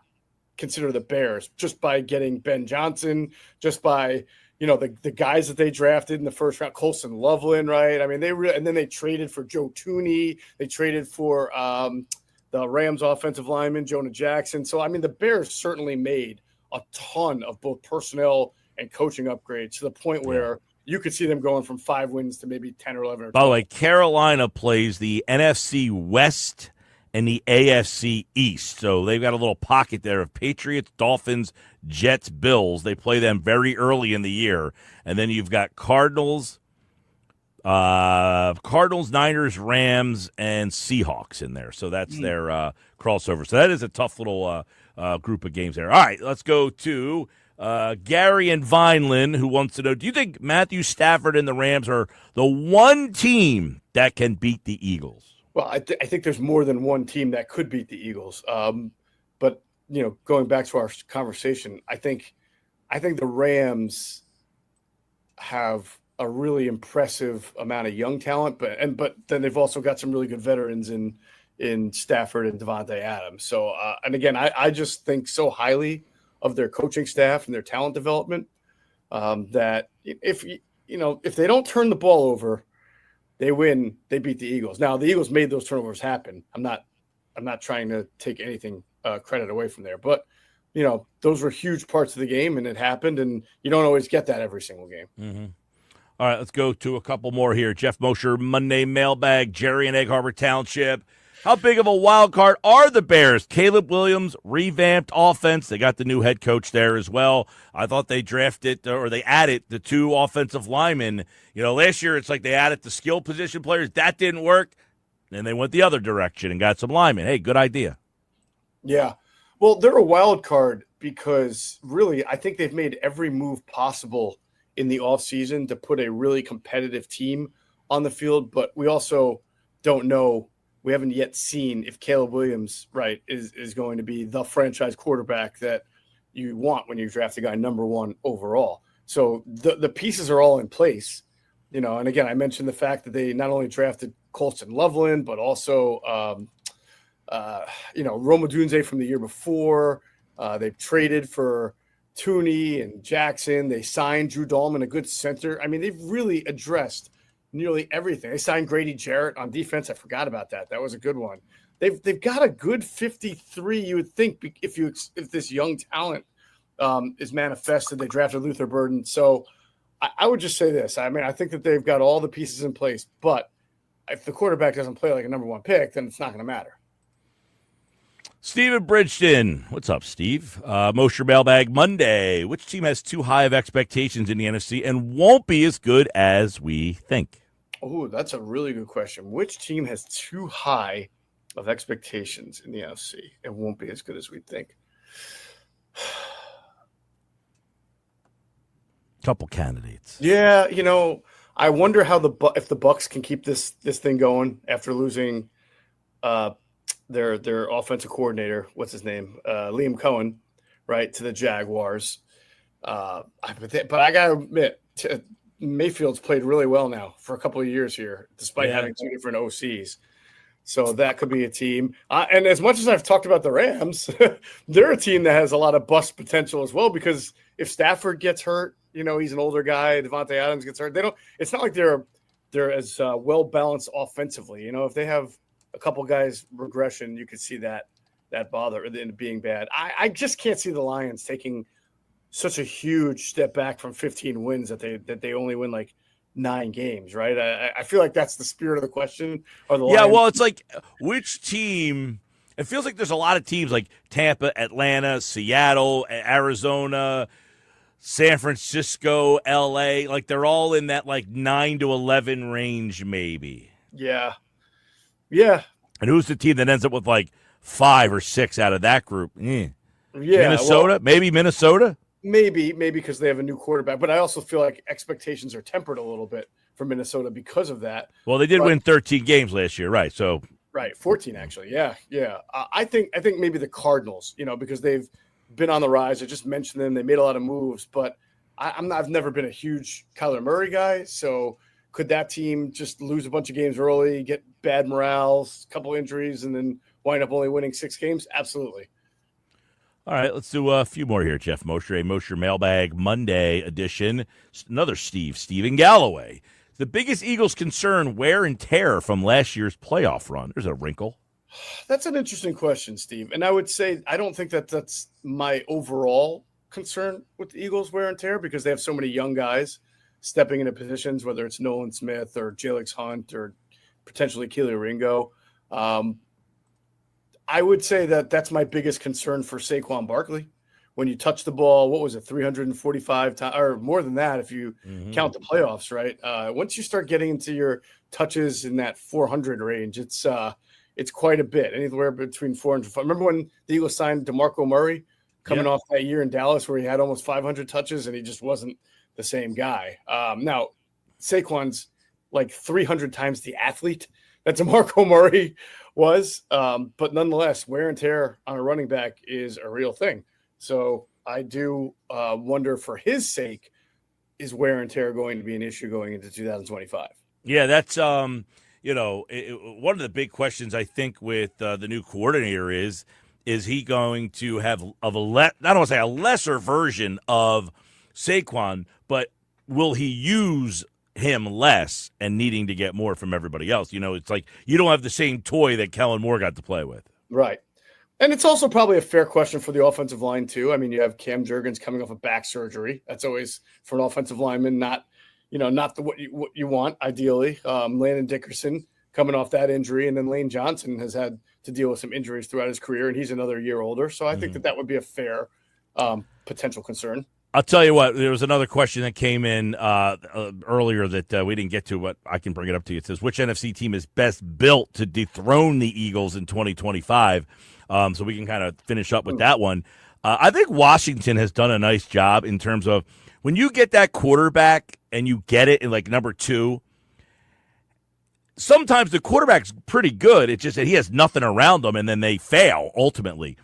consider the Bears just by getting Ben Johnson, just by, the guys that they drafted in the first round, Colson Loveland, right? I mean, and then they traded for Joe Tooney. They traded for the Rams offensive lineman, Jonah Jackson. So, I mean, the Bears certainly made a ton of both personnel and coaching upgrades to the point where you could see them going from 5 wins to maybe 10 or 11 or 12. By the way, Carolina plays the NFC West and the AFC East. So they've got a little pocket there of Patriots, Dolphins, Jets, Bills. They play them very early in the year. And then you've got Cardinals, Niners, Rams, and Seahawks in there. So that's their crossover. So that is a tough little group of games there. All right, let's go to Gary and Vineland, who wants to know, do you think Matthew Stafford and the Rams are the one team that can beat the Eagles? Well, I think there's more than one team that could beat the Eagles. But, going back to our conversation, I think the Rams have a really impressive amount of young talent, but then they've also got some really good veterans in Stafford and Devontae Adams. So, and again, I just think so highly of their coaching staff and their talent development that if they don't turn the ball over, they win. They beat the Eagles. Now the Eagles made those turnovers happen. I'm not trying to take anything credit away from there, but those were huge parts of the game, and it happened. And you don't always get that every single game. Mm-hmm. All right, let's go to a couple more here. Jeff Mosher, Monday Mailbag, Jerry in Egg Harbor Township. How big of a wild card are the Bears? Caleb Williams, revamped offense. They got the new head coach there as well. I thought they added the 2 offensive linemen. Last year it's like they added the skill position players. That didn't work. Then they went the other direction and got some linemen. Hey, good idea. Yeah. Well, they're a wild card because really I think they've made every move possible in the offseason to put a really competitive team on the field. But we also don't know. We haven't yet seen if Caleb Williams, right, is going to be the franchise quarterback that you want when you draft a guy number 1 overall. So the pieces are all in place, and again, I mentioned the fact that they not only drafted Colston Loveland, but also, Roma Dunze from the year before. They've traded for Tooney and Jackson. They signed Drew Dahlman, a good center. I mean, they've really addressed nearly everything. They signed Grady Jarrett on defense. I forgot about that. That was a good one. They've got a good 53. You would think if this young talent is manifested, they drafted Luther Burden. So I would just say this. I mean, I think that they've got all the pieces in place, but if the quarterback doesn't play like a number 1 pick, then it's not going to matter. Steven Bridgeton. What's up, Steve? Mosher Mailbag Monday. Which team has too high of expectations in the NFC and won't be as good as we think? Oh, that's a really good question. Which team has too high of expectations in the NFC and won't be as good as we think? Couple candidates. Yeah, I wonder how if the Bucs can keep this thing going after losing their offensive coordinator, what's his name, Liam Cohen, right, to the Jaguars. But I gotta admit, Mayfield's played really well now for a couple of years here, despite having 2 different OCs. So that could be a team. And as much as I've talked about the Rams, they're a team that has a lot of bust potential as well, because if Stafford gets hurt, he's an older guy, Devontae Adams gets hurt. It's not like they're as well balanced offensively. If they have a couple guys regression, you could see that bother in being bad. I just can't see the Lions taking such a huge step back from 15 wins that they only win like 9 games, right? I feel like that's the spirit of the question. Well, it's like which team? It feels like there's a lot of teams like Tampa, Atlanta, Seattle, Arizona, San Francisco, LA. Like they're all in that like 9 to 11 range, maybe. Yeah. And who's the team that ends up with like 5 or 6 out of that group? Yeah, Minnesota, maybe Minnesota. Maybe because they have a new quarterback, but I also feel like expectations are tempered a little bit for Minnesota because of that. Well, they did win 13 games last year, right? So 14 actually. Yeah. I think maybe the Cardinals, because they've been on the rise. I just mentioned them. They made a lot of moves, but I've never been a huge Kyler Murray guy. So could that team just lose a bunch of games early, get bad morale, a couple injuries, and then wind up only winning 6 games? Absolutely. All right, let's do a few more here, Jeff Mosher. A Mosher Mailbag Monday edition. Another Stephen Galloway. The biggest Eagles concern, wear and tear from last year's playoff run. There's a wrinkle. That's an interesting question, Steve. And I would say I don't think that's my overall concern with the Eagles wear and tear, because they have so many young guys stepping into positions, whether it's Nolan Smith or Jalix Hunt or potentially Keely Ringo. I would say that's my biggest concern for Saquon Barkley. When you touch the ball, what was it, 345 times or more than that if you count the playoffs, right? Once you start getting into your touches in that 400 range, it's quite a bit, anywhere between 400 and 500. Remember when the Eagles signed DeMarco Murray coming off that year in Dallas where he had almost 500 touches and he just wasn't the same guy. Now, Saquon's like 300 times the athlete that DeMarco Murray was. But nonetheless, wear and tear on a running back is a real thing. So I do wonder, for his sake, is wear and tear going to be an issue going into 2025? Yeah, that's one of the big questions I think with the new coordinator is he going to have I don't want to say a lesser version of Saquon, but will he use him less and needing to get more from everybody else? It's like you don't have the same toy that Kellen Moore got to play with. Right. And it's also probably a fair question for the offensive line, too. I mean, you have Cam Jurgens coming off of back surgery. That's always, for an offensive lineman, not not what you want ideally. Landon Dickerson coming off that injury, and then Lane Johnson has had to deal with some injuries throughout his career, and he's another year older. So I think that would be a fair potential concern. I'll tell you what, there was another question that came in earlier that we didn't get to, but I can bring it up to you. It says, which NFC team is best built to dethrone the Eagles in 2025? So we can kind of finish up with that one. I think Washington has done a nice job in terms of when you get that quarterback and you get it in like number 2, sometimes the quarterback's pretty good. It's just that he has nothing around them, and then they fail ultimately.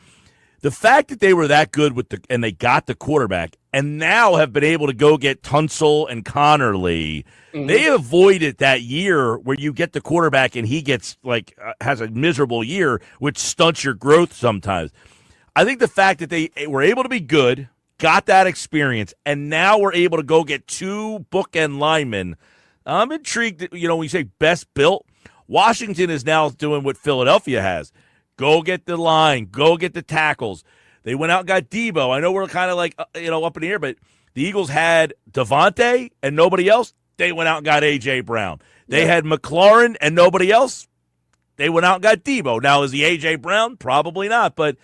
The fact that they were that good and they got the quarterback and now have been able to go get Tunsil and Connerly, they avoided that year where you get the quarterback and he gets has a miserable year, which stunts your growth sometimes. I think the fact that they were able to be good, got that experience, and now we're able to go get 2 bookend linemen. I'm intrigued that, when you say best built, Washington is now doing what Philadelphia has. Go get the line. Go get the tackles. They went out and got Debo. I know we're kind of up in the air, but the Eagles had Devontae and nobody else. They went out and got A.J. Brown. They had McLaurin and nobody else. They went out and got Debo. Now, is he A.J. Brown? Probably not, but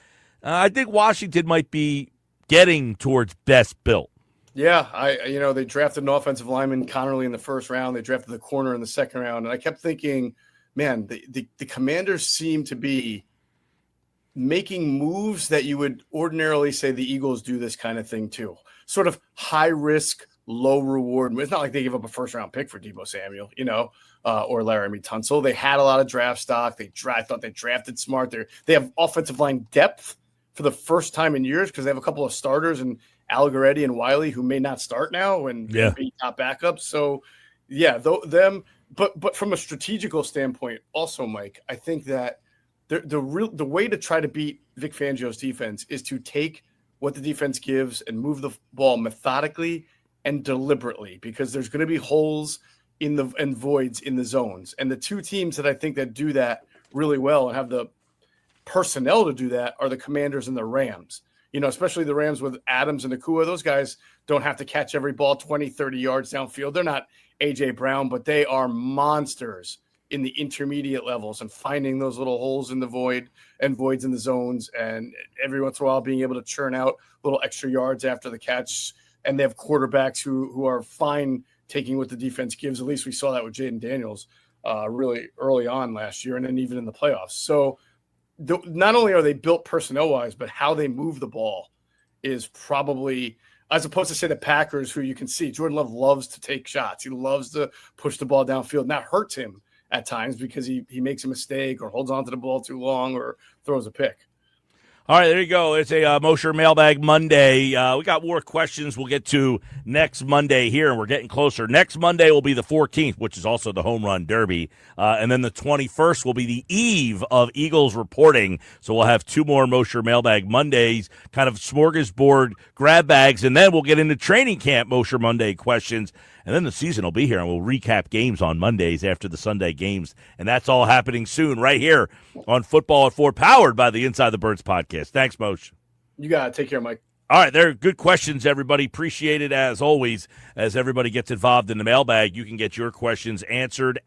I think Washington might be getting towards best built. Yeah, they drafted an offensive lineman, Connerly, in the first round. They drafted the corner in the second round, and I kept thinking, man, the Commanders seem to be making moves that you would ordinarily say the Eagles do this kind of thing too. Sort of high risk, low reward. It's not like they give up a first round pick for Deebo Samuel, or Laramie Tunsil. They had a lot of draft stock. I thought they drafted smart. They have offensive line depth for the first time in years because they have a couple of starters and Algaretti and Wiley who may not start now and be top backups. So but from a strategical standpoint also, Mike, I think that the way to try to beat Vic Fangio's defense is to take what the defense gives and move the ball methodically and deliberately, because there's going to be holes and voids in the zones. And the 2 teams that I think that do that really well and have the personnel to do that are the Commanders and the Rams. Especially the Rams with Adams and Nakua. Those guys don't have to catch every ball 20, 30 yards downfield. They're not A.J. Brown, but they are monsters in the intermediate levels and finding those little holes in the void and voids in the zones, and every once in a while being able to churn out little extra yards after the catch. And they have quarterbacks who are fine taking what the defense gives. At least we saw that with Jaden Daniels really early on last year, and then even in the playoffs. So not only are they built personnel-wise, but how they move the ball is probably, as opposed to, say, the Packers, who you can see, Jordan Love loves to take shots. He loves to push the ball downfield, and that hurts him at times because he makes a mistake or holds on to the ball too long or throws a pick. All right, there you go. It's a Mosher Mailbag Monday. We got more questions we'll get to next Monday here, and we're getting closer. Next Monday will be the 14th, which is also the Home Run Derby. And then the 21st will be the eve of Eagles reporting. So we'll have 2 more Mosher Mailbag Mondays, kind of smorgasbord grab bags, and then we'll get into training camp Mosher Monday questions. And then the season will be here, and we'll recap games on Mondays after the Sunday games. And that's all happening soon right here on Football at 4, powered by the Inside the Birds podcast. Thanks, Moshe. You got it. Take care, Mike. All right, there are good questions, everybody. Appreciate it, as always. As everybody gets involved in the mailbag, you can get your questions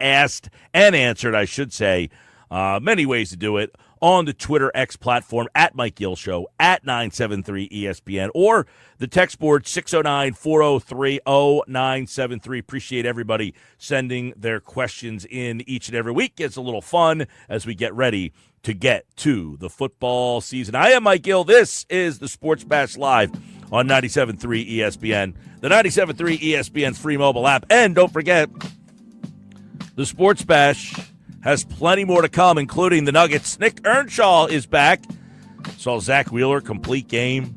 asked and answered, I should say. Many ways to do it. On the Twitter X platform, at Mike Gill Show, at 973 ESPN, or the text board, 609-403-0973. Appreciate everybody sending their questions in each and every week. It's a little fun as we get ready to get to the football season. I am Mike Gill. This is the Sports Bash Live on 97.3 ESPN, the 97.3 ESPN free mobile app. And don't forget, the Sports Bash has plenty more to come, including the Nuggets. Nick Earnshaw is back. Saw Zach Wheeler, complete game.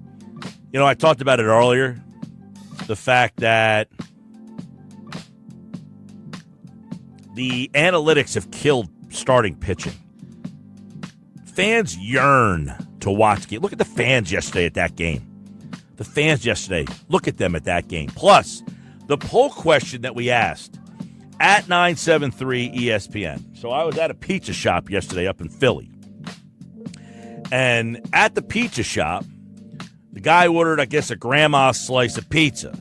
I talked about it earlier. The fact that the analytics have killed starting pitching. Fans yearn to watch games. Look at the fans yesterday at that game. The fans yesterday, look at them at that game. Plus, the poll question that we asked at 973 ESPN. So I was at a pizza shop yesterday up in Philly. And at the pizza shop, the guy ordered, I guess, a grandma's slice of pizza.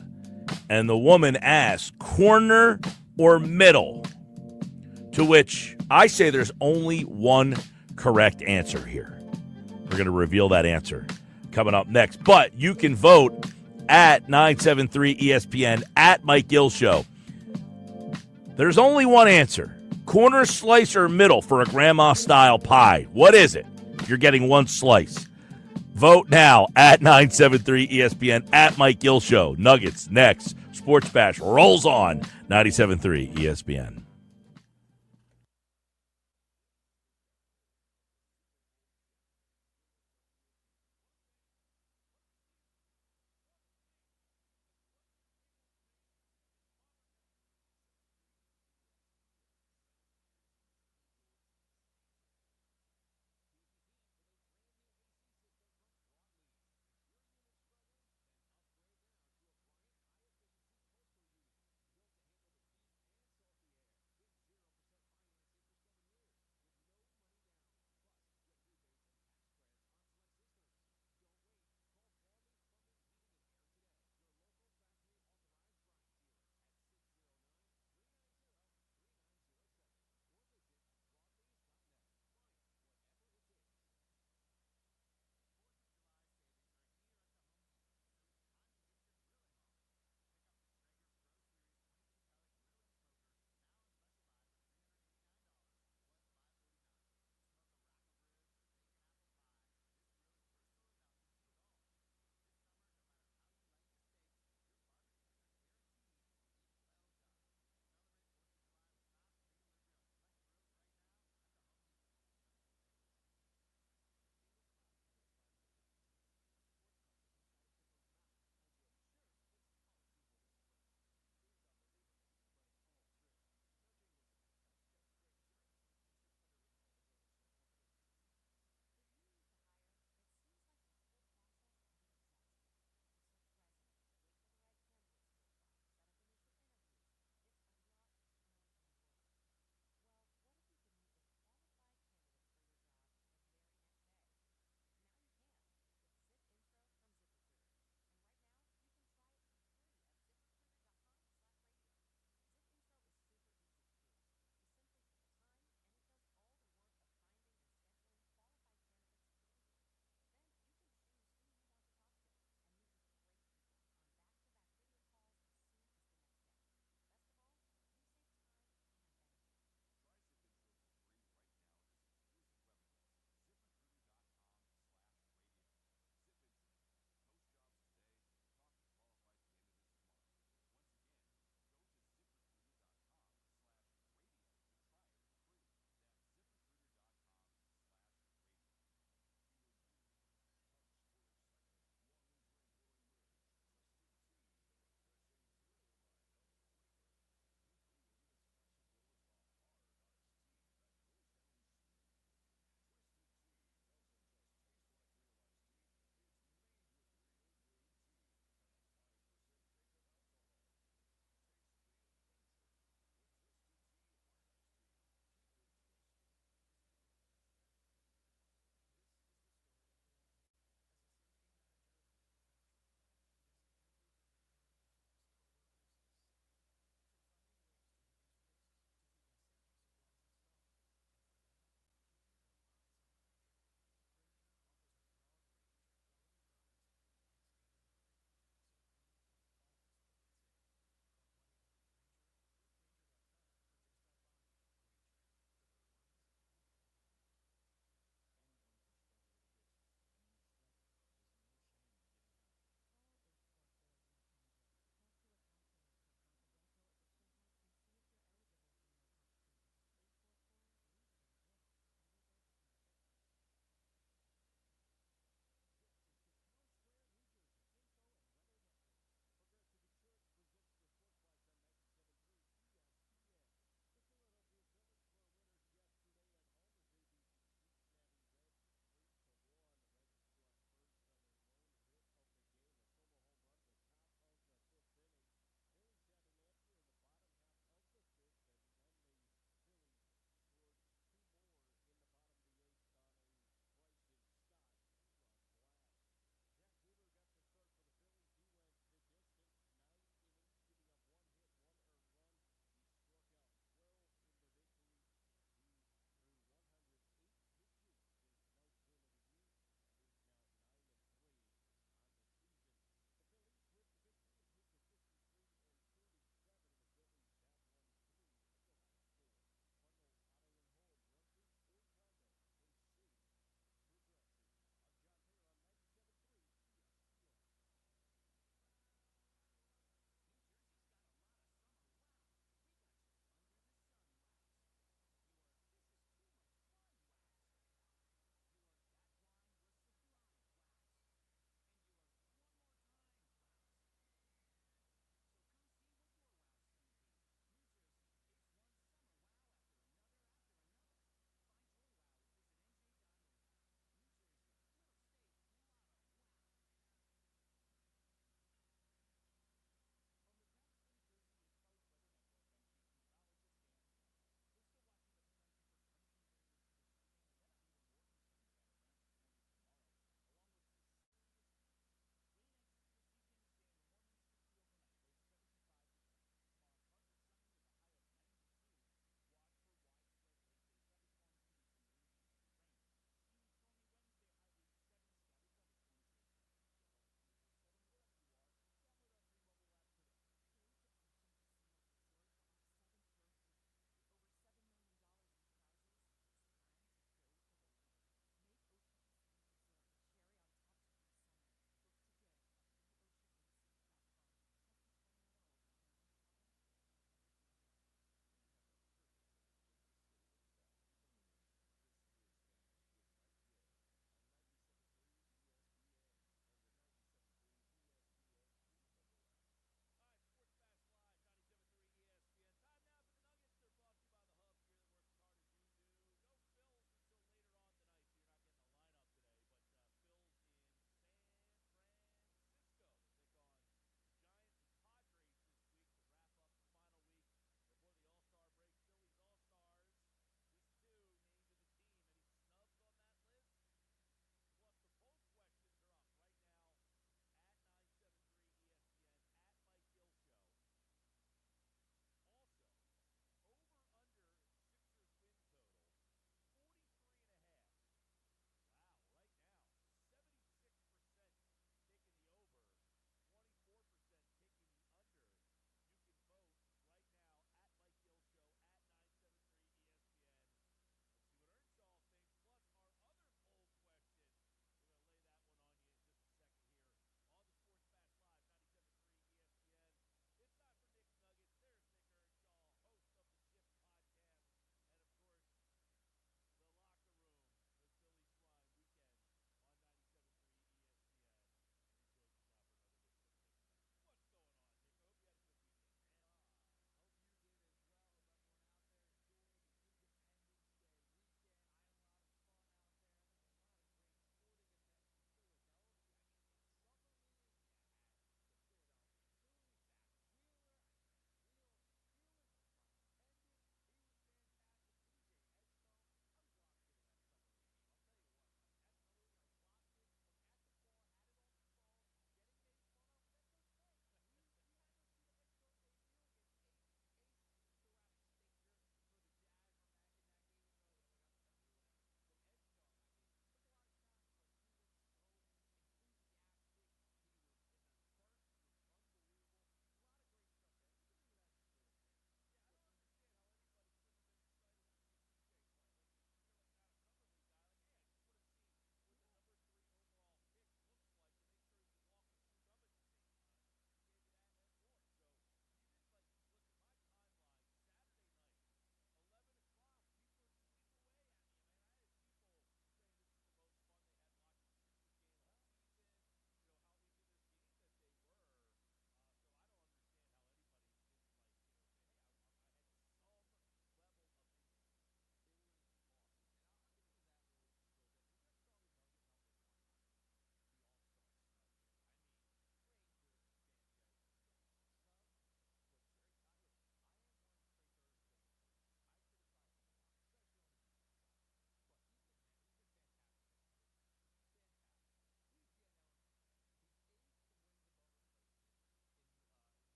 And the woman asked, corner or middle? To which I say there's only one correct answer here. We're going to reveal that answer coming up next. But you can vote at 973 ESPN, at Mike Gill Show. There's only one answer. Corner, slice, or middle for a grandma-style pie. What is it? You're getting one slice. Vote now at 973 ESPN, at Mike Gill Show. Nuggets next. Sports Bash rolls on 97.3 ESPN.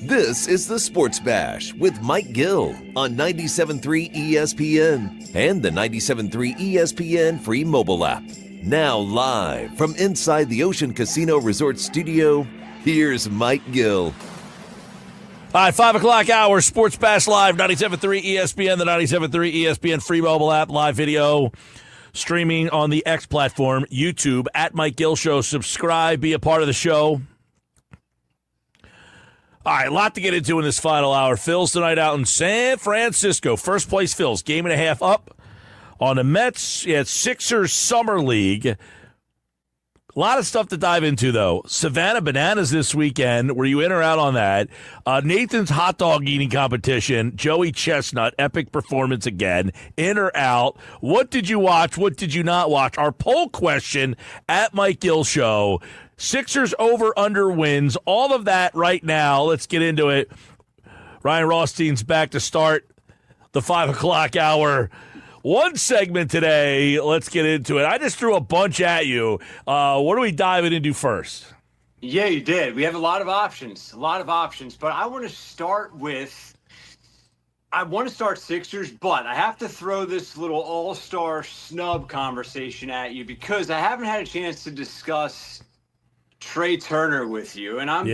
This is the Sports Bash with Mike Gill on 97.3 ESPN and the 97.3 ESPN free mobile app. Now live from inside the Ocean Casino Resort Studio, here's Mike Gill. All right, 5 o'clock hour, Sports Bash Live, 97.3 ESPN, the 97.3 ESPN free mobile app, live video, streaming on the X platform, YouTube, at Mike Gill Show. Subscribe, be a part of the show. All right, a lot to get into in this final hour. Phillies tonight out in San Francisco. First place Phillies, game and a half up on the Mets. Yeah, Sixers Summer League. A lot of stuff to dive into, though. Savannah Bananas this weekend. Were you in or out on that? Nathan's hot dog eating competition. Joey Chestnut, epic performance again. In or out? What did you watch? What did you not watch? Our poll question at Mike Gill Show. Sixers over/under wins. All of that right now. Let's get into it. Ryan Rothstein's back to start the 5 o'clock hour. One segment today. Let's get into it. I just threw a bunch at you. What are we diving into first? Yeah, you did. We have a lot of options. But I want to start Sixers, but I have to throw this little all-star snub conversation at you because I haven't had a chance to discuss Trey Turner with you. And I'm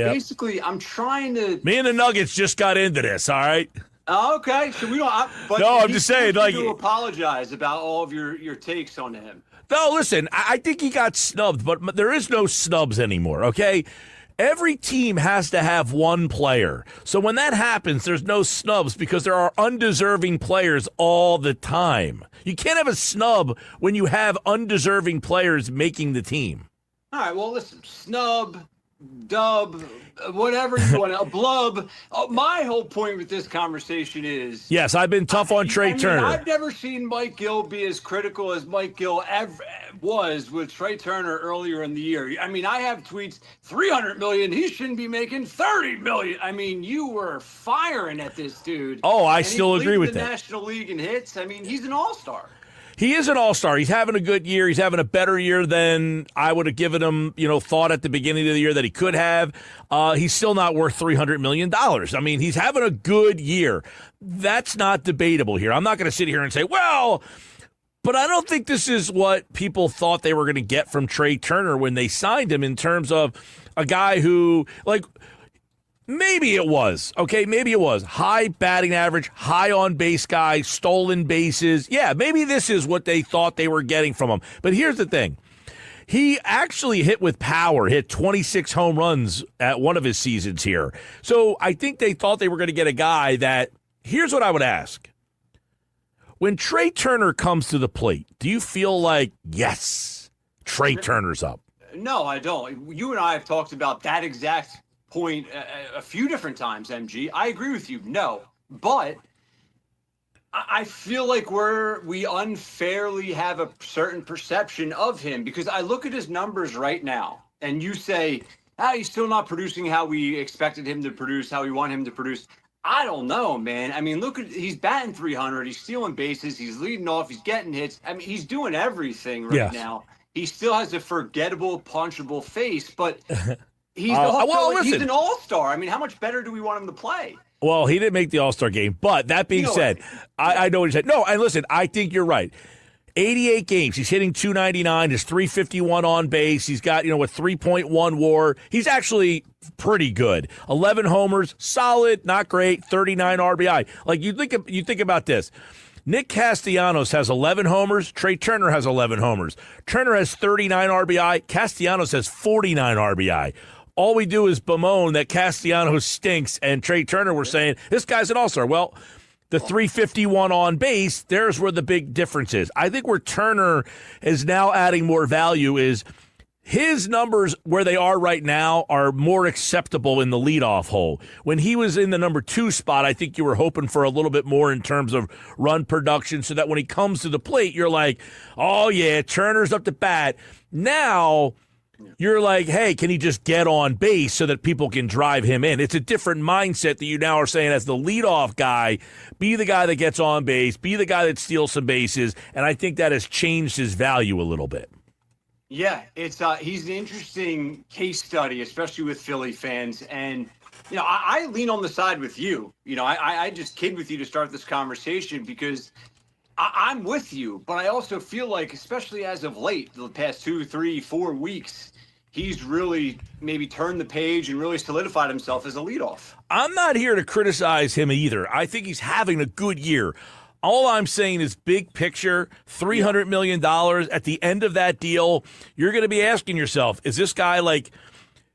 trying to... Me and the Nuggets just got into this, all right? Oh, okay, so we don't. I'm just saying, like, to apologize about all of your takes on him. No, listen, I think he got snubbed, but there is no snubs anymore. Okay, every team has to have one player, so when that happens, there's no snubs because there are undeserving players all the time. You can't have a snub when you have undeserving players making the team. All right, well, listen, snub, dub, whatever you want, a blub. My whole point with this conversation is... Yes, I've been tough on Trey Turner. I've never seen Mike Gill be as critical as Mike Gill ever was with Trey Turner earlier in the year. I mean, I have tweets, $300 million, he shouldn't be making $30 million. I mean, you were firing at this dude. Oh, I still agree with that. The National League in hits. I mean, he's an all-star. He is an all-star. He's having a good year. He's having a better year than I would have given him, thought at the beginning of the year that he could have. He's still not worth $300 million. I mean, he's having a good year. That's not debatable here. I'm not going to sit here and say, well, but I don't think this is what people thought they were going to get from Trey Turner when they signed him in terms of a guy who, like, maybe it was. Okay, maybe it was. High batting average, high on-base guy, stolen bases. Yeah, maybe this is what they thought they were getting from him. But here's the thing. He actually hit with power, hit 26 home runs at one of his seasons here. So I think they thought they were going to get a guy that, here's what I would ask. When Trey Turner comes to the plate, do you feel like, yes, Trey Turner's up? No, I don't. You and I have talked about that exact point a few different times, MG. I agree with you. No, but I feel like we unfairly have a certain perception of him because I look at his numbers right now and you say, he's still not producing how we expected him to produce, how we want him to produce. I don't know, man. I mean, he's batting 300. He's stealing bases. He's leading off. He's getting hits. I mean, he's doing everything right now. He still has a forgettable, punchable face, but he's he's an all-star. I mean, how much better do we want him to play? Well, he didn't make the All-Star game, but that being said, I know what he said. No, and listen, I think you're right. 88 games. He's hitting .299. His .351 on base. He's got, a 3.1 WAR. He's actually pretty good. 11 homers, solid, not great. 39 RBI. Like you think about this. Nick Castellanos has 11 homers. Trey Turner has 11 homers. Turner has 39 RBI. Castellanos has 49 RBI. All we do is bemoan that Castellanos stinks, and Trey Turner, we're saying, this guy's an all-star. Well, the .351 on base, there's where the big difference is. I think where Turner is now adding more value is his numbers where they are right now are more acceptable in the leadoff hole. When he was in the number 2 spot, I think you were hoping for a little bit more in terms of run production so that when he comes to the plate, you're like, oh, yeah, Turner's up to bat. Now you're like, hey, can he just get on base so that people can drive him in? It's a different mindset that you now are saying as the leadoff guy, be the guy that gets on base, be the guy that steals some bases, and I think that has changed his value a little bit. Yeah, it's he's an interesting case study, especially with Philly fans. And I lean on the side with you. I just kid with you to start this conversation because I'm with you, but I also feel like, especially as of late, the past 2, 3, 4 weeks, he's really maybe turned the page and really solidified himself as a leadoff. I'm not here to criticize him either. I think he's having a good year. All I'm saying is big picture, $300 million at the end of that deal, you're going to be asking yourself, is this guy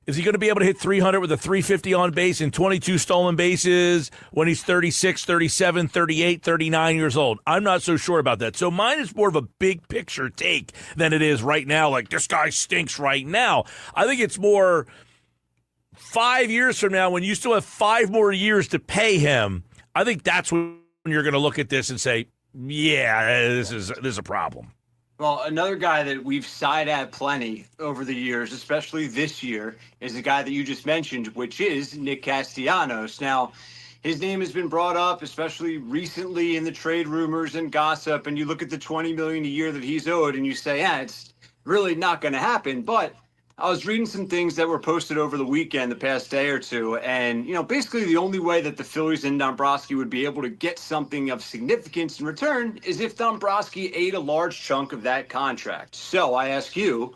is he going to be able to hit 300 with a 350 on base and 22 stolen bases when he's 36, 37, 38, 39 years old? I'm not so sure about that. So mine is more of a big picture take than it is right now. Like, this guy stinks right now. I think it's more 5 years from now when you still have 5 more years to pay him. I think that's when you're going to look at this and say, yeah, this is a problem. Well, another guy that we've sighed at plenty over the years, especially this year, is the guy that you just mentioned, which is Nick Castellanos. Now, his name has been brought up, especially recently in the trade rumors and gossip, and you look at the $20 million a year that he's owed, and you say, it's really not going to happen. But I was reading some things that were posted over the weekend, the past day or two, and, basically the only way that the Phillies and Dombrowski would be able to get something of significance in return is if Dombrowski ate a large chunk of that contract. So I ask you,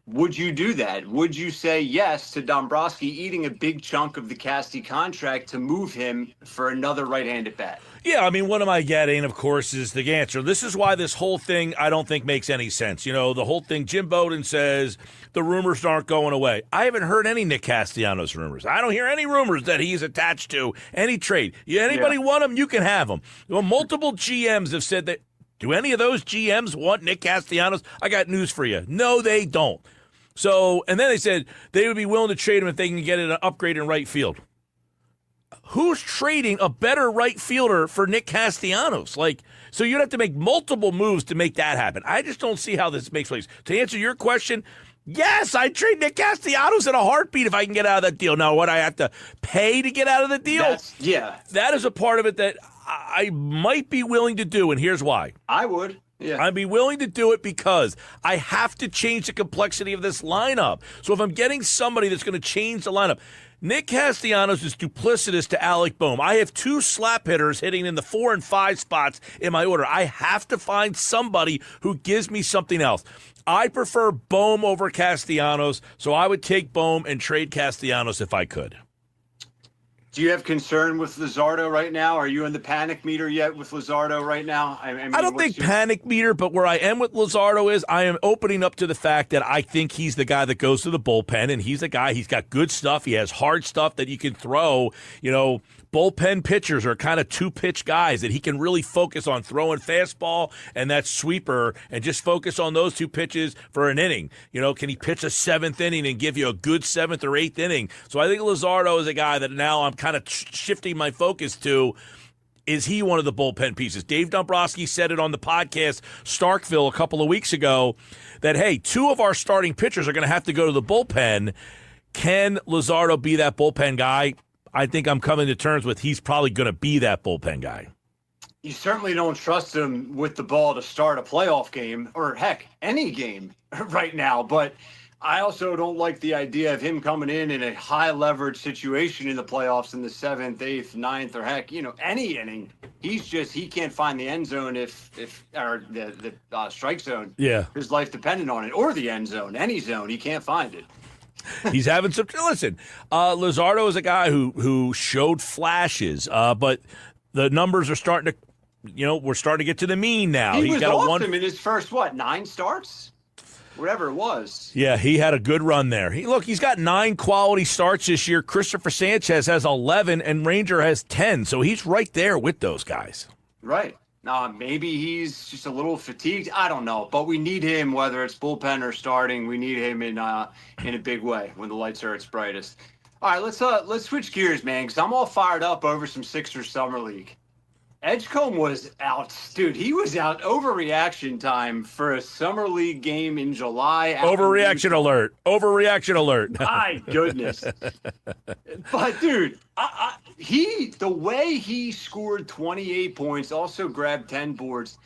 would you do that? Would you say yes to Dombrowski eating a big chunk of the Casty contract to move him for another right-handed bat? Yeah, I mean, what am I getting, of course, is the answer. This is why this whole thing I don't think makes any sense. The whole thing, Jim Bowden says the rumors aren't going away. I haven't heard any Nick Castellanos rumors. I don't hear any rumors that he's attached to any trade. Anybody want him, you can have him. Multiple GMs have said that. Do any of those GMs want Nick Castellanos? I got news for you. No, they don't. So, and then they said they would be willing to trade him if they can get an upgrade in right field. Who's trading a better right fielder for Nick Castellanos? So you'd have to make multiple moves to make that happen. I just don't see how this makes sense. To answer your question, yes, I'd trade Nick Castellanos in a heartbeat if I can get out of that deal. Now, what I have to pay to get out of the deal? That is a part of it that I might be willing to do, and here's why. I would. Yeah. I'd be willing to do it because I have to change the complexity of this lineup. So if I'm getting somebody that's going to change the lineup, Nick Castellanos is duplicitous to Alec Bohm. I have 2 slap hitters hitting in the 4 and 5 spots in my order. I have to find somebody who gives me something else. I prefer Bohm over Castellanos, so I would take Bohm and trade Castellanos if I could. Do you have concern with Luzardo right now? Are you in the panic meter yet with Luzardo right now? I don't think panic meter, but where I am with Luzardo is I am opening up to the fact that I think he's the guy that goes to the bullpen, and he's a guy, he's got good stuff. He has hard stuff that you can throw. Bullpen pitchers are kind of 2-pitch guys that he can really focus on throwing fastball and that sweeper and just focus on those 2 pitches for an inning. Can he pitch a 7th inning and give you a good 7th or 8th inning? So I think Luzardo is a guy that now I'm kind of shifting my focus to. Is he one of the bullpen pieces? Dave Dombrowski said it on the podcast Starkville a couple of weeks ago that, hey, 2 of our starting pitchers are going to have to go to the bullpen. Can Luzardo be that bullpen guy? I think I'm coming to terms with he's probably going to be that bullpen guy. You certainly don't trust him with the ball to start a playoff game, or heck, any game right now. But I also don't like the idea of him coming in a high leverage situation in the playoffs in the 7th, 8th, 9th, or heck, any inning. He can't find the end zone or the strike zone. Yeah. His life depended on it, or the end zone, any zone. He can't find it. He's having some. Listen, Luzardo is a guy who showed flashes, but the numbers are starting to, we're starting to get to the mean now. He was awesome in his first 9 starts, whatever it was. Yeah, he had a good run there. He's got 9 quality starts this year. Christopher Sanchez has 11, and Ranger has 10. So he's right there with those guys. Right. Maybe he's just a little fatigued. I don't know, but we need him, whether it's bullpen or starting. We need him in a big way when the lights are at its brightest. All right, let's switch gears, man, because I'm all fired up over some Sixers Summer League. Edgecombe was out, dude. He was out overreaction time for a Summer League game in July. Overreaction alert. Overreaction alert. My goodness. But, dude, the way he scored 28 points, also grabbed 10 boards,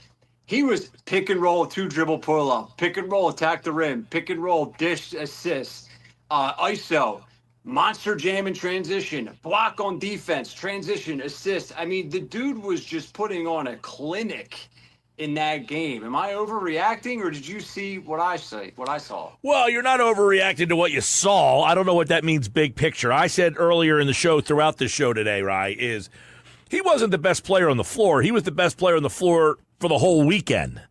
he was pick and roll, 2-dribble pull-up, pick and roll, attack the rim, pick and roll, dish, assist, ISO. monster jam in transition, block on defense, transition, assist. I mean, the dude was just putting on a clinic in that game. Am I overreacting, or did you see what I saw? Well, you're not overreacting to what you saw. I don't know what that means big picture. I said earlier in the show, throughout the show today, Rye, is he wasn't the best player on the floor. He was the best player on the floor for the whole weekend.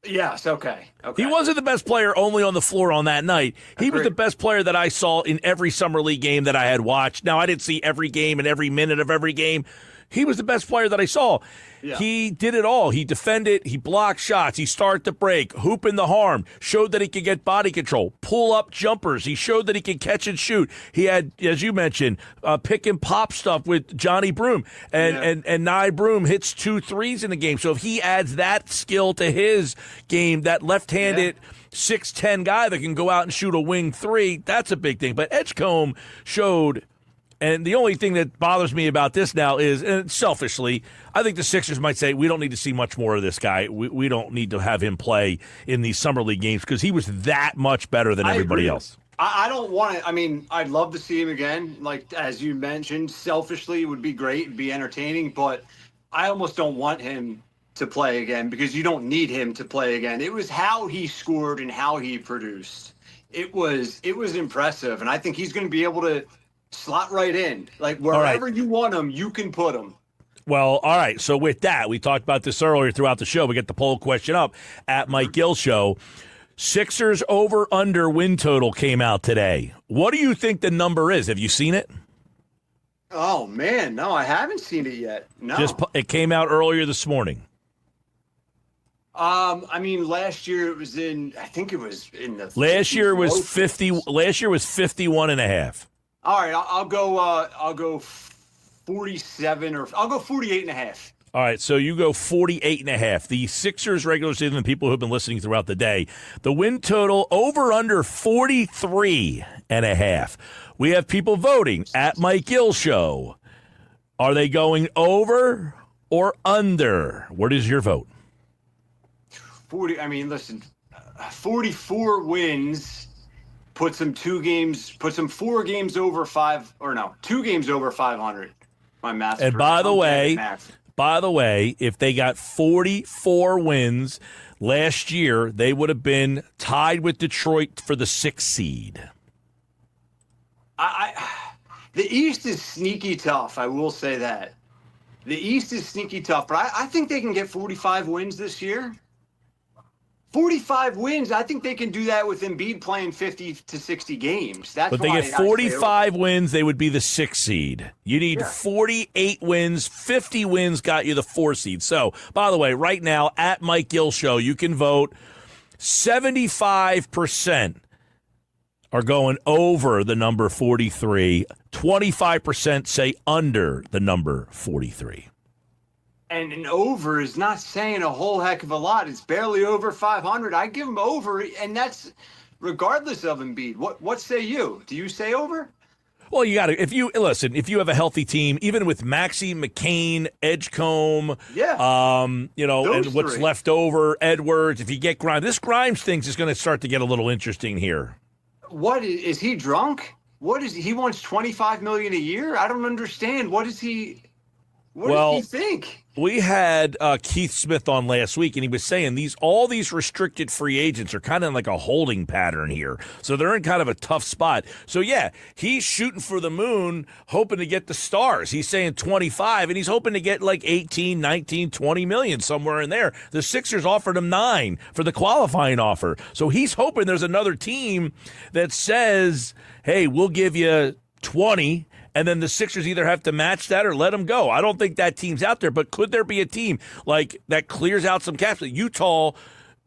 Yes, okay. He wasn't the best player only on the floor on that night. He was the best player that I saw in every Summer League game that I had watched. Now, I didn't see every game and every minute of every game. He was the best player that I saw. Yeah. He did it all. He defended, he blocked shots, he started the break, hoop in the harm, showed that he could get body control, pull up jumpers. He showed that he could catch and shoot. He had, as you mentioned, pick and pop stuff with Johnny Broom. And Nye Broom hits 2 threes in the game. So if he adds that skill to his game, that left-handed 6'10" guy that can go out and shoot a wing 3, that's a big thing. But Edgecombe showed. And the only thing that bothers me about this now is, and selfishly, I think the Sixers might say, we don't need to see much more of this guy. We don't need to have him play in these Summer League games because he was that much better than everybody else. I don't want it. I mean, I'd love to see him again. Like, as you mentioned, selfishly, it would be great and be entertaining, but I almost don't want him to play again because you don't need him to play again. It was how he scored and how he produced. It was impressive, and I think he's going to be able to slot right in. Like, wherever you want him, you can put him. Well, all right. So with that, we talked about this earlier throughout the show. We get the poll question up at Mike Gill Show. Sixers over-under win total came out today. What do you think the number is? Have you seen it? Oh, man. No, I haven't seen it yet. No. It came out earlier this morning. I mean, last year it was I think it was in the Last year was 51.5. All right, I'll go 47 or I'll go 48.5. All right, so you go 48.5. The Sixers regular season, the people who have been listening throughout the day, the win total over under 43.5. We have people voting at Mike Gill Show. Are they going over or under? What is your vote? 40. I mean, listen, 44 wins. Puts them 4 games over 5, or no, 2 games over 500. My math. And by the way, if they got 44 wins last year, they would have been tied with Detroit for the 6th seed. The East is sneaky tough. I will say that. The East is sneaky tough, but I think they can get 45 wins this year. 45 wins, I think they can do that with Embiid playing 50 to 60 games. But they get 45 wins, they would be the 6th seed. You need 48 wins. 50 wins got you the 4 seed. So, by the way, right now at Mike Gill Show, you can vote. 75% are going over the number 43. 25% say under the number 43. And an over is not saying a whole heck of a lot. It's barely over 500. I give him over, and that's regardless of Embiid. What say you? Do you say over? Well, you got to. If you have a healthy team, even with Maxey, McCain, Edgecombe, and what's left over, Edwards. If you get Grimes, this Grimes thing is going to start to get a little interesting here. What is he drunk? He wants $25 million a year? I don't understand. What does he think? We had Keith Smith on last week, and he was saying all these restricted free agents are kind of like a holding pattern here. So they're in kind of a tough spot. So, yeah, he's shooting for the moon, hoping to get the stars. He's saying 25, and he's hoping to get like 18, 19, 20 million, somewhere in there. The Sixers offered him 9 for the qualifying offer. So he's hoping there's another team that says, hey, we'll give you 20, and then the Sixers either have to match that or let him go. I don't think that team's out there, but could there be a team like that clears out some caps? Utah,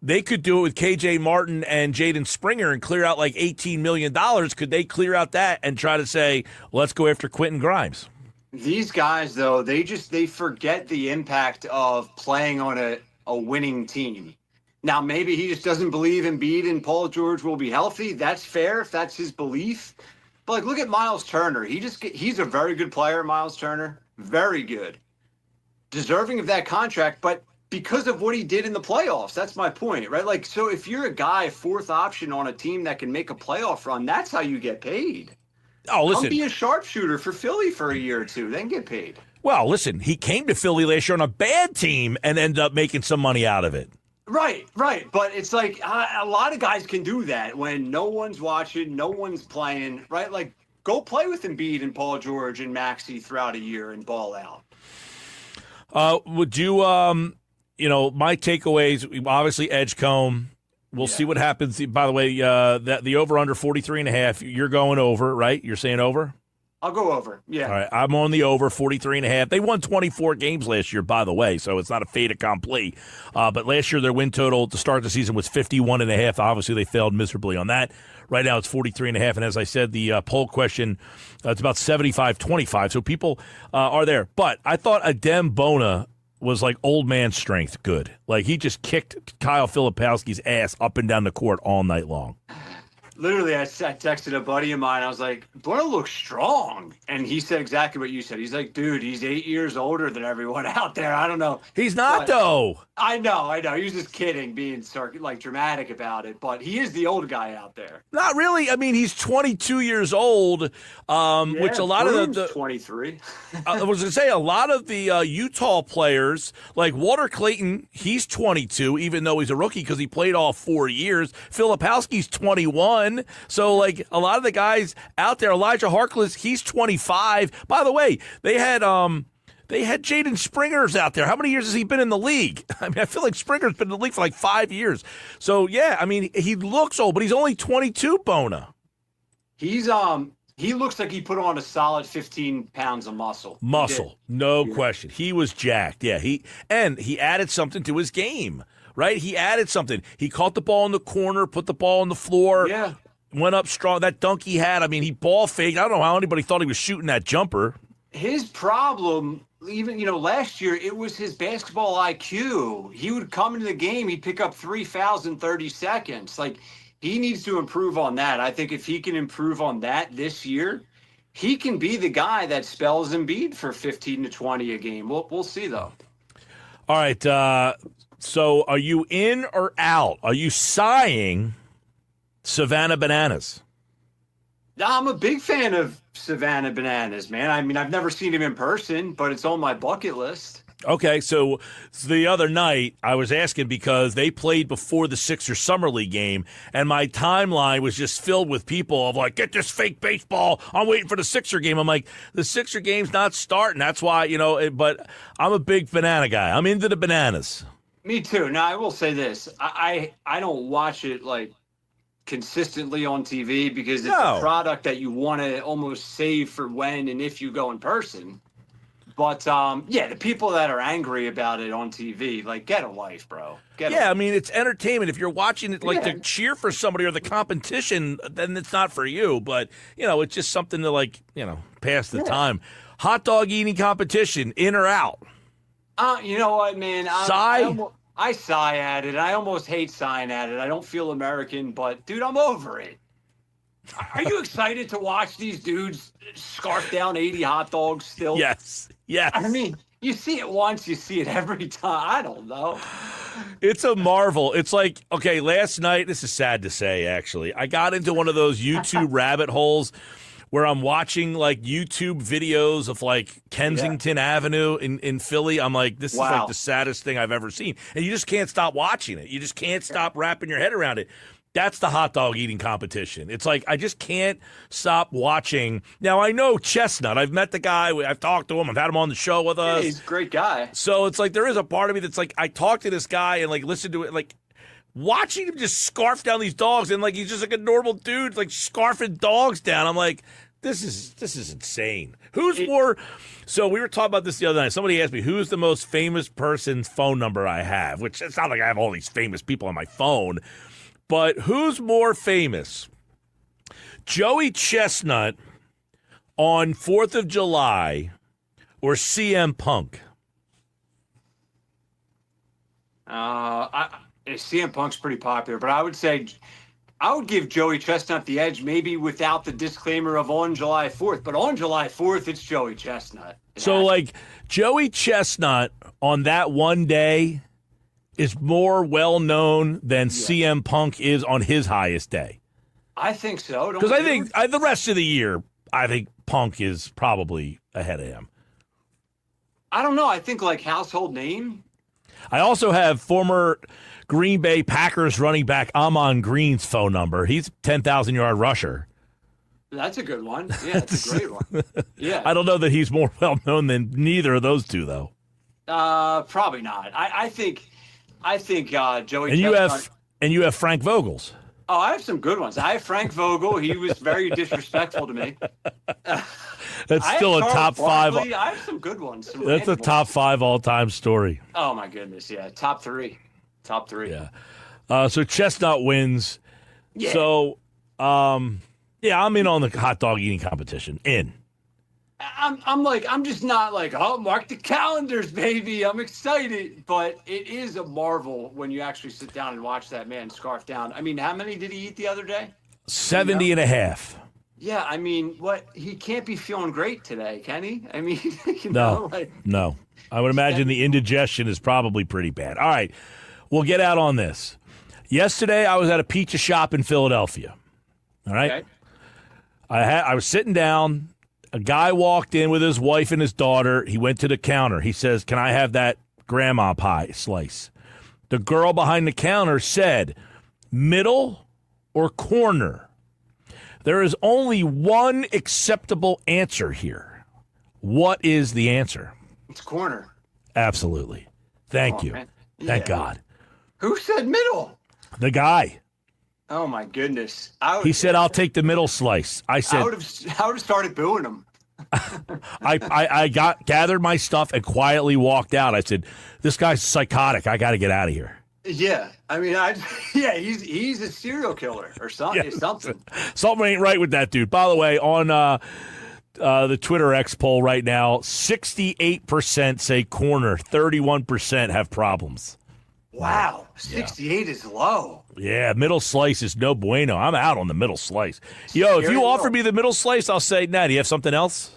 they could do it with KJ Martin and Jaden Springer and clear out like $18 million. Could they clear out that and try to say, let's go after Quentin Grimes? These guys, though, they forget the impact of playing on a winning team. Now, maybe he just doesn't believe Embiid and Paul George will be healthy. That's fair if that's his belief. But like, look at Miles Turner. He's a very good player, Miles Turner. Very good. Deserving of that contract, but because of what he did in the playoffs, that's my point, right? Like, so if you're a guy, 4th option on a team that can make a playoff run, that's how you get paid. Oh, listen. Come be a sharpshooter for Philly for a year or two, then get paid. Well, listen, he came to Philly last year on a bad team and ended up making some money out of it. Right. But it's like a lot of guys can do that when no one's watching, no one's playing, right? Like, go play with Embiid and Paul George and Maxey throughout a year and ball out. Would you, my takeaways, obviously Edgecombe. We'll see what happens. By the way, that the over-under 43.5, you're going over, right? You're saying over? I'll go over, yeah. All right, I'm on the over, 43.5. They won 24 games last year, by the way, so it's not a fait accompli. But last year, their win total to start the season was 51.5. Obviously, they failed miserably on that. Right now, it's 43.5. And as I said, the poll question, it's about 75-25. So people are there. But I thought Adem Bona was like old man strength good. Like, he just kicked Kyle Filipowski's ass up and down the court all night long. Literally, I texted a buddy of mine. I was like, Bona looks strong. And he said exactly what you said. He's like, dude, he's 8 years older than everyone out there. I don't know. He's not, though. I know. He was just kidding, being dramatic about it. But he is the old guy out there. Not really. I mean, he's 22 years old, which a lot of the 23. I was going to say, a lot of the Utah players, like Walter Clayton, he's 22, even though he's a rookie because he played all 4 years. Filipowski's 21. So, like, a lot of the guys out there, Elijah Harkless, he's 25. By the way, they had Jaden Springer's out there. How many years has he been in the league? I mean, I feel like Springer's been in the league for like 5 years. So, yeah, I mean, he looks old, but he's only 22, Bona. He's he looks like he put on a solid 15 pounds of muscle. No question. He was jacked. Yeah, he added something to his game, right? He added something. He caught the ball in the corner, put the ball on the floor. Yeah. Went up strong. That dunk he had, I mean, he ball faked. I don't know how anybody thought he was shooting that jumper. His problem, even, last year, it was his basketball IQ. He would come into the game, he'd pick up 3 fouls in 30 seconds. Like, he needs to improve on that. I think if he can improve on that this year, he can be the guy that spells Embiid for 15 to 20 a game. We'll see, though. All right. So are you in or out? Are you sighing Savannah Bananas? I'm a big fan of Savannah Bananas, man. I mean, I've never seen him in person, but it's on my bucket list. Okay, so the other night I was asking because they played before the Sixers Summer League game, and my timeline was just filled with people of like, get this fake baseball. I'm waiting for the Sixer game. I'm like, the Sixer game's not starting. That's why, but I'm a big banana guy. I'm into the bananas. Me too. Now, I will say this. I don't watch it like consistently on TV because it's a product that you want to almost save for when and if you go in person. But, the people that are angry about it on TV, like, get a life, bro. I mean, it's entertainment. If you're watching it, like, to cheer for somebody or the competition, then it's not for you. But, it's just something to, like, pass the time. Hot dog eating competition, in or out? You know what, man? I sigh at it. I almost hate sighing at it. I don't feel American, but, dude, I'm over it. Are you excited to watch these dudes scarf down 80 hot dogs still? Yes. I mean, you see it once, you see it every time. I don't know. It's a marvel. It's like, okay, last night, this is sad to say, actually, I got into one of those YouTube rabbit holes where I'm watching, like, YouTube videos of, like, Kensington Avenue in Philly. I'm like, this is, like, the saddest thing I've ever seen. And you just can't stop watching it. You just can't stop wrapping your head around it. That's the hot dog eating competition. It's like, I just can't stop watching. Now, I know Chestnut. I've met the guy. I've talked to him. I've had him on the show with us. He's a great guy. So it's like, there is a part of me that's like, I talk to this guy and, like, listen to it, like, watching him just scarf down these dogs, and, like, he's just like a normal dude, like, scarfing dogs down. I'm like, this is insane. Who's more? So we were talking about this the other night. Somebody asked me, who's the most famous person's phone number I have? Which, it's not like I have all these famous people on my phone. But who's more famous? Joey Chestnut on 4th of July or CM Punk? CM Punk's pretty popular, but I would say I would give Joey Chestnut the edge, maybe without the disclaimer of on July 4th. But on July 4th, it's Joey Chestnut. So, like, Joey Chestnut on that one day is more well-known than CM Punk is on his highest day. I think so. Because I think the rest of the year, I think Punk is probably ahead of him. I don't know. I think like household name. I also have former Green Bay Packers running back Amon Green's phone number. He's a 10,000-yard rusher. That's a good one. Yeah, that's a great one. Yeah. I don't know that he's more well-known than neither of those two, though. Probably not. I think Joey. And Chestnut, you have Frank Vogels. Oh, I have some good ones. I have Frank Vogel. He was very disrespectful to me. That's still a top Barkley. 5. I have some good ones. That's a top 5 all-time story. Oh, my goodness. Yeah. Top 3. Yeah. So Chestnut wins. Yeah. So, yeah, I'm in on the hot dog eating competition. In. I'm just not like, oh, mark the calendars, baby. I'm excited. But it is a marvel when you actually sit down and watch that man scarf down. I mean, how many did he eat the other day? 70 and a half. Yeah, I mean, he can't be feeling great today, can he? I mean, No. I would imagine the indigestion is probably pretty bad. All right, we'll get out on this. Yesterday, I was at a pizza shop in Philadelphia. All right? Okay. I was sitting down. A guy walked in with his wife and his daughter. He went to the counter. He says, "Can I have that grandma pie slice?" The girl behind the counter said, "Middle or corner?" There is only one acceptable answer here. What is the answer? It's corner. Absolutely. Thank you. Man. Thank God. Who said middle? The guy. Oh, my goodness. He said, "I'll take the middle slice." I said, I would have started booing him. I gathered my stuff and quietly walked out. I said, "This guy's psychotic. I got to get out of here." Yeah. I mean, he's a serial killer or something. Yeah. Something. Something ain't right with that dude. By the way, on the Twitter X poll right now, 68% say corner, 31% have problems. Wow. 68 is low. Yeah, middle slice is no bueno. I'm out on the middle slice. Yo, if you offer me the middle slice, I'll say, "Nah, do you have something else?"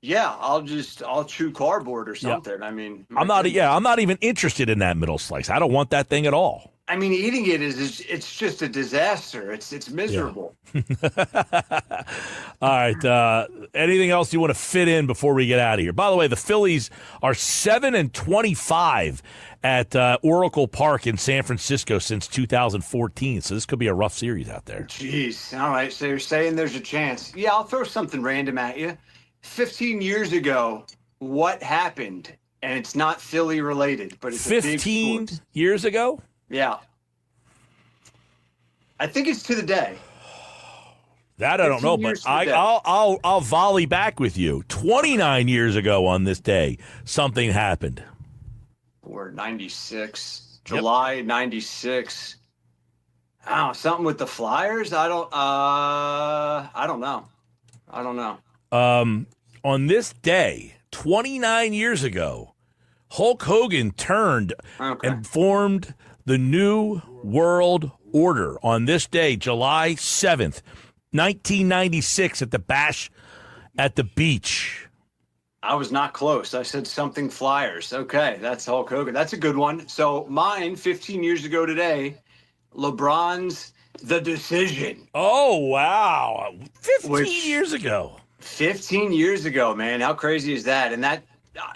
Yeah, I'll chew cardboard or something. Yeah. I mean, I'm not even interested in that middle slice. I don't want that thing at all. I mean, eating it it's just a disaster. It's miserable. Yeah. All right. Anything else you want to fit in before we get out of here? By the way, the Phillies are 7-25 at Oracle Park in San Francisco since 2014. So this could be a rough series out there. Jeez. All right. So you're saying there's a chance. Yeah, I'll throw something random at you. 15 years ago, what happened? And it's not Philly related, but it's 15 a big sport. years ago? Yeah. I think it's to the day. That I don't know, but I'll volley back with you. 29 years ago on this day, something happened. Or 96, July 96. Oh, something with the Flyers? I don't know. On this day, 29 years ago, Hulk Hogan turned and formed the New World Order on this day, July 7th, 1996, at the Bash at the Beach. I was not close. I said something Flyers. Okay, that's Hulk Hogan. That's a good one. So mine, 15 years ago today, LeBron's The Decision. Oh, wow. 15 years ago. 15 years ago, man. How crazy is that? And that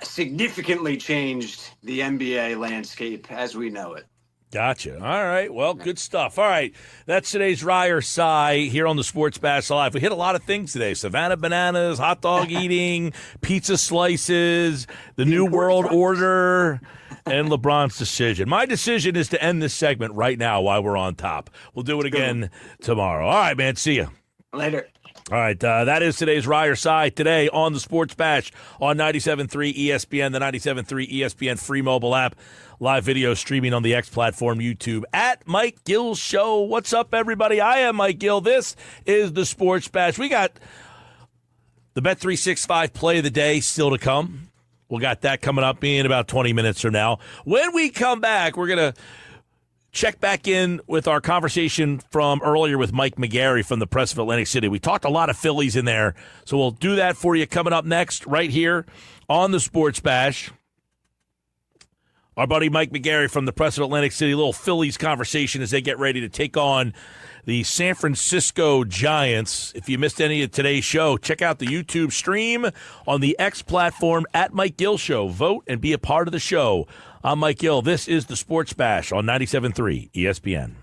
significantly changed the NBA landscape as we know it. Gotcha. All right. Well, good stuff. All right. That's today's Rye or Cy here on the Sports Bash Live. We hit a lot of things today. Savannah bananas, hot dog eating, pizza slices, the New World Order, and LeBron's decision. My decision is to end this segment right now while we're on top. We'll do it again tomorrow. All right, man. See ya. Later. All right, that is today's Rye or Cy today on the Sports Bash on 97.3 ESPN, the 97.3 ESPN free mobile app, live video streaming on the X platform, YouTube, at Mike Gill Show. What's up, everybody? I am Mike Gill. This is the Sports Bash. We got the Bet365 play of the day still to come. We got that coming up in about 20 minutes from now. When we come back, we're going to check back in with our conversation from earlier with Mike McGarry from the Press of Atlantic City. We talked a lot of Phillies in there, so we'll do that for you coming up next right here on the Sports Bash. Our buddy Mike McGarry from the Press of Atlantic City, a little Phillies conversation as they get ready to take on the San Francisco Giants. If you missed any of today's show, check out the YouTube stream on the X platform at Mike Gill Show. Vote and be a part of the show. I'm Mike Gill. This is the Sports Bash on 97.3 ESPN.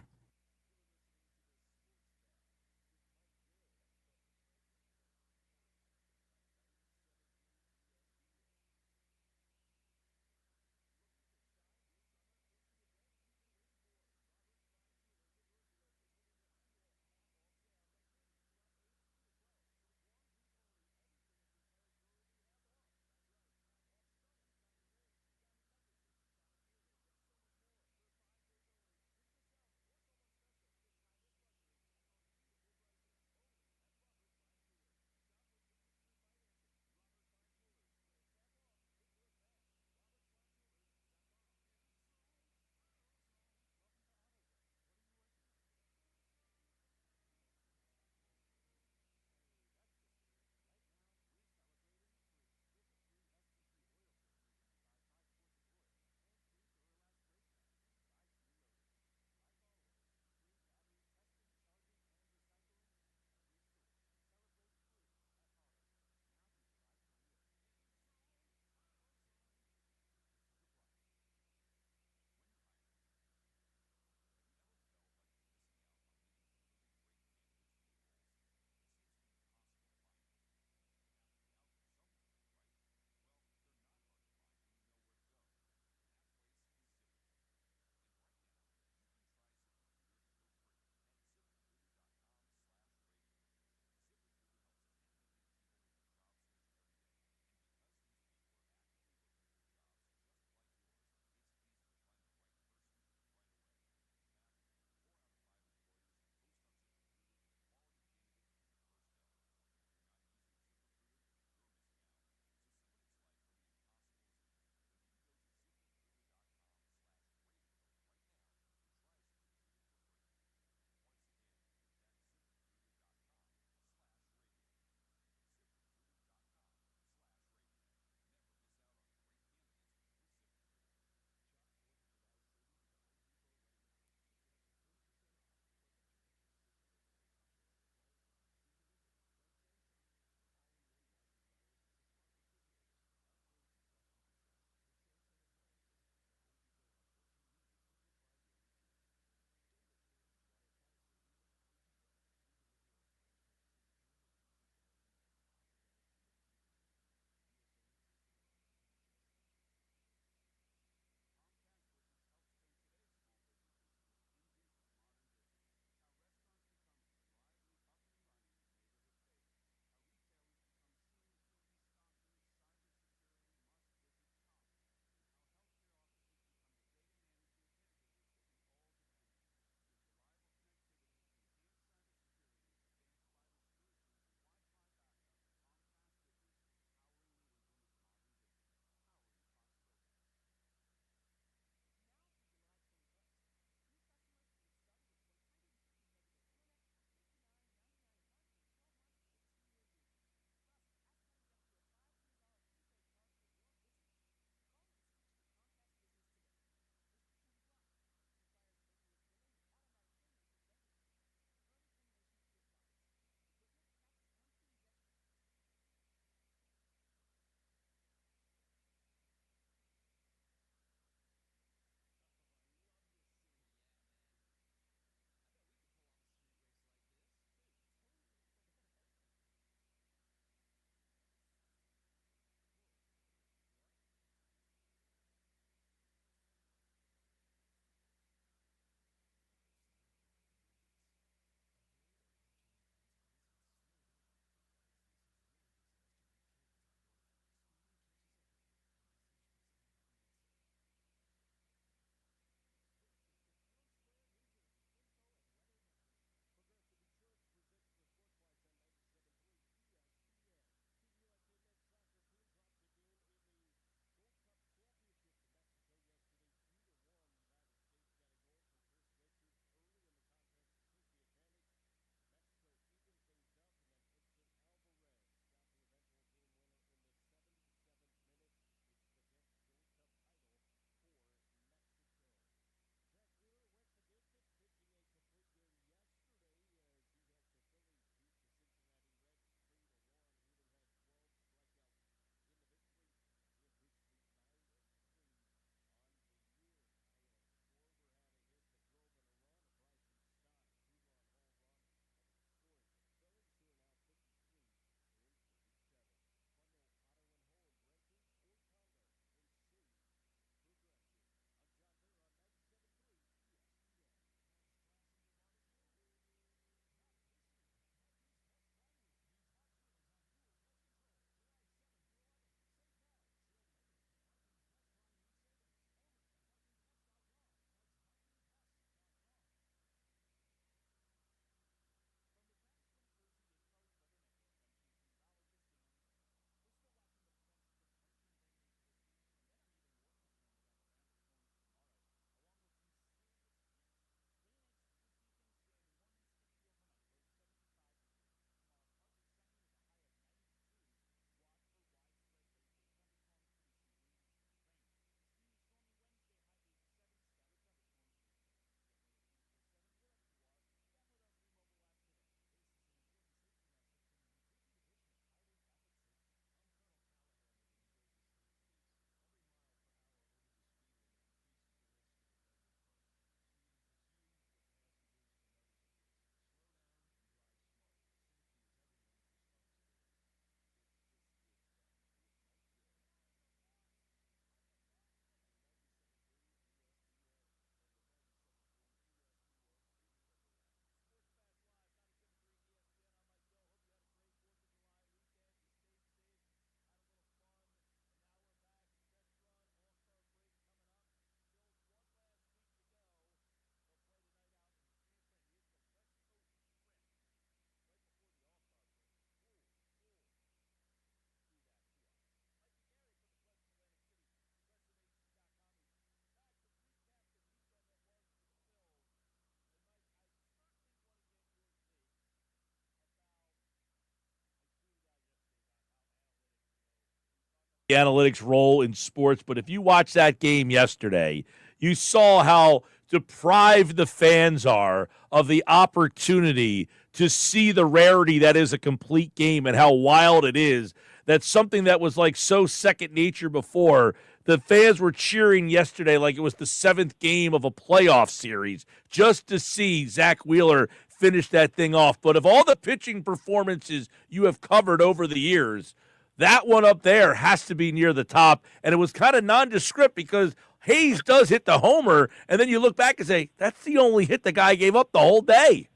analytics role in sports, but if you watch that game yesterday, you saw how deprived the fans are of the opportunity to see the rarity that is a complete game and how wild it is. That's something that was like so second nature before. The fans were cheering yesterday like it was the seventh game of a playoff series just to see Zach Wheeler finish that thing off. But of all the pitching performances you have covered over the years, that one up there has to be near the top. And it was kind of nondescript because Hayes does hit the homer, and then you look back and say, that's the only hit the guy gave up the whole day.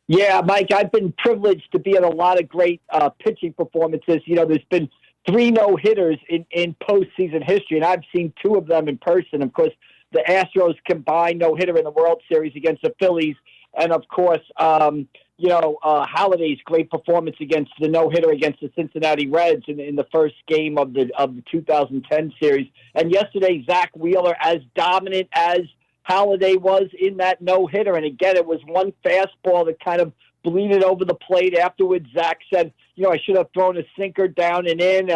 Yeah, Mike, I've been privileged to be at a lot of great pitching performances. You know, there's been 3 no-hitters in postseason history, and I've seen 2 of them in person. Of course, the Astros combined no-hitter in the World Series against the Phillies, and of course, Holiday's great performance against the no-hitter against the Cincinnati Reds in the first game of the 2010 series. And yesterday, Zach Wheeler, as dominant as Holiday was in that no-hitter. And again, it was one fastball that kind of bleeded over the plate. Afterwards, Zach said, I should have thrown a sinker down and in.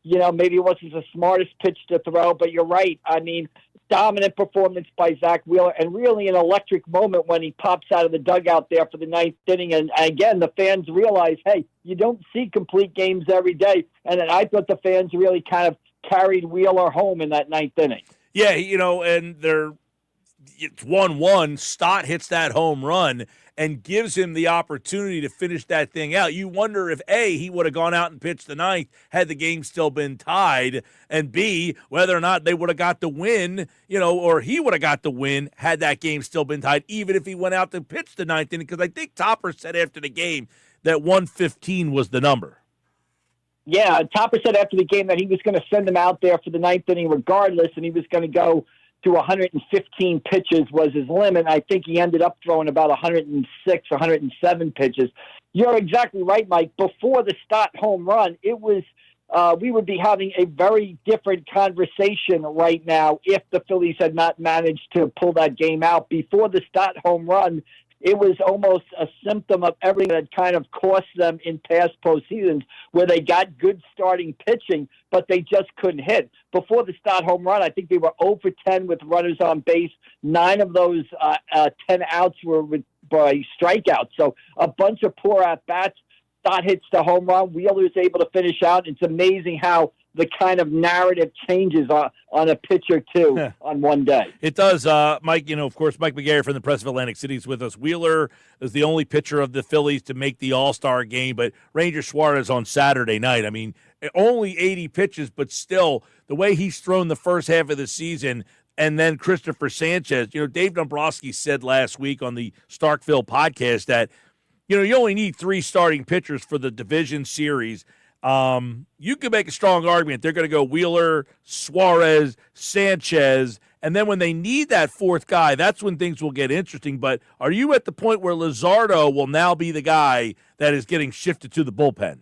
Maybe it wasn't the smartest pitch to throw, but you're right. I mean, dominant performance by Zach Wheeler, and really an electric moment when he pops out of the dugout there for the 9th inning. And again, the fans realize, hey, you don't see complete games every day. And then I thought the fans really kind of carried Wheeler home in that 9th inning. Yeah, and it's 1-1. Stott hits that home run and gives him the opportunity to finish that thing out. You wonder if, A, he would have gone out and pitched the 9th had the game still been tied, and B, whether or not they would have got the win, or he would have got the win had that game still been tied, even if he went out to pitch the 9th inning, because I think Topper said after the game that 115 was the number. Yeah, Topper said after the game that he was going to send him out there for the 9th inning regardless, and he was going to go to 115 pitches was his limit. I think he ended up throwing about 106, 107 pitches. You're exactly right, Mike. Before the Stott home run, it was we would be having a very different conversation right now if the Phillies had not managed to pull that game out. Before the Stott home run, it was almost a symptom of everything that kind of cost them in past postseasons where they got good starting pitching, but they just couldn't hit. Before the Stott home run, I think they were 0 for 10 with runners on base. 9 of those 10 outs were by strikeouts. So a bunch of poor at-bats. Stott hits the home run. Wheeler is able to finish out. It's amazing how the kind of narrative changes on a pitcher, too, on one day. It does. Mike, of course, Mike McGarry from the Press of Atlantic City is with us. Wheeler is the only pitcher of the Phillies to make the All-Star game, but Ranger Suarez on Saturday night. I mean, only 80 pitches, but still, the way he's thrown the first half of the season, and then Christopher Sanchez. Dave Dombrowski said last week on the Starkville podcast that, you only need 3 starting pitchers for the division series. You could make a strong argument. They're going to go Wheeler, Suarez, Sanchez, and then when they need that 4th guy, that's when things will get interesting. But are you at the point where Luzardo will now be the guy that is getting shifted to the bullpen?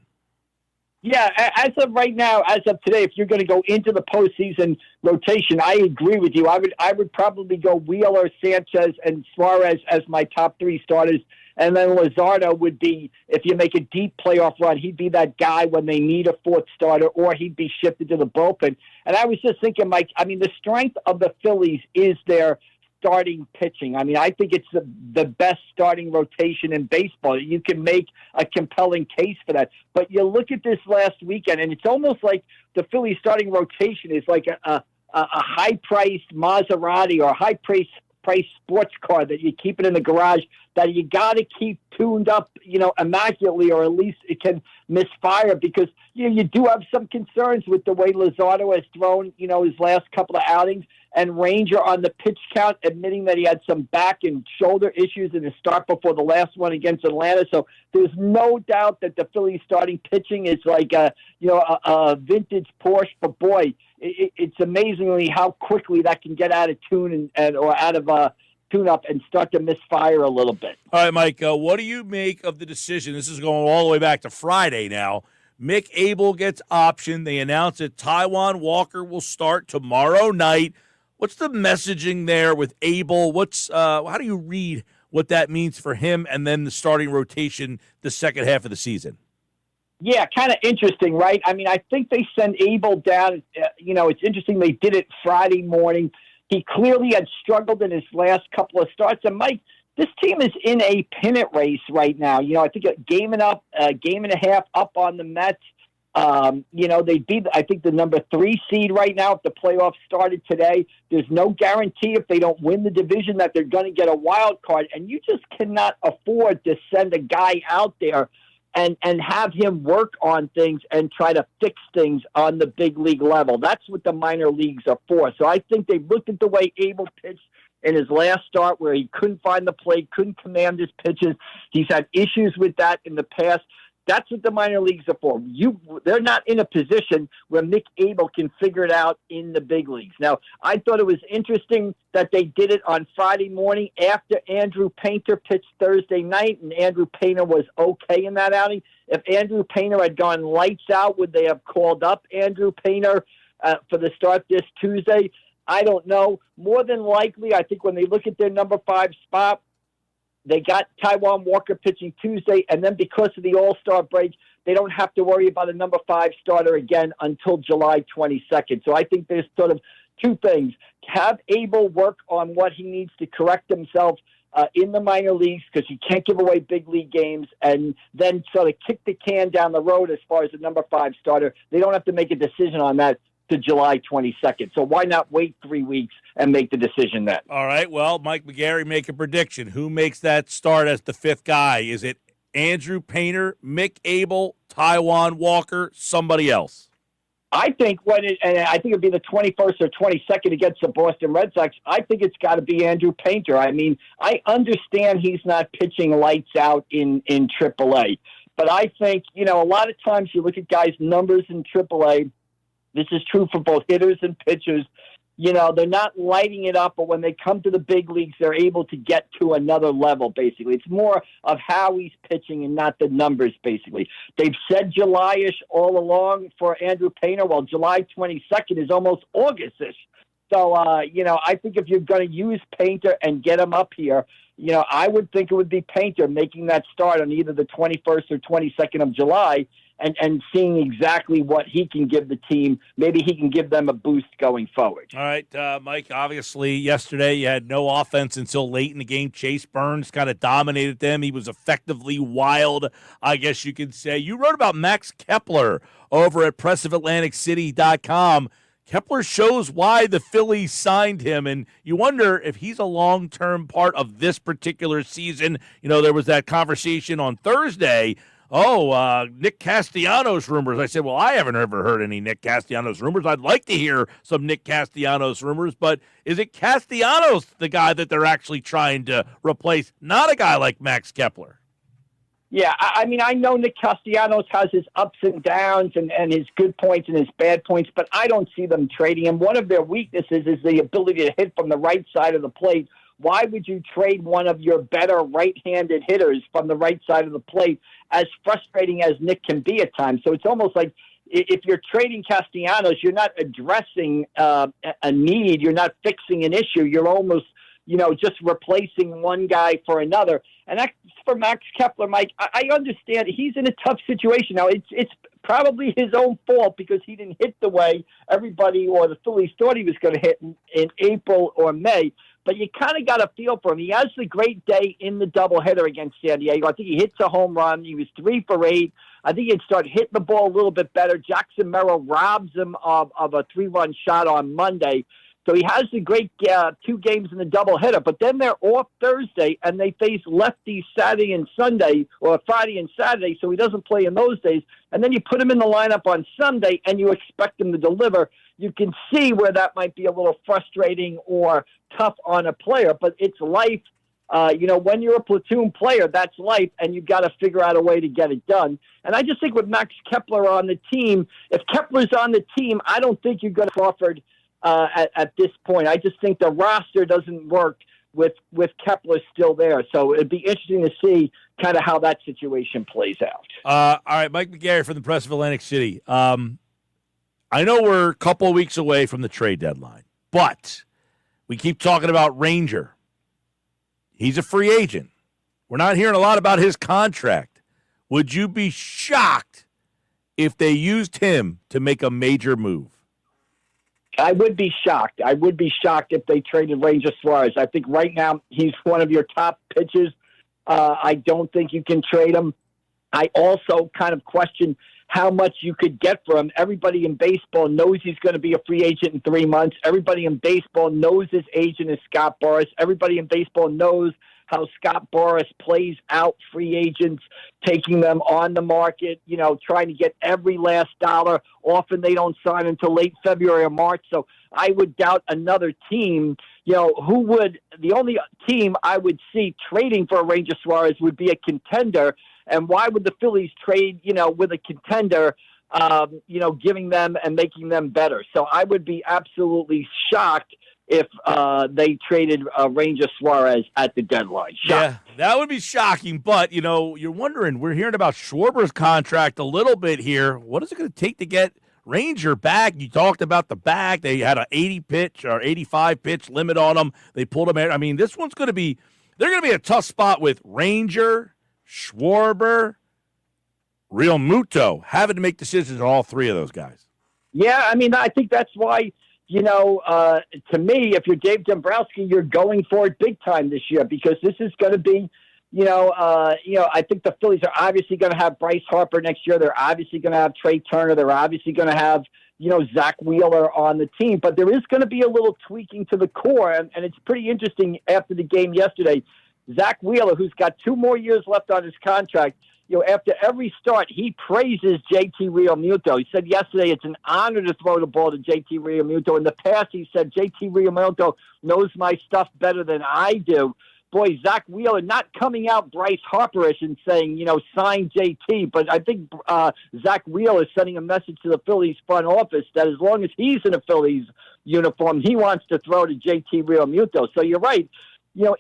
Yeah, as of right now, as of today, if you're going to go into the postseason rotation, I agree with you. I would probably go Wheeler, Sanchez, and Suarez as my top 3 starters. And then Luzardo would be, if you make a deep playoff run, he'd be that guy when they need a 4th starter, or he'd be shifted to the bullpen. And I was just thinking, Mike, the strength of the Phillies is their starting pitching. I think it's the best starting rotation in baseball. You can make a compelling case for that. But you look at this last weekend, and it's almost like the Phillies starting rotation is like a high-priced Maserati or a high-priced sports car that you keep it in the garage that you got to keep tuned up, immaculately, or at least it can misfire because, you do have some concerns with the way Luzardo has thrown, his last couple of outings, and Ranger on the pitch count admitting that he had some back and shoulder issues in his start before the last one against Atlanta. So there's no doubt that the Phillies starting pitching is like a vintage Porsche, but boy, it's amazingly how quickly that can get out of tune or out of tune-up and start to misfire a little bit. All right, Mike, what do you make of the decision? This is going all the way back to Friday now. Mick Abel gets optioned. They announce that Taijuan Walker will start tomorrow night. What's the messaging there with Abel? How do you read what that means for him and then the starting rotation the second half of the season? Yeah, kind of interesting, right? I mean, I think they sent Abel down. It's interesting they did it Friday morning. He clearly had struggled in his last couple of starts. And, Mike, this team is in a pennant race right now. I think a game and a half up on the Mets. They beat, I think, the number 3 seed right now if the playoffs started today. There's no guarantee if they don't win the division that they're going to get a wild card. And you just cannot afford to send a guy out there and have him work on things and try to fix things on the big league level. That's what the minor leagues are for. So I think they've looked at the way Abel pitched in his last start where he couldn't find the plate, couldn't command his pitches. He's had issues with that in the past. That's what the minor leagues are for. They're not in a position where Mick Abel can figure it out in the big leagues. Now, I thought it was interesting that they did it on Friday morning after Andrew Painter pitched Thursday night, and Andrew Painter was okay in that outing. If Andrew Painter had gone lights out, would they have called up Andrew Painter for the start this Tuesday? I don't know. More than likely, I think when they look at their number 5 spot, they got Taijuan Walker pitching Tuesday, and then because of the All-Star break, they don't have to worry about a number 5 starter again until July 22nd. So I think there's sort of two things. Have Abel work on what he needs to correct himself in the minor leagues because you can't give away big league games, and then sort of kick the can down the road as far as the number 5 starter. They don't have to make a decision on that to July 22nd. So why not wait 3 weeks and make the decision then? All right. Well, Mike McGarry, make a prediction. Who makes that start as the 5th guy? Is it Andrew Painter, Mick Abel, Taijuan Walker, somebody else? I think and I think it'd be the 21st or 22nd against the Boston Red Sox. I think it's got to be Andrew Painter. I mean, I understand he's not pitching lights out in AAA, but I think, a lot of times you look at guys' numbers in AAA. This is true for both hitters and pitchers. They're not lighting it up, but when they come to the big leagues, they're able to get to another level, basically. It's more of how he's pitching and not the numbers, basically. They've said July-ish all along for Andrew Painter. Well, July 22nd is almost August-ish. So, I think if you're going to use Painter and get him up here, I would think it would be Painter making that start on either the 21st or 22nd of July, and seeing exactly what he can give the team. Maybe he can give them a boost going forward. All right, Mike, obviously yesterday you had no offense until late in the game. Chase Burns kind of dominated them. He was effectively wild, I guess you could say. You wrote about Max Kepler over at PressOfAtlanticCity.com. Kepler shows why the Phillies signed him, and you wonder if he's a long-term part of this particular season. There was that conversation on Thursday. Nick Castellanos rumors. I said, well, I haven't ever heard any Nick Castellanos rumors. I'd like to hear some Nick Castellanos rumors, but is it Castellanos the guy that they're actually trying to replace, not a guy like Max Kepler? Yeah, I mean, I know Nick Castellanos has his ups and downs and his good points and his bad points, but I don't see them trading him. One of their weaknesses is the ability to hit from the right side of the plate. Why would you trade one of your better right-handed hitters from the right side of the plate, as frustrating as Nick can be at times? So it's almost like if you're trading Castellanos, you're not addressing a need. You're not fixing an issue. You're almost, just replacing one guy for another. And that's for Max Kepler, Mike. I understand he's in a tough situation. Now, it's probably his own fault because he didn't hit the way everybody or the Phillies thought he was going to hit in April or May. But you kind of got a feel for him. He has the great day in the doubleheader against San Diego. I think he hits a home run. He was 3 for 8. I think he'd start hitting the ball a little bit better. Jackson Merrill robs him of a 3-run shot on Monday. So he has the great 2 games in the doubleheader. But then they're off Thursday, and they face lefties Saturday and Sunday, or Friday and Saturday, so he doesn't play in those days. And then you put him in the lineup on Sunday, and you expect him to deliver. You can see where that might be a little frustrating or tough on a player, but it's life. When you're a platoon player, that's life, and you've got to figure out a way to get it done. And I just think with Max Kepler on the team, if Kepler's on the team, I don't think you're going to Crawford at this point. I just think the roster doesn't work with Kepler still there. So it'd be interesting to see kind of how that situation plays out. All right, Mike McGarry from the Press of Atlantic City. I know we're a couple of weeks away from the trade deadline, but we keep talking about Ranger. He's a free agent. We're not hearing a lot about his contract. Would you be shocked if they used him to make a major move? I would be shocked. I would be shocked if they traded Ranger Suarez. I think right now he's one of your top pitchers. I don't think you can trade him. I also kind of question how much you could get for him. Everybody in baseball knows he's going to be a free agent in 3 months. Everybody in baseball knows his agent is Scott Boras. Everybody in baseball knows how Scott Boras plays out free agents, taking them on the market, trying to get every last dollar. Often they don't sign until late February or March. So I would doubt another team, the only team I would see trading for Ranger Suarez would be a contender. And why would the Phillies trade, with a contender, giving them and making them better? So I would be absolutely shocked if they traded Ranger Suarez at the deadline. Yeah, that would be shocking. But, you're wondering, we're hearing about Schwarber's contract a little bit here. What is it going to take to get Ranger back? You talked about the back. They had an 80-pitch or 85-pitch limit on them. They pulled them in. I mean, this one's going to be – they're going to be a tough spot with Ranger, Schwarber, Real Muto, having to make decisions on all three of those guys. Yeah, I mean, I think that's why – to me, if you're Dave Dombrowski, you're going for it big time this year because this is going to be, I think the Phillies are obviously going to have Bryce Harper next year. They're obviously going to have Trey Turner. They're obviously going to have, Zach Wheeler on the team. But there is going to be a little tweaking to the core, and it's pretty interesting after the game yesterday. Zach Wheeler, who's got 2 more years left on his contract, after every start, he praises JT Realmuto. He said yesterday it's an honor to throw the ball to JT Realmuto. In the past, he said JT Realmuto knows my stuff better than I do. Boy, Zach Wheeler not coming out Bryce Harperish and saying, sign JT, but I think Zach Wheeler is sending a message to the Phillies front office that as long as he's in a Phillies uniform, he wants to throw to JT Realmuto. So you're right.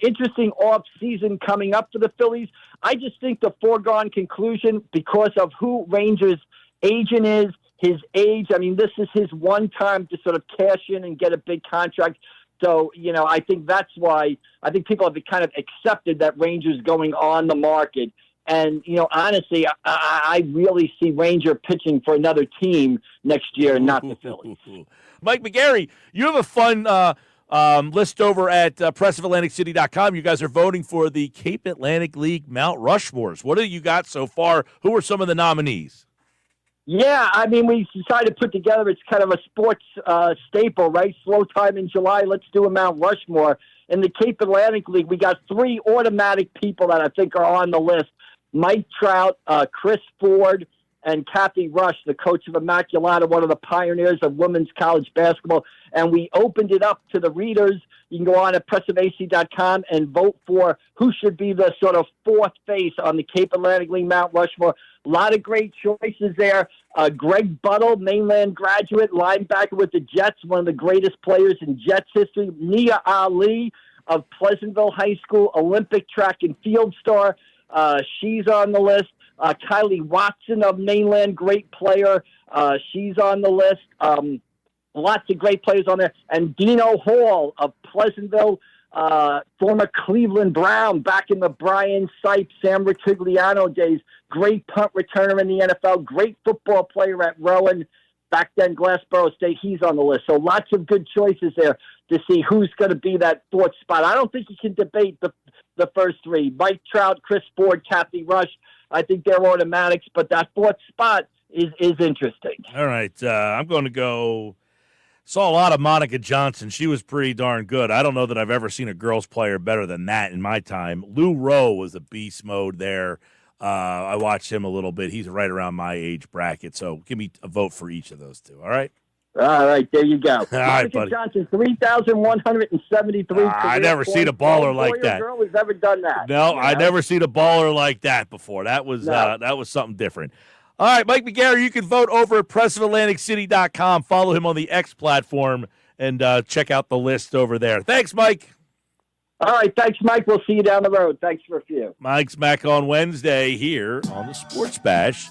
Interesting off season coming up for the Phillies. I just think the foregone conclusion because of who Rangers' agent is, his age. I mean, this is his one time to sort of cash in and get a big contract. So, I think that's why I think people have kind of accepted that Rangers going on the market. And, honestly, I really see Ranger pitching for another team next year, not the Phillies. Mike McGarry, you have a fun list over at PressOfAtlanticCity.com. You guys are voting for the Cape Atlantic League Mount Rushmores. What have you got so far? Who are some of the nominees? Yeah, I mean, we decided to put together, it's kind of a sports staple, right? Slow time in July, let's do a Mount Rushmore. In the Cape Atlantic League, we got 3 automatic people that I think are on the list. Mike Trout, Chris Ford, and Kathy Rush, the coach of Immaculata, one of the pioneers of women's college basketball. And we opened it up to the readers. You can go on at pressofac.com and vote for who should be the sort of fourth face on the Cape Atlantic League Mount Rushmore. A lot of great choices there. Greg Buttle, mainland graduate, linebacker with the Jets, one of the greatest players in Jets history. Nia Ali of Pleasantville High School, Olympic track and field star. She's on the list. Kylie Watson of mainland, great player. She's on the list. Lots of great players on there. And Dino Hall of Pleasantville, former Cleveland Brown back in the Brian Sipes, Sam Rutigliano days. Great punt returner in the NFL. Great football player at Rowan. Back then, Glassboro State, he's on the list. So lots of good choices there to see who's going to be that fourth spot. I don't think you can debate the first 3. Mike Trout, Chris Ford, Kathy Rush. I think they're automatics, but that fourth spot is interesting. All right. I'm going to go. Saw a lot of Monica Johnson. She was pretty darn good. I don't know that I've ever seen a girls player better than that in my time. Lou Rowe was a beast mode there. I watched him a little bit. He's right around my age bracket. So give me a vote for each of those 2. All right? All right, there you go. All right, Monica Johnson, 3,173. I never seen a baller like that. Girl has ever done that. No, I never seen a baller like that before. That was something different. All right, Mike McGarry, you can vote over at PressOfAtlanticCity.com. Follow him on the X platform and check out the list over there. Thanks, Mike. All right, thanks, Mike. We'll see you down the road. Thanks for a few. Mike's back on Wednesday here on the Sports Bash.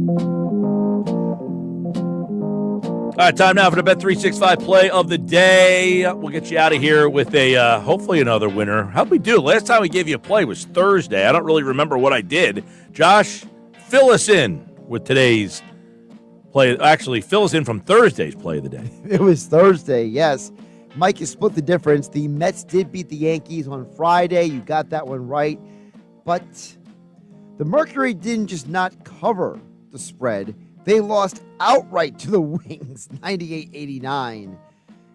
All right, time now for the Bet365 play of the day. We'll get you out of here with a hopefully another winner. How'd we do? Last time we gave you a play was Thursday. I don't really remember what I did. Josh, fill us in with today's play. Actually, fill us in from Thursday's play of the day. It was Thursday, yes. Mike, you split the difference. The Mets did beat the Yankees on Friday. You got that one right. But the Mercury didn't just not cover the spread. They lost outright to the Wings, 98-89.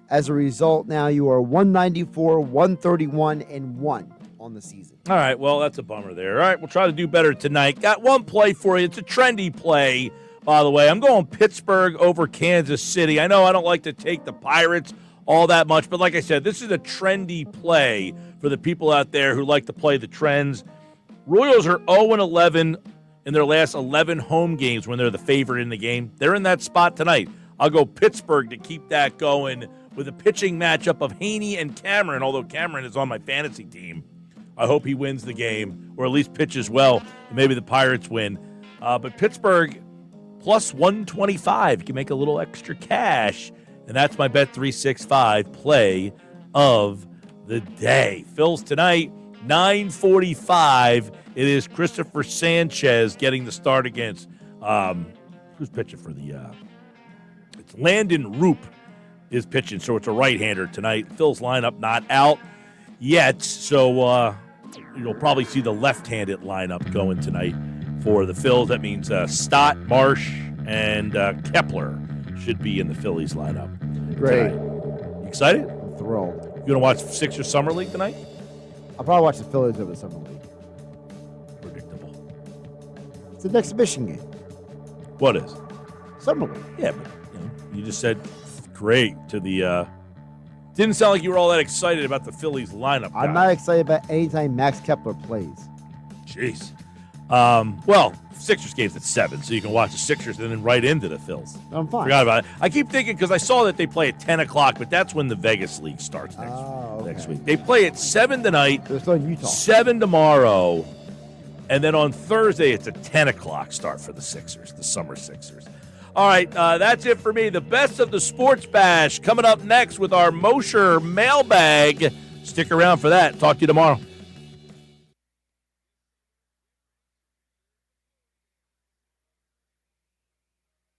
As a result, now you are 194, 131, and 1 on the season. All right, well, that's a bummer there. All right, we'll try to do better tonight. Got one play for you. It's a trendy play, by the way. I'm going Pittsburgh over Kansas City. I know I don't like to take the Pirates all that much, but like I said, this is a trendy play for the people out there who like to play the trends. Royals are 0-11 in their last 11 home games when they're the favorite in the game. They're in that spot tonight. I'll go Pittsburgh to keep that going with a pitching matchup of Haney and Cameron, although Cameron is on my fantasy team. I hope he wins the game, or at least pitches well, and maybe the Pirates win. But Pittsburgh plus 125. You can make a little extra cash, and that's my Bet365 play of the day. Phil's tonight, 9:45. It is Christopher Sanchez getting the start against who's pitching for the it's Landon Roop is pitching, so it's a right-hander tonight. Phil's lineup not out yet, so you'll probably see the left-handed lineup going tonight for the Phils. That means Stott, Marsh, and Kepler should be in the Phillies lineup. Great. Tonight. You excited? I'm thrilled. You going to watch Sixers Summer League tonight? I'll probably watch the Phillies over the Summer League. Predictable. It's an exhibition game. What is? Summer League. Yeah, but you just said great to the didn't sound like you were all that excited about the Phillies lineup. I'm not excited about any time Max Kepler plays. Jeez. Well, Sixers game's at 7, so you can watch the Sixers and then right into the Phils. I'm fine. Forgot about it. I keep thinking, because I saw that they play at 10 o'clock, but that's when the Vegas League starts next week. They play at 7 tonight, They're still in Utah. 7 tomorrow, and then on Thursday it's a 10 o'clock start for the Sixers, the Summer Sixers. All right, that's it for me. The best of the Sports Bash coming up next with our Mosher mailbag. Stick around for that. Talk to you tomorrow.